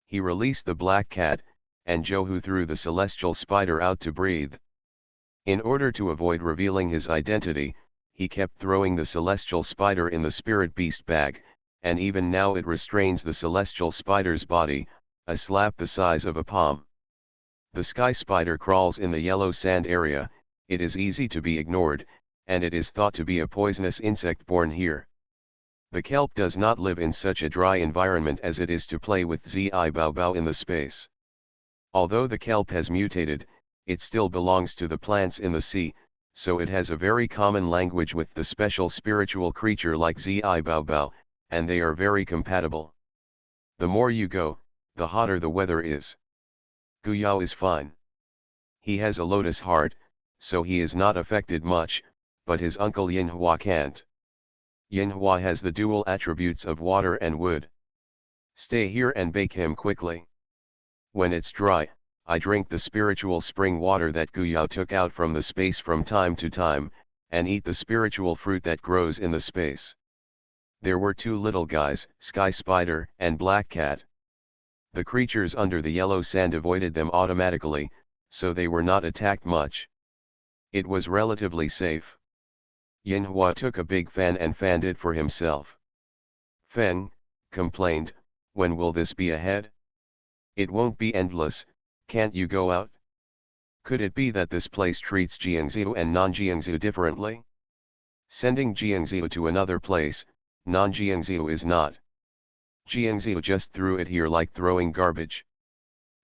He released the black cat, and Johu threw the celestial spider out to breathe. In order to avoid revealing his identity, he kept throwing the celestial spider in the spirit beast bag, and even now it restrains the celestial spider's body, a slap the size of a palm. The sky spider crawls in the yellow sand area. It is easy to be ignored, and it is thought to be a poisonous insect born here. The kelp does not live in such a dry environment as it is to play with Zi Bao Bao in the space. Although the kelp has mutated, it still belongs to the plants in the sea, so it has a very common language with the special spiritual creature like Zi Bao Bao, and they are very compatible. The more you go, the hotter the weather is. Gu Yao is fine. He has a lotus heart, so he is not affected much, but his uncle Yin Hua can't. Yin Hua has the dual attributes of water and wood. Stay here and bake him quickly. When it's dry, I drink the spiritual spring water that Gu Yao took out from the space from time to time, and eat the spiritual fruit that grows in the space. There were two little guys, Sky Spider and Black Cat. The creatures under the yellow sand avoided them automatically, so they were not attacked much. It was relatively safe. Yin Hua took a big fan and fanned it for himself. Feng complained, "When will this be ahead? It won't be endless, can't you go out? Could it be that this place treats Jiangziu and non-Jiangziu differently? Sending Jiangziu to another place, non-Jiangziu is not. Jiangziu just threw it here like throwing garbage."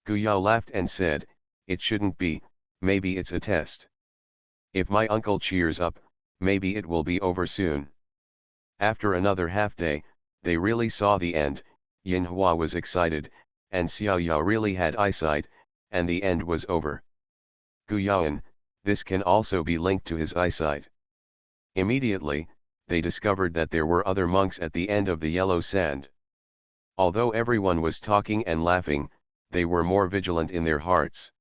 Gu Yao laughed and said, "It shouldn't be, maybe it's a test. If my uncle cheers up, maybe it will be over soon." After another half day, they really saw the end. Yin Hua was excited, and Xiao Yao really had eyesight, and the end was over. Gu Yaoan, this can also be linked to his eyesight. Immediately, they discovered that there were other monks at the end of the yellow sand. Although everyone was talking and laughing, they were more vigilant in their hearts.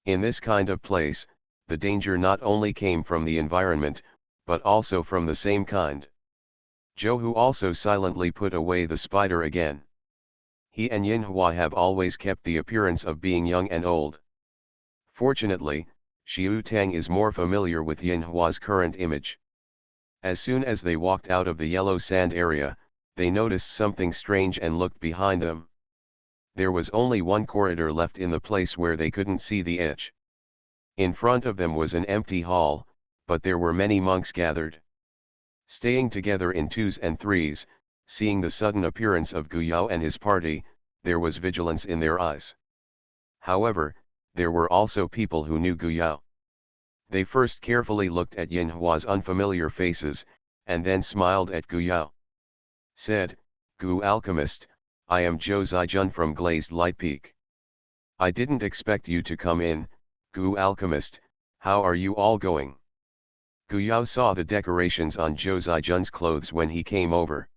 In this kind of place, the danger not only came from the environment, but also from the same kind. Johu also silently put away the spider again. He and Yin Hua have always kept the appearance of being young and old. Fortunately, Xiu Tang is more familiar with Yin Hua's current image. As soon as they walked out of the yellow sand area, they noticed something strange and looked behind them. There was only one corridor left in the place where they couldn't see the edge. In front of them was an empty hall, but there were many monks gathered. Staying together in twos and threes, seeing the sudden appearance of Gu Yao and his party, there was vigilance in their eyes. However, there were also people who knew Gu Yao. They first carefully looked at Yin Hua's unfamiliar faces, and then smiled at Gu Yao. Said, "Gu Alchemist, I am Zhou Zijun from Glazed Light Peak. I didn't expect you to come in, Gu Alchemist, how are you all going?" Gu Yao saw the decorations on Zhou Zijun's clothes when he came over.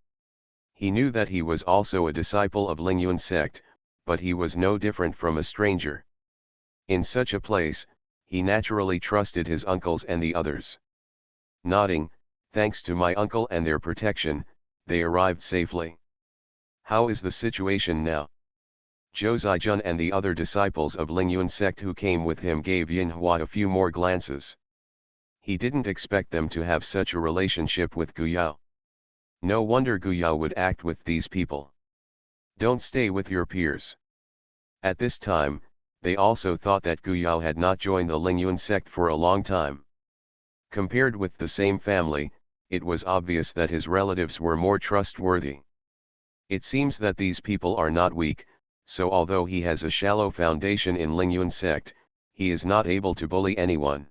He knew that he was also a disciple of Lingyun sect, but he was no different from a stranger. In such a place, he naturally trusted his uncles and the others. Nodding, "Thanks to my uncle and their protection, they arrived safely. How is the situation now?" Zhou Zijun and the other disciples of Lingyun sect who came with him gave Yin Hua a few more glances. He didn't expect them to have such a relationship with Gu Yao. No wonder Gu Yao would act with these people. Don't stay with your peers. At this time, they also thought that Gu Yao had not joined the Lingyun sect for a long time. Compared with the same family, it was obvious that his relatives were more trustworthy. It seems that these people are not weak, so although he has a shallow foundation in Lingyun sect, he is not able to bully anyone.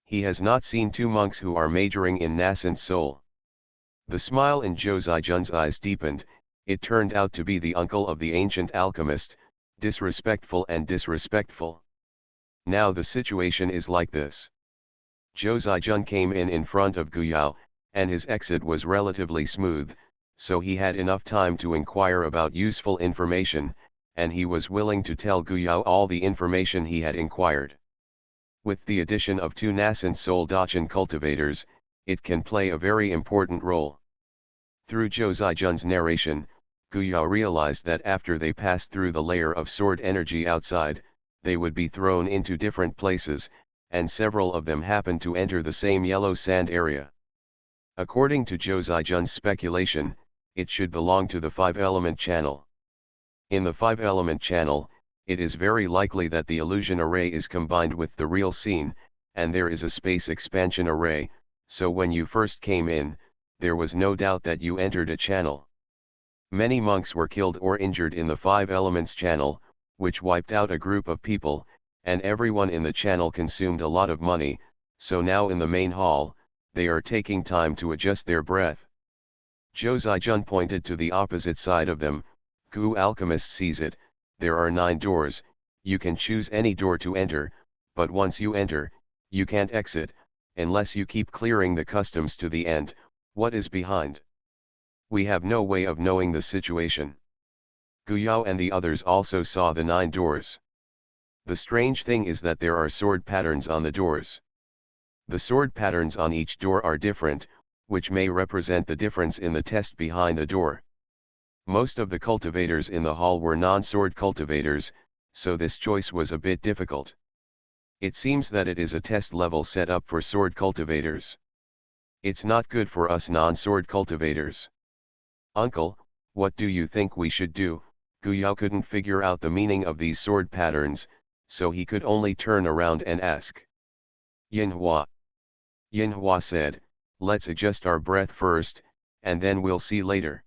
He has not seen two monks who are majoring in nascent soul. The smile in Zhou Zijun's eyes deepened. It turned out to be the uncle of the ancient alchemist, disrespectful and disrespectful. Now the situation is like this. Zhou Zijun came in front of Guyao, and his exit was relatively smooth, so he had enough time to inquire about useful information, and he was willing to tell Guyao all the information he had inquired. With the addition of two nascent soul Dachan cultivators, it can play a very important role. Through Zhou Zijun's narration, Guyao realized that after they passed through the layer of sword energy outside, they would be thrown into different places, and several of them happened to enter the same yellow sand area. According to Zhou Zijun's speculation, it should belong to the 5-element channel. In the 5-element channel, it is very likely that the illusion array is combined with the real scene, and there is a space expansion array, so when you first came in, there was no doubt that you entered a channel. Many monks were killed or injured in the 5 elements channel, which wiped out a group of people, and everyone in the channel consumed a lot of money, so now in the main hall, they are taking time to adjust their breath. Zhou Zijun pointed to the opposite side of them. Gu alchemist sees it. There are 9 doors, you can choose any door to enter, but once you enter, you can't exit, unless you keep clearing the customs to the end. What is behind? We have no way of knowing the situation. Guyao and the others also saw the 9 doors. The strange thing is that there are sword patterns on the doors. The sword patterns on each door are different, which may represent the difference in the test behind the door. Most of the cultivators in the hall were non-sword cultivators, so this choice was a bit difficult. It seems that it is a test level set up for sword cultivators. It's not good for us non-sword cultivators. Uncle, what do you think we should do? Guyao couldn't figure out the meaning of these sword patterns, so he could only turn around and ask. Yinhua. Yinhua said, let's adjust our breath first, and then we'll see later.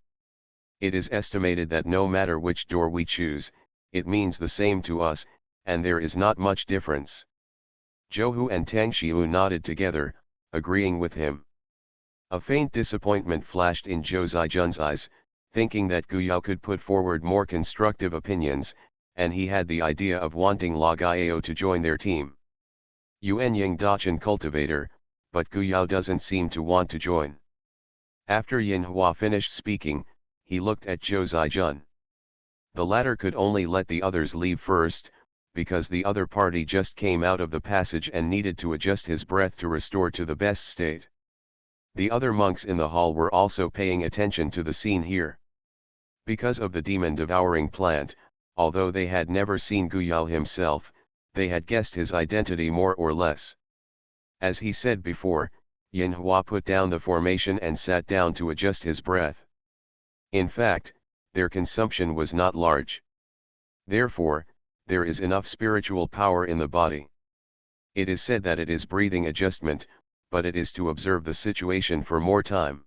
It is estimated that no matter which door we choose, it means the same to us, and there is not much difference. Zhou and Tang Xiu nodded together, agreeing with him. A faint disappointment flashed in Zhou Zijun's eyes, thinking that Guyao could put forward more constructive opinions, and he had the idea of wanting La Guyao to join their team. Yuan Ying Dachan cultivator, but Guyao doesn't seem to want to join. After Yinhua finished speaking, he looked at Zhou Zijun. The latter could only let the others leave first, because the other party just came out of the passage and needed to adjust his breath to restore to the best state. The other monks in the hall were also paying attention to the scene here. Because of the demon-devouring plant, although they had never seen Guyao himself, they had guessed his identity more or less. As he said before, Yinhua put down the formation and sat down to adjust his breath. In fact, their consumption was not large. Therefore, there is enough spiritual power in the body. It is said that it is breathing adjustment, but it is to observe the situation for more time.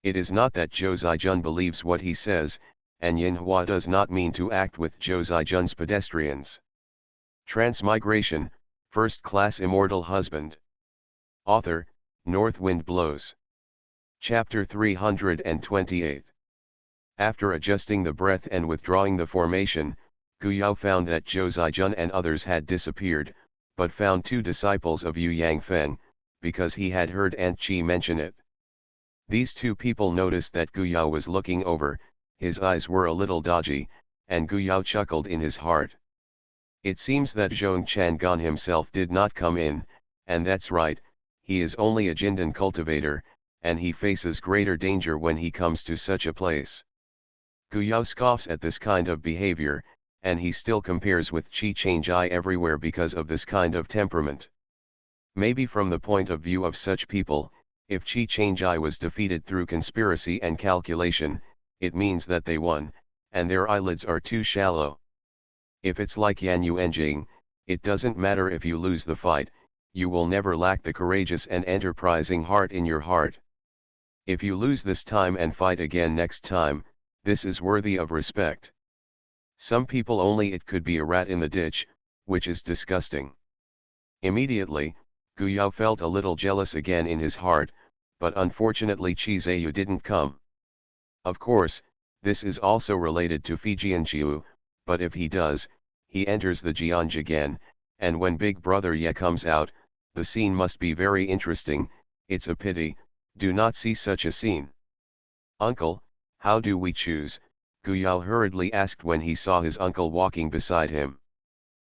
It is not that Zhou Zijun believes what he says, and Yinhua does not mean to act with Zhou Zijun's pedestrians. Transmigration, First Class Immortal Husband. Author, North Wind Blows. Chapter 328. After adjusting the breath and withdrawing the formation, Guyao found that Zhou Zijun and others had disappeared, but found 2 disciples of Yu Yangfeng, because he had heard Aunt Qi mention it. These 2 people noticed that Guyao was looking over, his eyes were a little dodgy, and Guyao chuckled in his heart. It seems that Zhong Changan himself did not come in, and that's right, he is only a Jindan cultivator, and he faces greater danger when he comes to such a place. Guyao scoffs at this kind of behavior, and he still compares with Qi Changjai everywhere because of this kind of temperament. Maybe from the point of view of such people, if Qi Changjai was defeated through conspiracy and calculation, it means that they won, and their eyelids are too shallow. If it's like Yan Yuanjing, it doesn't matter if you lose the fight, you will never lack the courageous and enterprising heart in your heart. If you lose this time and fight again next time, this is worthy of respect. Some people only it could be a rat in the ditch, which is disgusting. Immediately, Gu Yao felt a little jealous again in his heart, but unfortunately Chi Zayu didn't come. Of course, this is also related to Fijian Chiu, but if he does, he enters the Jianj again, and when Big Brother Ye comes out, the scene must be very interesting. It's a pity, do not see such a scene. Uncle, how do we choose? Gu Yao hurriedly asked when he saw his uncle walking beside him.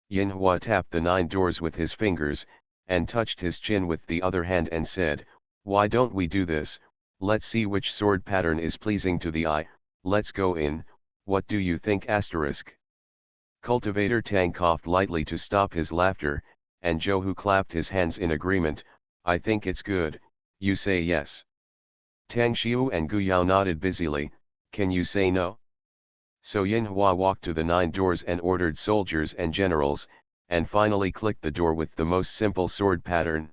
Yin Hua tapped the 9 doors with his fingers, and touched his chin with the other hand and said, why don't we do this? Let's see which sword pattern is pleasing to the eye. Let's go in. What do you think? Asterisk. Cultivator Tang coughed lightly to stop his laughter, and Zhou Hu clapped his hands in agreement. I think it's good. You say yes. Tang Xiu and Gu Yao nodded busily. Can you say no? So Yin Hua walked to the 9 doors and ordered soldiers and generals, and finally clicked the door with the most simple sword pattern.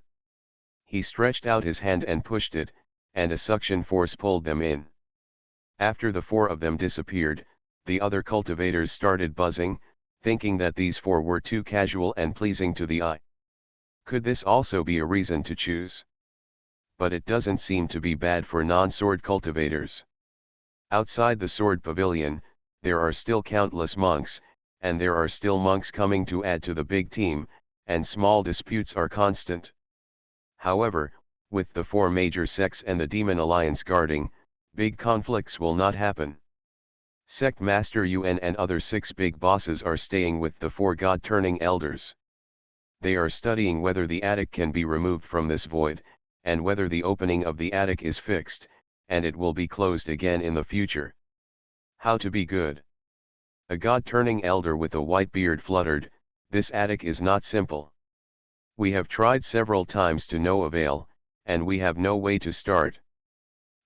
He stretched out his hand and pushed it, and a suction force pulled them in. After the 4 of them disappeared, the other cultivators started buzzing, thinking that these 4 were too casual and pleasing to the eye. Could this also be a reason to choose? But it doesn't seem to be bad for non-sword cultivators. Outside the sword pavilion, there are still countless monks, and there are still monks coming to add to the big team, and small disputes are constant. However, with the 4 major sects and the Demon Alliance guarding, big conflicts will not happen. Sect Master Yuan and other 6 big bosses are staying with the 4 God-turning elders. They are studying whether the attic can be removed from this void, and whether the opening of the attic is fixed, and it will be closed again in the future. How to be good? A God-turning elder with a white beard fluttered, this attic is not simple. We have tried several times to no avail, and we have no way to start.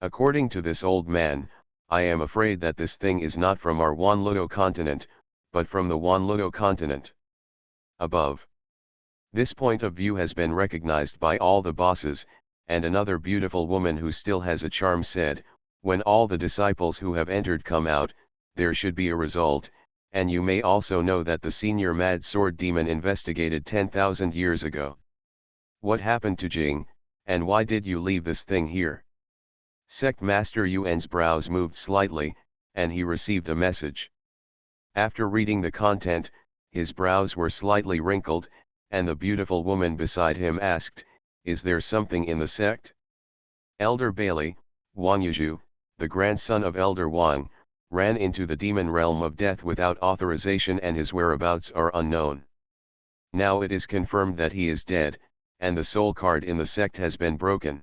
According to this old man, I am afraid that this thing is not from our Wanluo continent, but from the Wanluo continent. Above. This point of view has been recognized by all the bosses, and another beautiful woman who still has a charm said, when all the disciples who have entered come out, there should be a result, and you may also know that the senior mad sword demon investigated 10,000 years ago. What happened to Jing, and why did you leave this thing here? Sect Master Yuan's brows moved slightly, and he received a message. After reading the content, his brows were slightly wrinkled, and the beautiful woman beside him asked, is there something in the sect? Elder Bailey, Wang Yuzhu, the grandson of Elder Wang, ran into the demon realm of death without authorization and his whereabouts are unknown. Now it is confirmed that he is dead, and the soul card in the sect has been broken.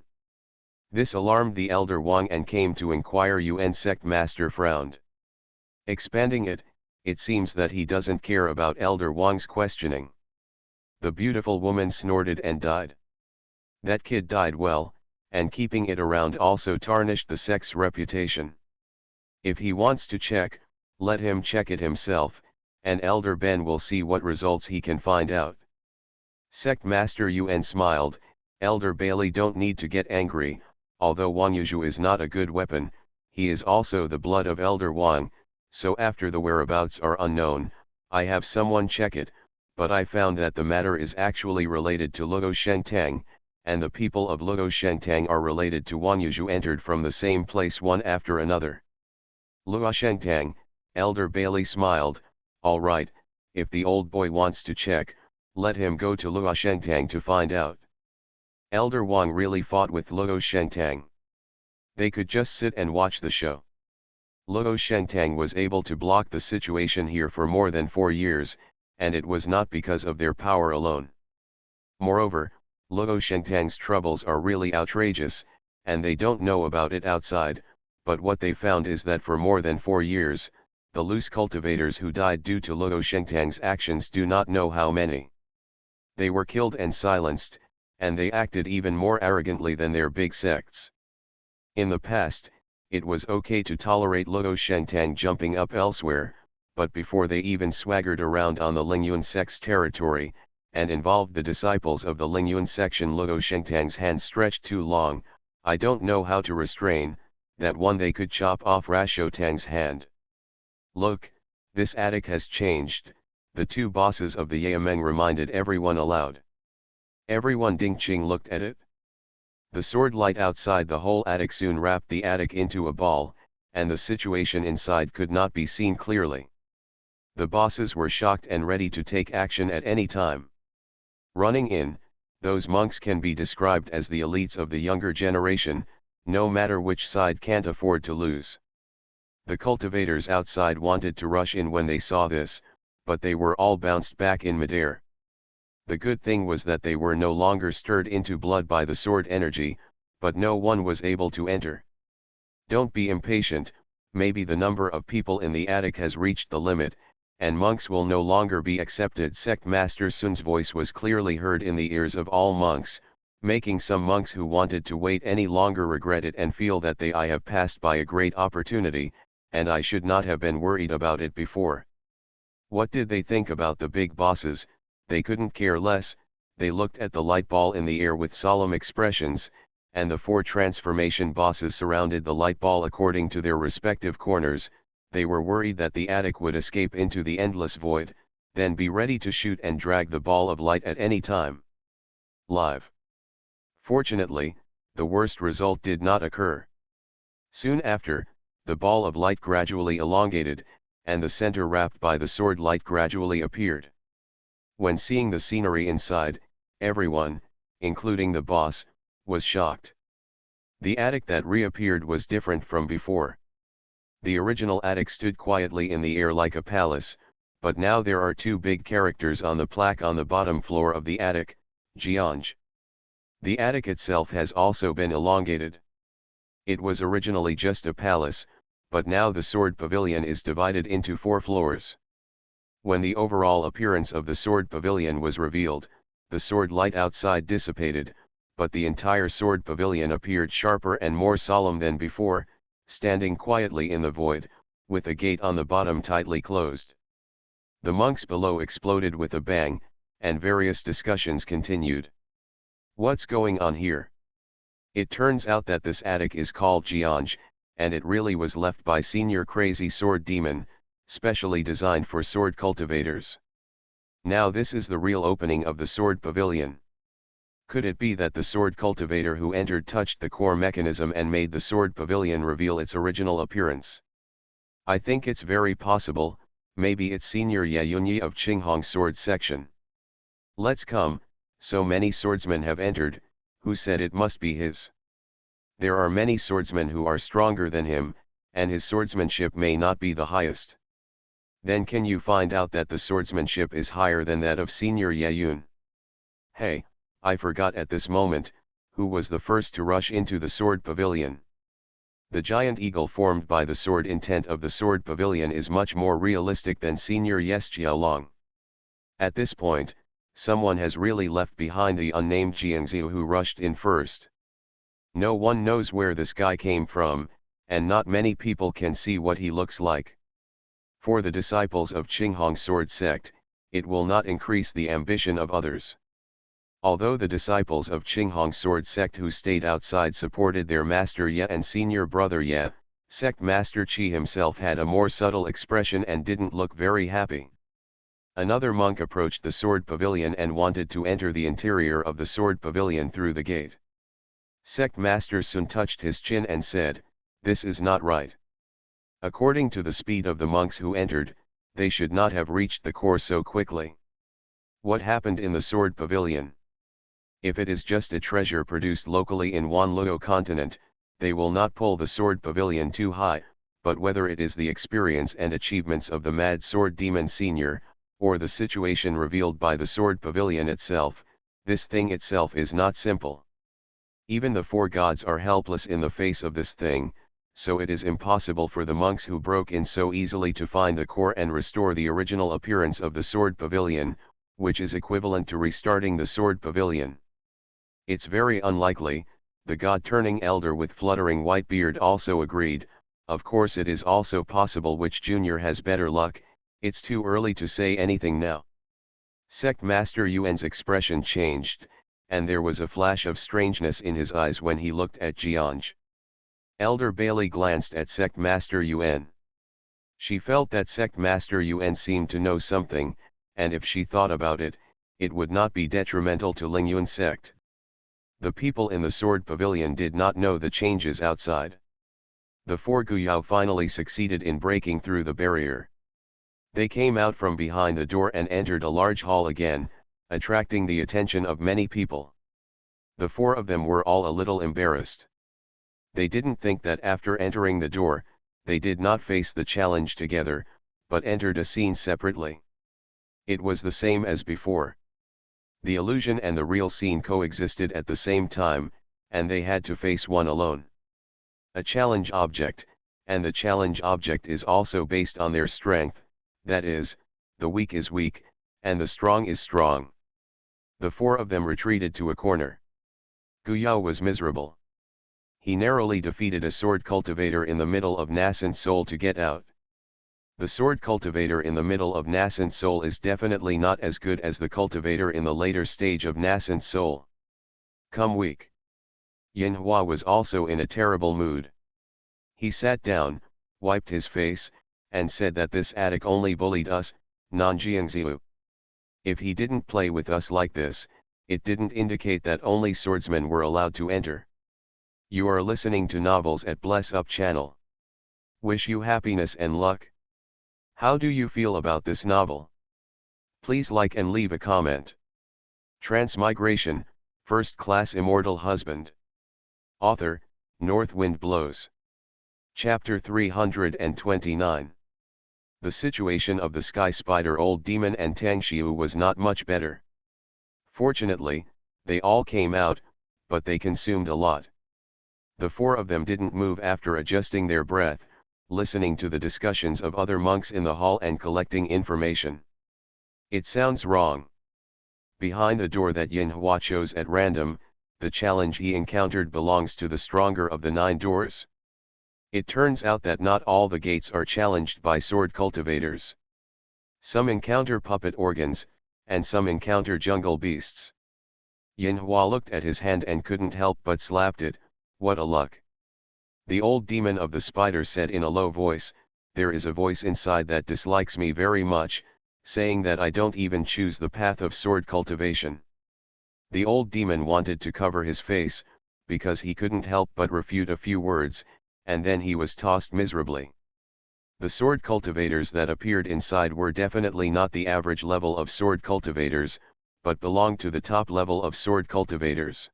This alarmed the Elder Wang and came to inquire. Yuan sect master frowned. Expanding it, it seems that he doesn't care about Elder Wang's questioning. The beautiful woman snorted and died. That kid died well, and keeping it around also tarnished the sect's reputation. If he wants to check, let him check it himself, and Elder Ben will see what results he can find out. Sect Master Yuan smiled, Elder Bailey don't need to get angry, although Wang Yuzhu is not a good weapon, he is also the blood of Elder Wang, so after the whereabouts are unknown, I have someone check it, but I found that the matter is actually related to Luo Shengtang, and the people of Luo Shengtang are related to Wang Yuzhu entered from the same place one after another. Luo Shengtang, Elder Bailey smiled, all right, if the old boy wants to check, let him go to Luo Shengtang to find out. Elder Wang really fought with Luo Shengtang. They could just sit and watch the show. Luo Shengtang was able to block the situation here for more than 4 years, and it was not because of their power alone. Moreover, Luo Shengtang's troubles are really outrageous, and they don't know about it outside, but what they found is that for more than 4 years, the loose cultivators who died due to Luo Shengtang's actions do not know how many. They were killed and silenced, and they acted even more arrogantly than their big sects. In the past, it was okay to tolerate Luo Shengtang jumping up elsewhere, but before they even swaggered around on the Lingyuan sect's territory, and involved the disciples of the Lingyuan section, Luo Shengtang's hand stretched too long, I don't know how to restrain, that one they could chop off Rasho Tang's hand. Look, this attic has changed, the 2 bosses of the Yameng reminded everyone aloud. Everyone Ding-Ching looked at it. The sword light outside the whole attic soon wrapped the attic into a ball, and the situation inside could not be seen clearly. The bosses were shocked and ready to take action at any time. Running in, those monks can be described as the elites of the younger generation, no matter which side can't afford to lose. The cultivators outside wanted to rush in when they saw this, but they were all bounced back in midair. The good thing was that they were no longer stirred into blood by the sword energy, but no one was able to enter. Don't be impatient, maybe the number of people in the attic has reached the limit, and monks will no longer be accepted. Sect Master Sun's voice was clearly heard in the ears of all monks, making some monks who wanted to wait any longer regret it and feel that I have passed by a great opportunity, and I should not have been worried about it before. What did they think about the big bosses? They couldn't care less. They looked at the light ball in the air with solemn expressions, and the 4 transformation bosses surrounded the light ball according to their respective corners. They were worried that the attic would escape into the endless void, then be ready to shoot and drag the ball of light at any time. Live. Fortunately, the worst result did not occur. Soon after, the ball of light gradually elongated, and the center wrapped by the sword light gradually appeared. When seeing the scenery inside, everyone, including the boss, was shocked. The attic that reappeared was different from before. The original attic stood quietly in the air like a palace, but now there are 2 big characters on the plaque on the bottom floor of the attic, Jianj. The attic itself has also been elongated. It was originally just a palace, but now the sword pavilion is divided into 4 floors. When the overall appearance of the sword pavilion was revealed, the sword light outside dissipated, but the entire sword pavilion appeared sharper and more solemn than before, standing quietly in the void, with the gate on the bottom tightly closed. The monks below exploded with a bang, and various discussions continued. What's going on here? It turns out that this attic is called Jianj, and it really was left by Senior Crazy Sword Demon, specially designed for sword cultivators. Now this is the real opening of the sword pavilion. Could it be that the sword cultivator who entered touched the core mechanism and made the sword pavilion reveal its original appearance? I think it's very possible, maybe it's Senior Yaoi of Qinghong Sword Section. Let's come, so many swordsmen have entered, who said it must be his? There are many swordsmen who are stronger than him, and his swordsmanship may not be the highest. Then can you find out that the swordsmanship is higher than that of Senior Yaoi? Hey, I forgot at this moment, who was the first to rush into the sword pavilion. The giant eagle formed by the sword intent of the sword pavilion is much more realistic than Senior Yes Xiaolong. At this point, someone has really left behind the unnamed Jiangziu who rushed in first. No one knows where this guy came from, and not many people can see what he looks like. For the disciples of Qinghong Sword Sect, it will not increase the ambition of others. Although the disciples of Qinghong Sword Sect who stayed outside supported their master Ye and senior brother Ye, Sect Master Qi himself had a more subtle expression and didn't look very happy. Another monk approached the sword pavilion and wanted to enter the interior of the sword pavilion through the gate. Sect Master Sun touched his chin and said, "This is not right. According to the speed of the monks who entered, they should not have reached the core so quickly. What happened in the sword pavilion? If it is just a treasure produced locally in Wanluo continent, they will not pull the sword pavilion too high, but whether it is the experience and achievements of the Mad Sword Demon Senior, or the situation revealed by the sword pavilion itself, this thing itself is not simple. Even the 4 gods are helpless in the face of this thing, so it is impossible for the monks who broke in so easily to find the core and restore the original appearance of the sword pavilion, which is equivalent to restarting the sword pavilion. It's very unlikely." The god-turning elder with fluttering white beard also agreed. "Of course it is also possible which junior has better luck, it's too early to say anything now." Sect Master Yuan's expression changed, and there was a flash of strangeness in his eyes when he looked at Jianj. Elder Bailey glanced at Sect Master Yuan. She felt that Sect Master Yuan seemed to know something, and if she thought about it, it would not be detrimental to Lingyun sect. The people in the sword pavilion did not know the changes outside. The four Guyao finally succeeded in breaking through the barrier. They came out from behind the door and entered a large hall again, attracting the attention of many people. The four of them were all a little embarrassed. They didn't think that after entering the door, they did not face the challenge together, but entered a scene separately. It was the same as before. The illusion and the real scene coexisted at the same time, and they had to face one alone. A challenge object, and the challenge object is also based on their strength, that is, the weak is weak, and the strong is strong. The four of them retreated to a corner. Guyao was miserable. He narrowly defeated a sword cultivator in the middle of nascent soul to get out. The sword cultivator in the middle of nascent soul is definitely not as good as the cultivator in the later stage of nascent soul. Come weak. Yin Hua was also in a terrible mood. He sat down, wiped his face, and said that this attic only bullied us, non-Jiangziu. If he didn't play with us like this, it didn't indicate that only swordsmen were allowed to enter. You are listening to Novels at Bless Up channel. Wish you happiness and luck. How do you feel about this novel? Please like and leave a comment. Transmigration, First Class Immortal Husband. Author, North Wind Blows. Chapter 329. The situation of the Sky Spider Old Demon and Tang Xiu was not much better. Fortunately, they all came out, but they consumed a lot. The four of them didn't move after adjusting their breath, listening to the discussions of other monks in the hall and collecting information. It sounds wrong. Behind the door that Yin Hua chose at random, the challenge he encountered belongs to the stronger of the 9 doors. It turns out that not all the gates are challenged by sword cultivators. Some encounter puppet organs, and some encounter jungle beasts. Yin Hua looked at his hand and couldn't help but slapped it. What a luck. The old demon of the spider said in a low voice, there is a voice inside that dislikes me very much, saying that I don't even choose the path of sword cultivation. The old demon wanted to cover his face, because he couldn't help but refute a few words, and then he was tossed miserably. The sword cultivators that appeared inside were definitely not the average level of sword cultivators, but belonged to the top level of sword cultivators.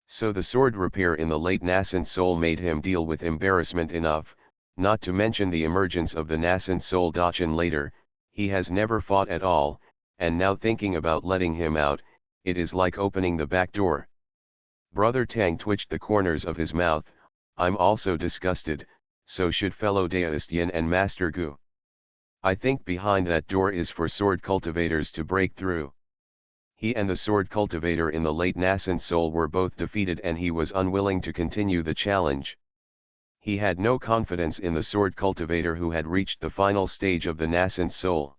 So the sword repair in the late nascent soul made him deal with embarrassment enough, not to mention the emergence of the nascent soul Dachin later. He has never fought at all, and now thinking about letting him out, it is like opening the back door. Brother Tang twitched the corners of his mouth. I'm also disgusted, so should fellow Daoist Yin and Master Gu. I think behind that door is for sword cultivators to break through. He and the sword cultivator in the late nascent soul were both defeated and he was unwilling to continue the challenge. He had no confidence in the sword cultivator who had reached the final stage of the nascent soul.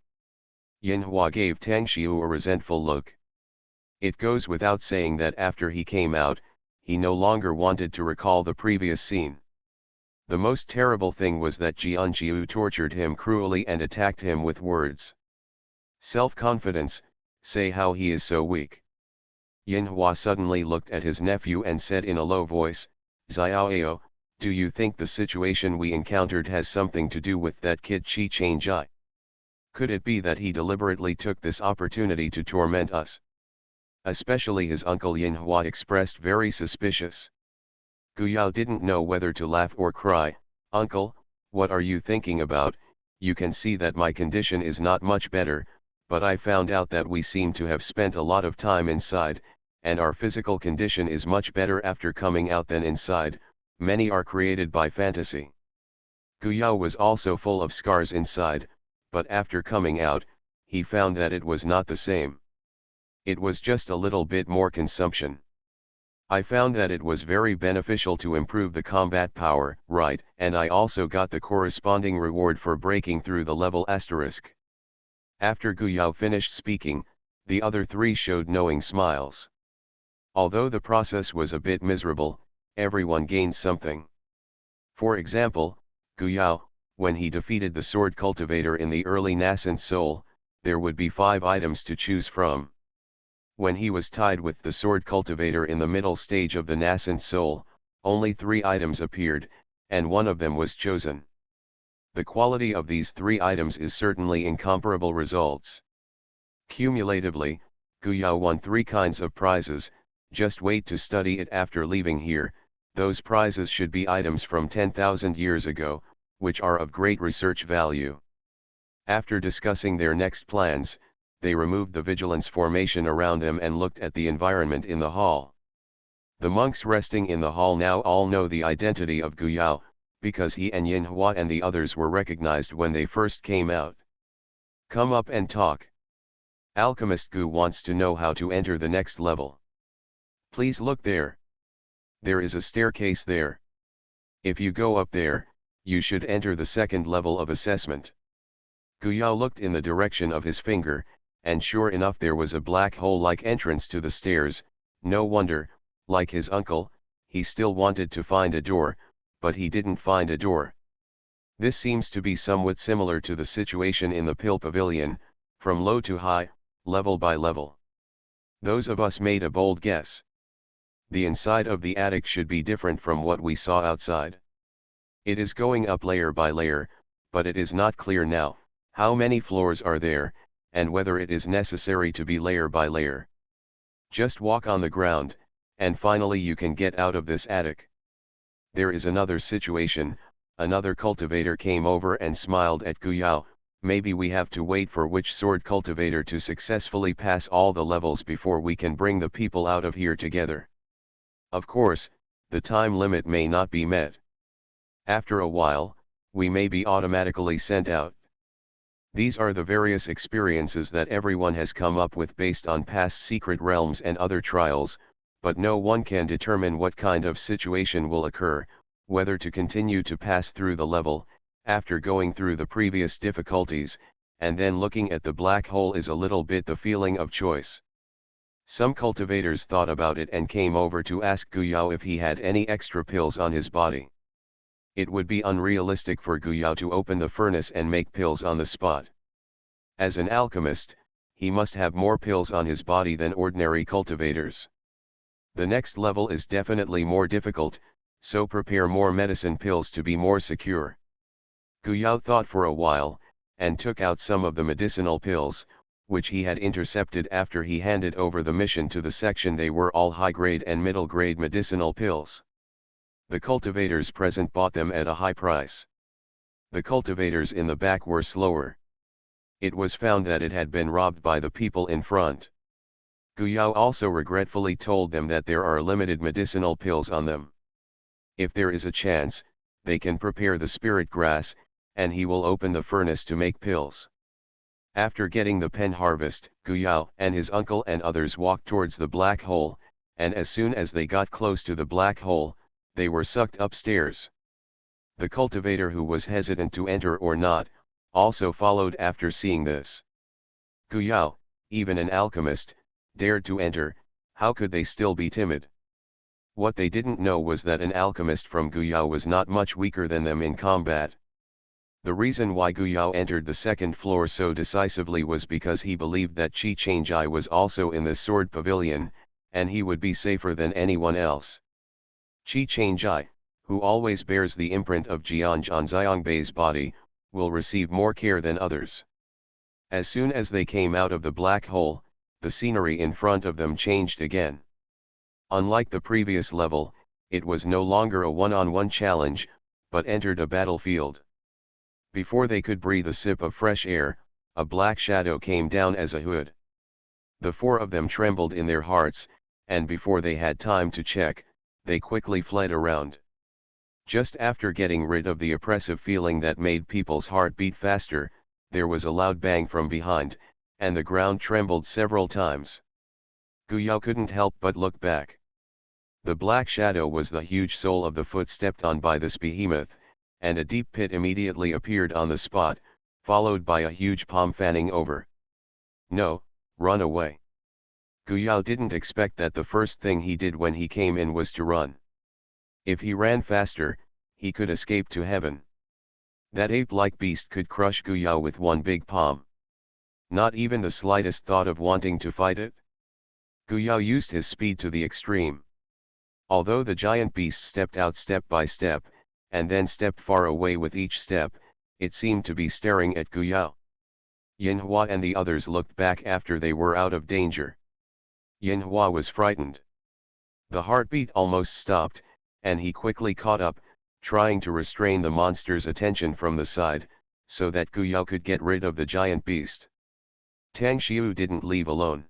Yin Hua gave Tang Xiu a resentful look. It goes without saying that after he came out, he no longer wanted to recall the previous scene. The most terrible thing was that Jianqiu tortured him cruelly and attacked him with words. Self-confidence, say how he is so weak. Yin Hua suddenly looked at his nephew and said in a low voice, Xiaoao, do you think the situation we encountered has something to do with that kid Qi Changjai? Could it be that he deliberately took this opportunity to torment us? Especially his uncle Yin Hua expressed very suspicious. Guyao didn't know whether to laugh or cry. Uncle, what are you thinking about? You can see that my condition is not much better, but I found out that we seem to have spent a lot of time inside, and our physical condition is much better after coming out than inside. Many are created by fantasy. Guyao was also full of scars inside, but after coming out, he found that it was not the same. It was just a little bit more consumption. I found that it was very beneficial to improve the combat power, right, and I also got the corresponding reward for breaking through the level asterisk. After Guyao finished speaking, the other 3 showed knowing smiles. Although the process was a bit miserable, everyone gained something. For example, Guyao, when he defeated the sword cultivator in the early nascent soul, there would be 5 items to choose from. When he was tied with the sword cultivator in the middle stage of the nascent soul, only 3 items appeared, and one of them was chosen. The quality of these 3 items is certainly incomparable results. Cumulatively, Guyao won 3 kinds of prizes. Just wait to study it after leaving here. Those prizes should be items from 10,000 years ago, which are of great research value. After discussing their next plans, they removed the vigilance formation around them and looked at the environment in the hall. The monks resting in the hall now all know the identity of Guyao, because he and Yin Hua and the others were recognized when they first came out. Come up and talk. Alchemist Gu wants to know how to enter the next level. Please look there. There is a staircase there. If you go up there, you should enter the second level of assessment. Guyao looked in the direction of his finger, and sure enough there was a black hole-like entrance to the stairs. No wonder, like his uncle, he still wanted to find a door, but he didn't find a door. This seems to be somewhat similar to the situation in the Pill Pavilion, from low to high, level by level. Those of us made a bold guess. The inside of the attic should be different from what we saw outside. It is going up layer by layer, but it is not clear now how many floors are there, and whether it is necessary to be layer by layer. Just walk on the ground, and finally you can get out of this attic. There is another situation. Another cultivator came over and smiled at Guyao. Maybe we have to wait for which sword cultivator to successfully pass all the levels before we can bring the people out of here together. Of course, the time limit may not be met. After a while, we may be automatically sent out. These are the various experiences that everyone has come up with based on past secret realms and other trials, but no one can determine what kind of situation will occur, whether to continue to pass through the level, after going through the previous difficulties, and then looking at the black hole is a little bit the feeling of choice. Some cultivators thought about it and came over to ask Guyao if he had any extra pills on his body. It would be unrealistic for Guyao to open the furnace and make pills on the spot. As an alchemist, he must have more pills on his body than ordinary cultivators. The next level is definitely more difficult, so prepare more medicine pills to be more secure. Guyao thought for a while, and took out some of the medicinal pills, which he had intercepted after he handed over the mission to the section. They were all high-grade and middle-grade medicinal pills. The cultivators present bought them at a high price. The cultivators in the back were slower. It was found that it had been robbed by the people in front. Guyao also regretfully told them that there are limited medicinal pills on them. If there is a chance, they can prepare the spirit grass, and he will open the furnace to make pills. After getting the pen harvest, Guyao and his uncle and others walked towards the black hole, and as soon as they got close to the black hole, they were sucked upstairs. The cultivator, who was hesitant to enter or not, also followed after seeing this. Guyao, even an alchemist, dared to enter. How could they still be timid? What they didn't know was that an alchemist from Guyao was not much weaker than them in combat. The reason why Guyao entered the second floor so decisively was because he believed that Qi Changjai was also in the sword pavilion, and he would be safer than anyone else. Qi Changjai, who always bears the imprint of Jianzhan Xiangbei's body, will receive more care than others. As soon as they came out of the black hole, the scenery in front of them changed again. Unlike the previous level, it was no longer a one-on-one challenge, but entered a battlefield. Before they could breathe a sip of fresh air, a black shadow came down as a hood. The 4 of them trembled in their hearts, and before they had time to check, they quickly fled around. Just after getting rid of the oppressive feeling that made people's heart beat faster, there was a loud bang from behind, and the ground trembled several times. Guyao couldn't help but look back. The black shadow was the huge sole of the foot stepped on by this behemoth, and a deep pit immediately appeared on the spot, followed by a huge palm fanning over. No, run away. Guyao didn't expect that the first thing he did when he came in was to run. If he ran faster, he could escape to heaven. That ape-like beast could crush Guyao with one big palm. Not even the slightest thought of wanting to fight it? Guyao used his speed to the extreme. Although the giant beast stepped out step by step, and then stepped far away with each step, it seemed to be staring at Guyao. Yinhua and the others looked back after they were out of danger. Yinhua was frightened. The heartbeat almost stopped, and he quickly caught up, trying to restrain the monster's attention from the side, so that Guyao could get rid of the giant beast. Tang Xiu didn't leave alone.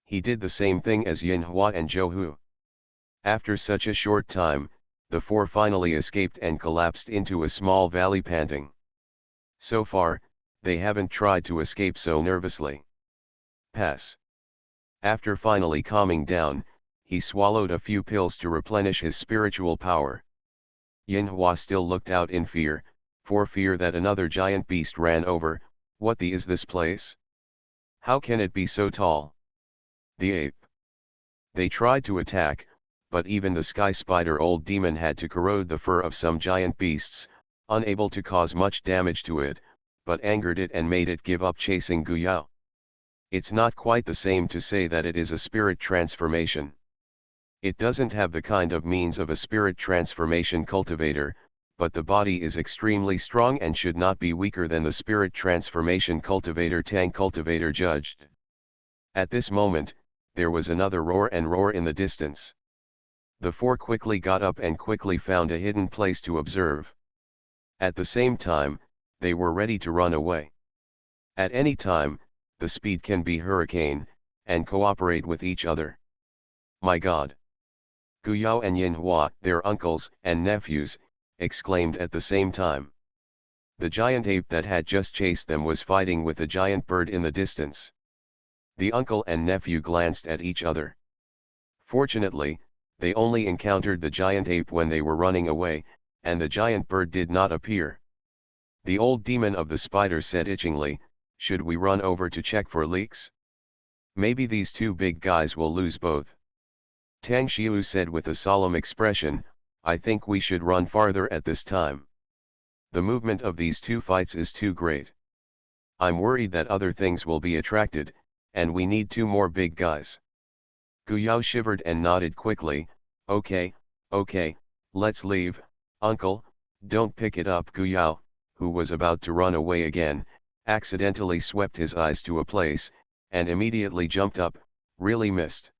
He did the same thing as Yinhua and Zhou Hu. After such a short time, the four finally escaped and collapsed into a small valley panting. So far, they haven't tried to escape so nervously. Pass. After finally calming down, he swallowed a few pills to replenish his spiritual power. Yinhua still looked out in fear, for fear that another giant beast ran over. What the is this place? How can it be so tall? The ape. They tried to attack, but even the sky spider old demon had to corrode the fur of some giant beasts, unable to cause much damage to it, but angered it and made it give up chasing Guyao. It's not quite the same to say that it is a spirit transformation. It doesn't have the kind of means of a spirit transformation cultivator, but the body is extremely strong and should not be weaker than the spirit transformation cultivator Tang cultivator judged. At this moment, there was another roar in the distance. The four quickly got up and quickly found a hidden place to observe. At the same time, they were ready to run away. At any time, the speed can be hurricane, and cooperate with each other. My God! Guyao and Yinhua, their uncles and nephews, exclaimed at the same time. The giant ape that had just chased them was fighting with a giant bird in the distance. The uncle and nephew glanced at each other. Fortunately, they only encountered the giant ape when they were running away, and the giant bird did not appear. The old demon of the spider said itchingly, "Should we run over to check for leaks? Maybe these two big guys will lose both." Tang Xiu said with a solemn expression, "I think we should run farther at this time. The movement of these two fights is too great. I'm worried that other things will be attracted, and we need two more big guys." Guyao shivered and nodded quickly, okay, let's leave, uncle, don't pick it up." Guyao, who was about to run away again, accidentally swept his eyes to a place, and immediately jumped up, "Really missed.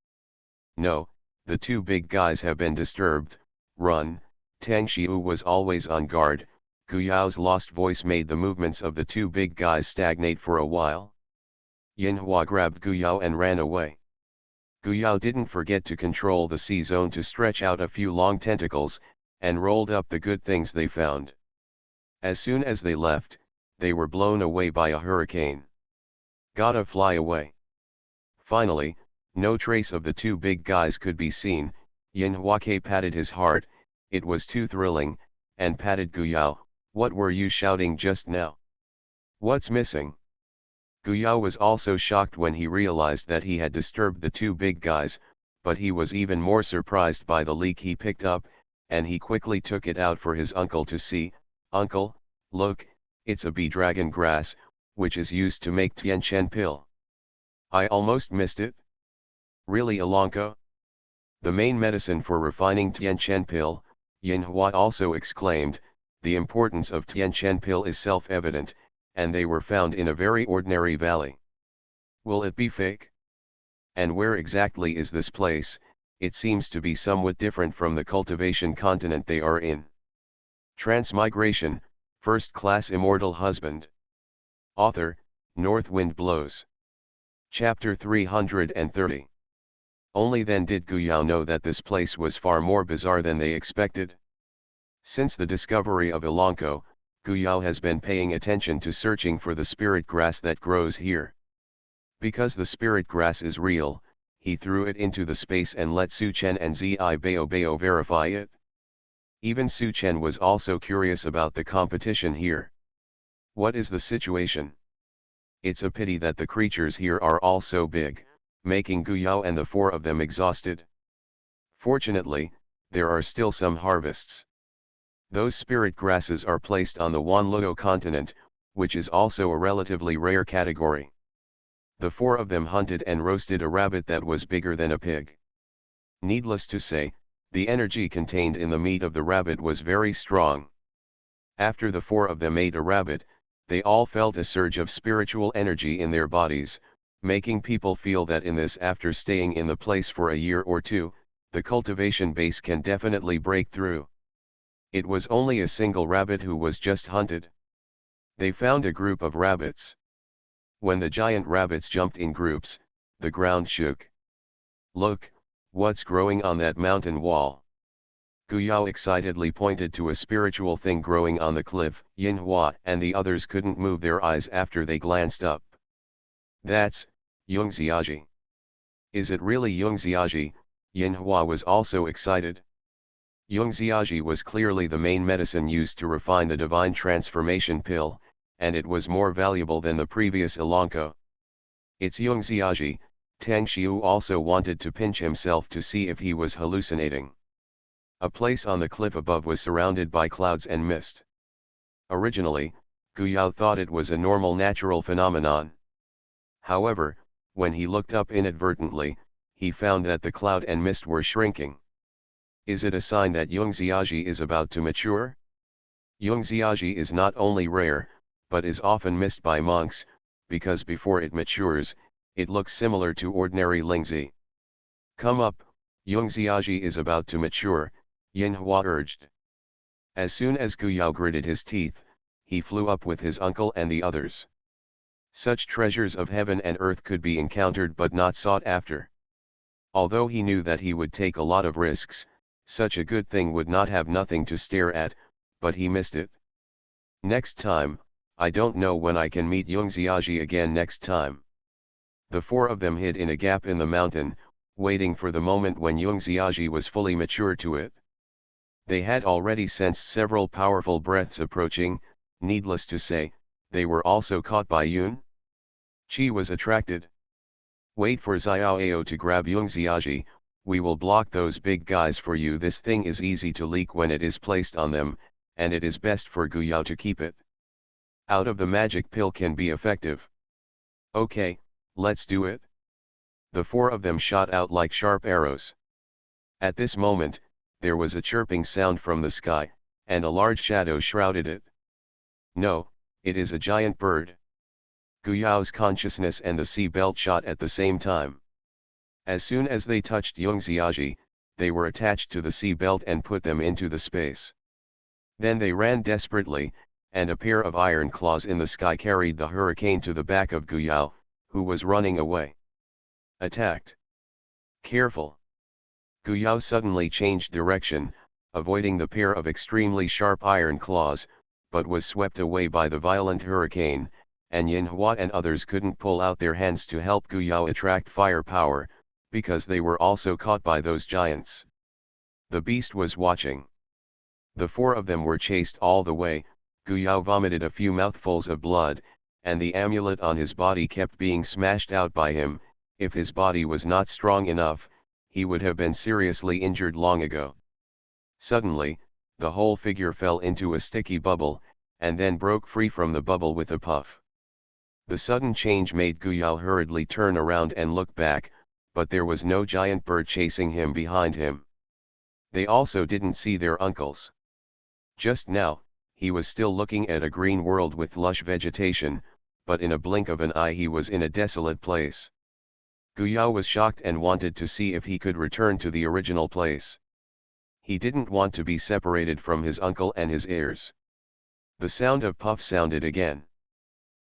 No, the two big guys have been disturbed, run." Tang Xiu was always on guard. Guyao's lost voice made the movements of the two big guys stagnate for a while. Yinhua grabbed Guyao and ran away. Guyao didn't forget to control the C-zone to stretch out a few long tentacles, and rolled up the good things they found. As soon as they left, they were blown away by a hurricane. Gotta fly away. Finally, no trace of the two big guys could be seen. Yinhua patted his heart, it was too thrilling, and patted Guyao, "What were you shouting just now? What's missing?" Guyao was also shocked when he realized that he had disturbed the two big guys, but he was even more surprised by the leak he picked up, and he quickly took it out for his uncle to see. "Uncle, look, it's a bee dragon grass, which is used to make Tianchen pill. I almost missed it." "Really, Alonco? The main medicine for refining Tianchen pill," Yinhua also exclaimed. "The importance of Tianchen pill is self-evident, and they were found in a very ordinary valley. Will it be fake? And where exactly is this place? It seems to be somewhat different from the cultivation continent they are in." Transmigration, First Class Immortal Husband. Author, North Wind Blows. Chapter 330. Only then did Guyao know that this place was far more bizarre than they expected. Since the discovery of Elanco, Guyao has been paying attention to searching for the spirit grass that grows here. Because the spirit grass is real, he threw it into the space and let Su Chen and Zi Bao verify it. Even Su Chen was also curious about the competition here. What is the situation? It's a pity that the creatures here are all so big, making Guyao and the four of them exhausted. Fortunately, there are still some harvests. Those spirit grasses are placed on the Wanluo continent, which is also a relatively rare category. The four of them hunted and roasted a rabbit that was bigger than a pig. Needless to say, the energy contained in the meat of the rabbit was very strong. After the four of them ate a rabbit, they all felt a surge of spiritual energy in their bodies, making people feel that in this, after staying in the place for a year or two, the cultivation base can definitely break through. It was only a single rabbit who was just hunted. They found a group of rabbits. When the giant rabbits jumped in groups, the ground shook. "Look, what's growing on that mountain wall?" Guyao excitedly pointed to a spiritual thing growing on the cliff. Yinhua and the others couldn't move their eyes after they glanced up. "That's Yongxiaji." "Is it really Yongxiaji?" Yinhua was also excited. Yongxiaji was clearly the main medicine used to refine the divine transformation pill, and it was more valuable than the previous Elanco. "It's Yongxiaji." Tang Xiu also wanted to pinch himself to see if he was hallucinating. A place on the cliff above was surrounded by clouds and mist. Originally, Guyao thought it was a normal natural phenomenon. However, when he looked up inadvertently, he found that the cloud and mist were shrinking. Is it a sign that Yongxiaji is about to mature? Yongxiaji is not only rare, but is often missed by monks, because before it matures, it looks similar to ordinary Lingzi. "Come up, Yongxiaji is about to mature," Yinhua urged. As soon as Guyao gritted his teeth, he flew up with his uncle and the others. Such treasures of heaven and earth could be encountered but not sought after. Although he knew that he would take a lot of risks, such a good thing would not have nothing to stare at, but he missed it. "Next time, I don't know when I can meet Yongxiaji again next time." The four of them hid in a gap in the mountain, waiting for the moment when Yongxiaji was fully mature to it. They had already sensed several powerful breaths approaching. Needless to say, they were also caught by Yun. Qi was attracted. "Wait for Xiaoao to grab Yongxiaji, we will block those big guys for you. This thing is easy to leak when it is placed on them, and it is best for Guyao to keep it. Out of the magic pill can be effective." "Okay, let's do it." The four of them shot out like sharp arrows. At this moment, there was a chirping sound from the sky, and a large shadow shrouded it. "No, it is a giant bird." Guyao's consciousness and the sea belt shot at the same time. As soon as they touched Yongxiaji, they were attached to the sea belt and put them into the space. Then they ran desperately, and a pair of iron claws in the sky carried the hurricane to the back of Guyao, who was running away. "Attacked! Careful!" Guyao suddenly changed direction, avoiding the pair of extremely sharp iron claws, but was swept away by the violent hurricane, and Yinhua and others couldn't pull out their hands to help Guyao attract firepower, because they were also caught by those giants. The beast was watching. The four of them were chased all the way. Guyao vomited a few mouthfuls of blood, and the amulet on his body kept being smashed out by him. If his body was not strong enough, he would have been seriously injured long ago. Suddenly, the whole figure fell into a sticky bubble, and then broke free from the bubble with a puff. The sudden change made Guyao hurriedly turn around and look back, but there was no giant bird chasing him behind him. They also didn't see their uncles. Just now, he was still looking at a green world with lush vegetation, but in a blink of an eye he was in a desolate place. Guyao was shocked and wanted to see if he could return to the original place. He didn't want to be separated from his uncle and his heirs. The sound of puff sounded again.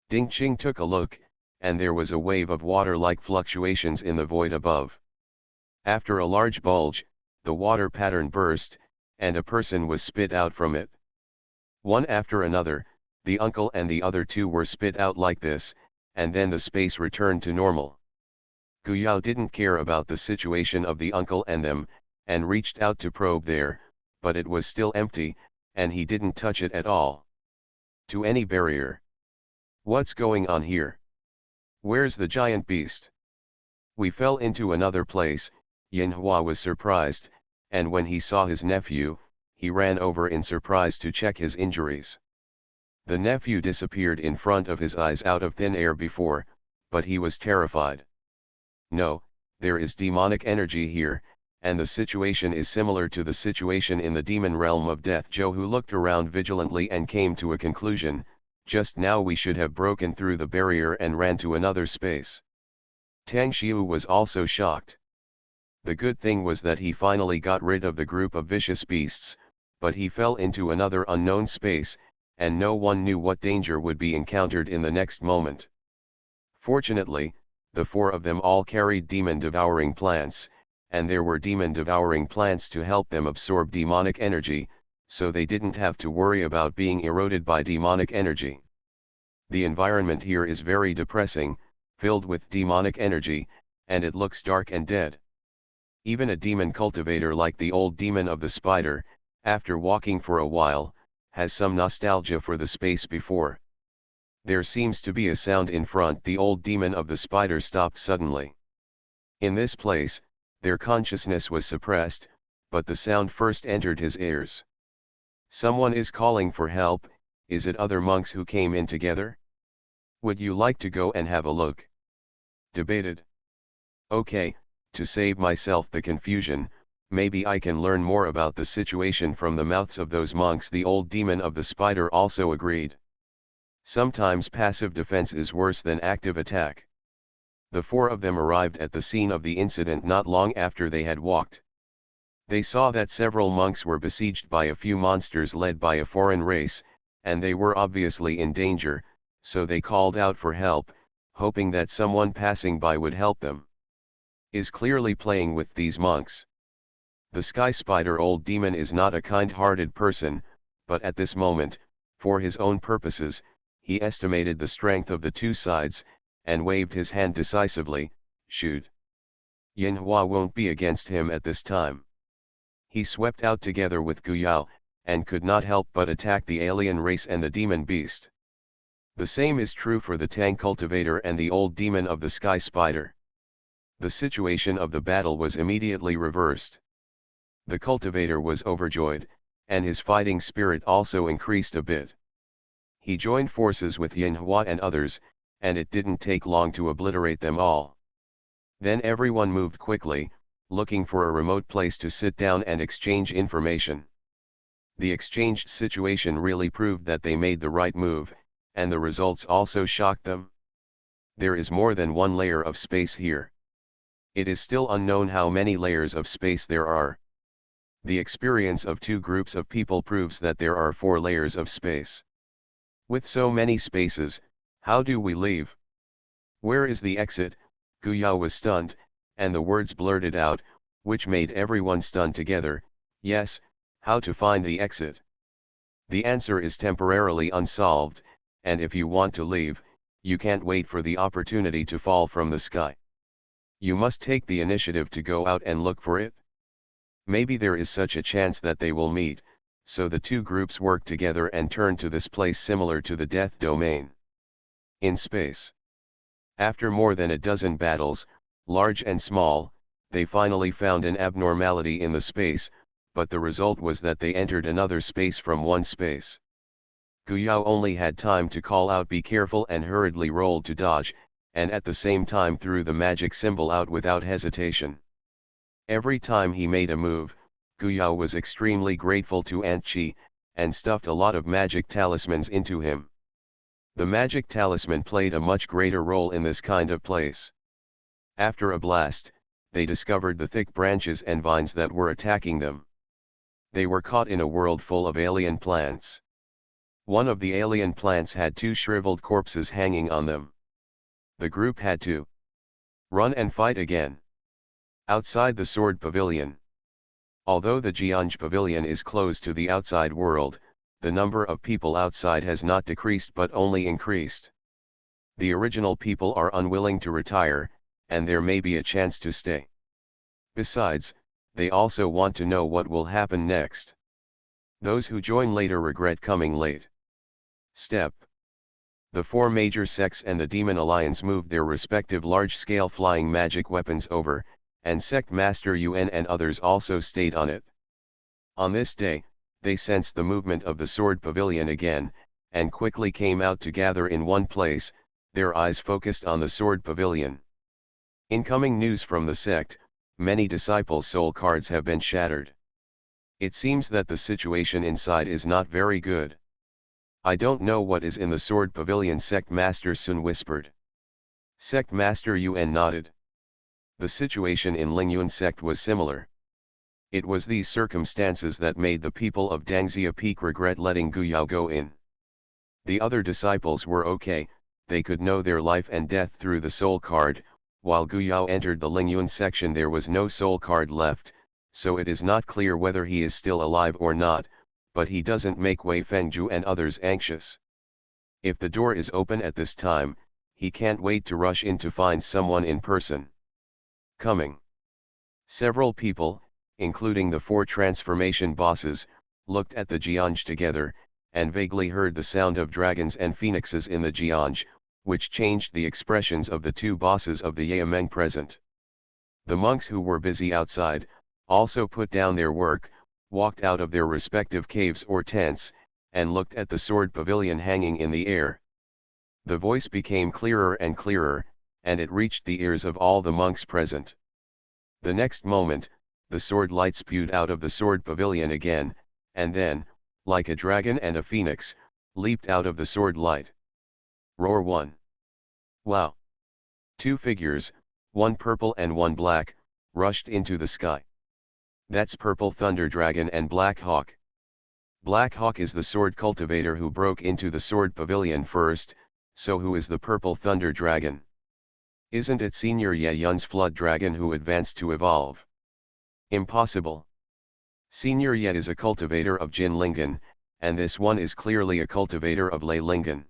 Ding Ching took a look, and there was a wave of water-like fluctuations in the void above. After a large bulge, the water pattern burst, and a person was spit out from it. One after another, the uncle and the other two were spit out like this, and then the space returned to normal. Guyao didn't care about the situation of the uncle and them, and reached out to probe there, but it was still empty, and he didn't touch it at all. To any barrier. What's going on here? Where's the giant beast? We fell into another place. Yinhua was surprised, and when he saw his nephew, he ran over in surprise to check his injuries. The nephew disappeared in front of his eyes out of thin air before, but he was terrified. No, there is demonic energy here, and the situation is similar to the situation in the demon realm of death. Joe, who looked around vigilantly and came to a conclusion, just now we should have broken through the barrier and ran to another space. Tang Xiu was also shocked. The good thing was that he finally got rid of the group of vicious beasts, but he fell into another unknown space, and no one knew what danger would be encountered in the next moment. Fortunately, the four of them all carried demon-devouring plants, and there were demon-devouring plants to help them absorb demonic energy, so they didn't have to worry about being eroded by demonic energy. The environment here is very depressing, filled with demonic energy, and it looks dark and dead. Even a demon cultivator like the old demon of the spider, after walking for a while, has some nostalgia for the space before. There seems to be a sound in front. The old demon of the spider stopped suddenly. In this place, their consciousness was suppressed, but the sound first entered his ears. Someone is calling for help. Is it other monks who came in together? Would you like to go and have a look? Debated. Okay, to save myself the confusion, maybe I can learn more about the situation from the mouths of those monks. The old demon of the spider also agreed. Sometimes passive defense is worse than active attack. The four of them arrived at the scene of the incident not long after they had walked. They saw that several monks were besieged by a few monsters led by a foreign race, and they were obviously in danger, so they called out for help, hoping that someone passing by would help them. Is clearly playing with these monks. The sky spider old demon is not a kind-hearted person, but at this moment, for his own purposes, he estimated the strength of the two sides, and waved his hand decisively. Shoot. Yinhua won't be against him at this time. He swept out together with Guyao, and could not help but attack the alien race and the demon beast. The same is true for the Tang cultivator and the old demon of the sky spider. The situation of the battle was immediately reversed. The cultivator was overjoyed, and his fighting spirit also increased a bit. He joined forces with Yinhua and others, and it didn't take long to obliterate them all. Then everyone moved quickly, looking for a remote place to sit down and exchange information. The exchanged situation really proved that they made the right move, and the results also shocked them. There is more than one layer of space here. It is still unknown how many layers of space there are. The experience of two groups of people proves that there are 4 layers of space. With so many spaces, how do we leave? Where is the exit? Guyao was stunned, and the words blurted out, which made everyone stunned together. Yes, how to find the exit? The answer is temporarily unsolved, and if you want to leave, you can't wait for the opportunity to fall from the sky. You must take the initiative to go out and look for it. Maybe there is such a chance that they will meet, so the two groups worked together and turned to this place similar to the death domain. In space. After more than a dozen battles, large and small, they finally found an abnormality in the space, but the result was that they entered another space from one space. Guyao only had time to call out "be careful" and hurriedly rolled to dodge, and at the same time threw the magic symbol out without hesitation. Every time he made a move, Guyao was extremely grateful to Aunt Chi, and stuffed a lot of magic talismans into him. The magic talisman played a much greater role in this kind of place. After a blast, they discovered the thick branches and vines that were attacking them. They were caught in a world full of alien plants. One of the alien plants had 2 shriveled corpses hanging on them. The group had to run and fight again. Outside the Sword Pavilion. Although the Jianj Pavilion is closed to the outside world, the number of people outside has not decreased but only increased. The original people are unwilling to retire, and there may be a chance to stay. Besides, they also want to know what will happen next. Those who join later regret coming late. Step. The 4 major sects and the Demon Alliance moved their respective large-scale flying magic weapons over, and Sect Master Yuan and others also stayed on it. On this day, they sensed the movement of the Sword Pavilion again, and quickly came out to gather in one place, their eyes focused on the sword pavilion. Incoming news from the sect, many disciples' soul cards have been shattered. It seems that the situation inside is not very good. I don't know what is in the sword pavilion, Sect Master Sun whispered. Sect Master Yuan nodded. The situation in Lingyuan sect was similar. It was these circumstances that made the people of Dangxia Peak regret letting Gu Yao go in. The other disciples were okay, they could know their life and death through the soul card. While Gu Yao entered the Lingyuan section there was no soul card left, so it is not clear whether he is still alive or not, but he doesn't make Wei Fengju and others anxious. If the door is open at this time, he can't wait to rush in to find someone in person. Coming. Several people, including the 4 transformation bosses, looked at the Jianj together, and vaguely heard the sound of dragons and phoenixes in the Jianj, which changed the expressions of the 2 bosses of the Yaomeng present. The monks who were busy outside, also put down their work, walked out of their respective caves or tents, and looked at the sword pavilion hanging in the air. The voice became clearer and clearer, and it reached the ears of all the monks present. The next moment, the sword light spewed out of the sword pavilion again, and then, like a dragon and a phoenix, leaped out of the sword light. Roar 1. Wow! 2 figures, one purple and one black, rushed into the sky. That's Purple Thunder Dragon and Black Hawk. Black Hawk is the sword cultivator who broke into the sword pavilion first, so who is the Purple Thunder Dragon? Isn't it Senior Ye Yun's Flood Dragon who advanced to evolve? Impossible. Senior Ye is a cultivator of Jin Lingen, and this one is clearly a cultivator of Lei Lingen.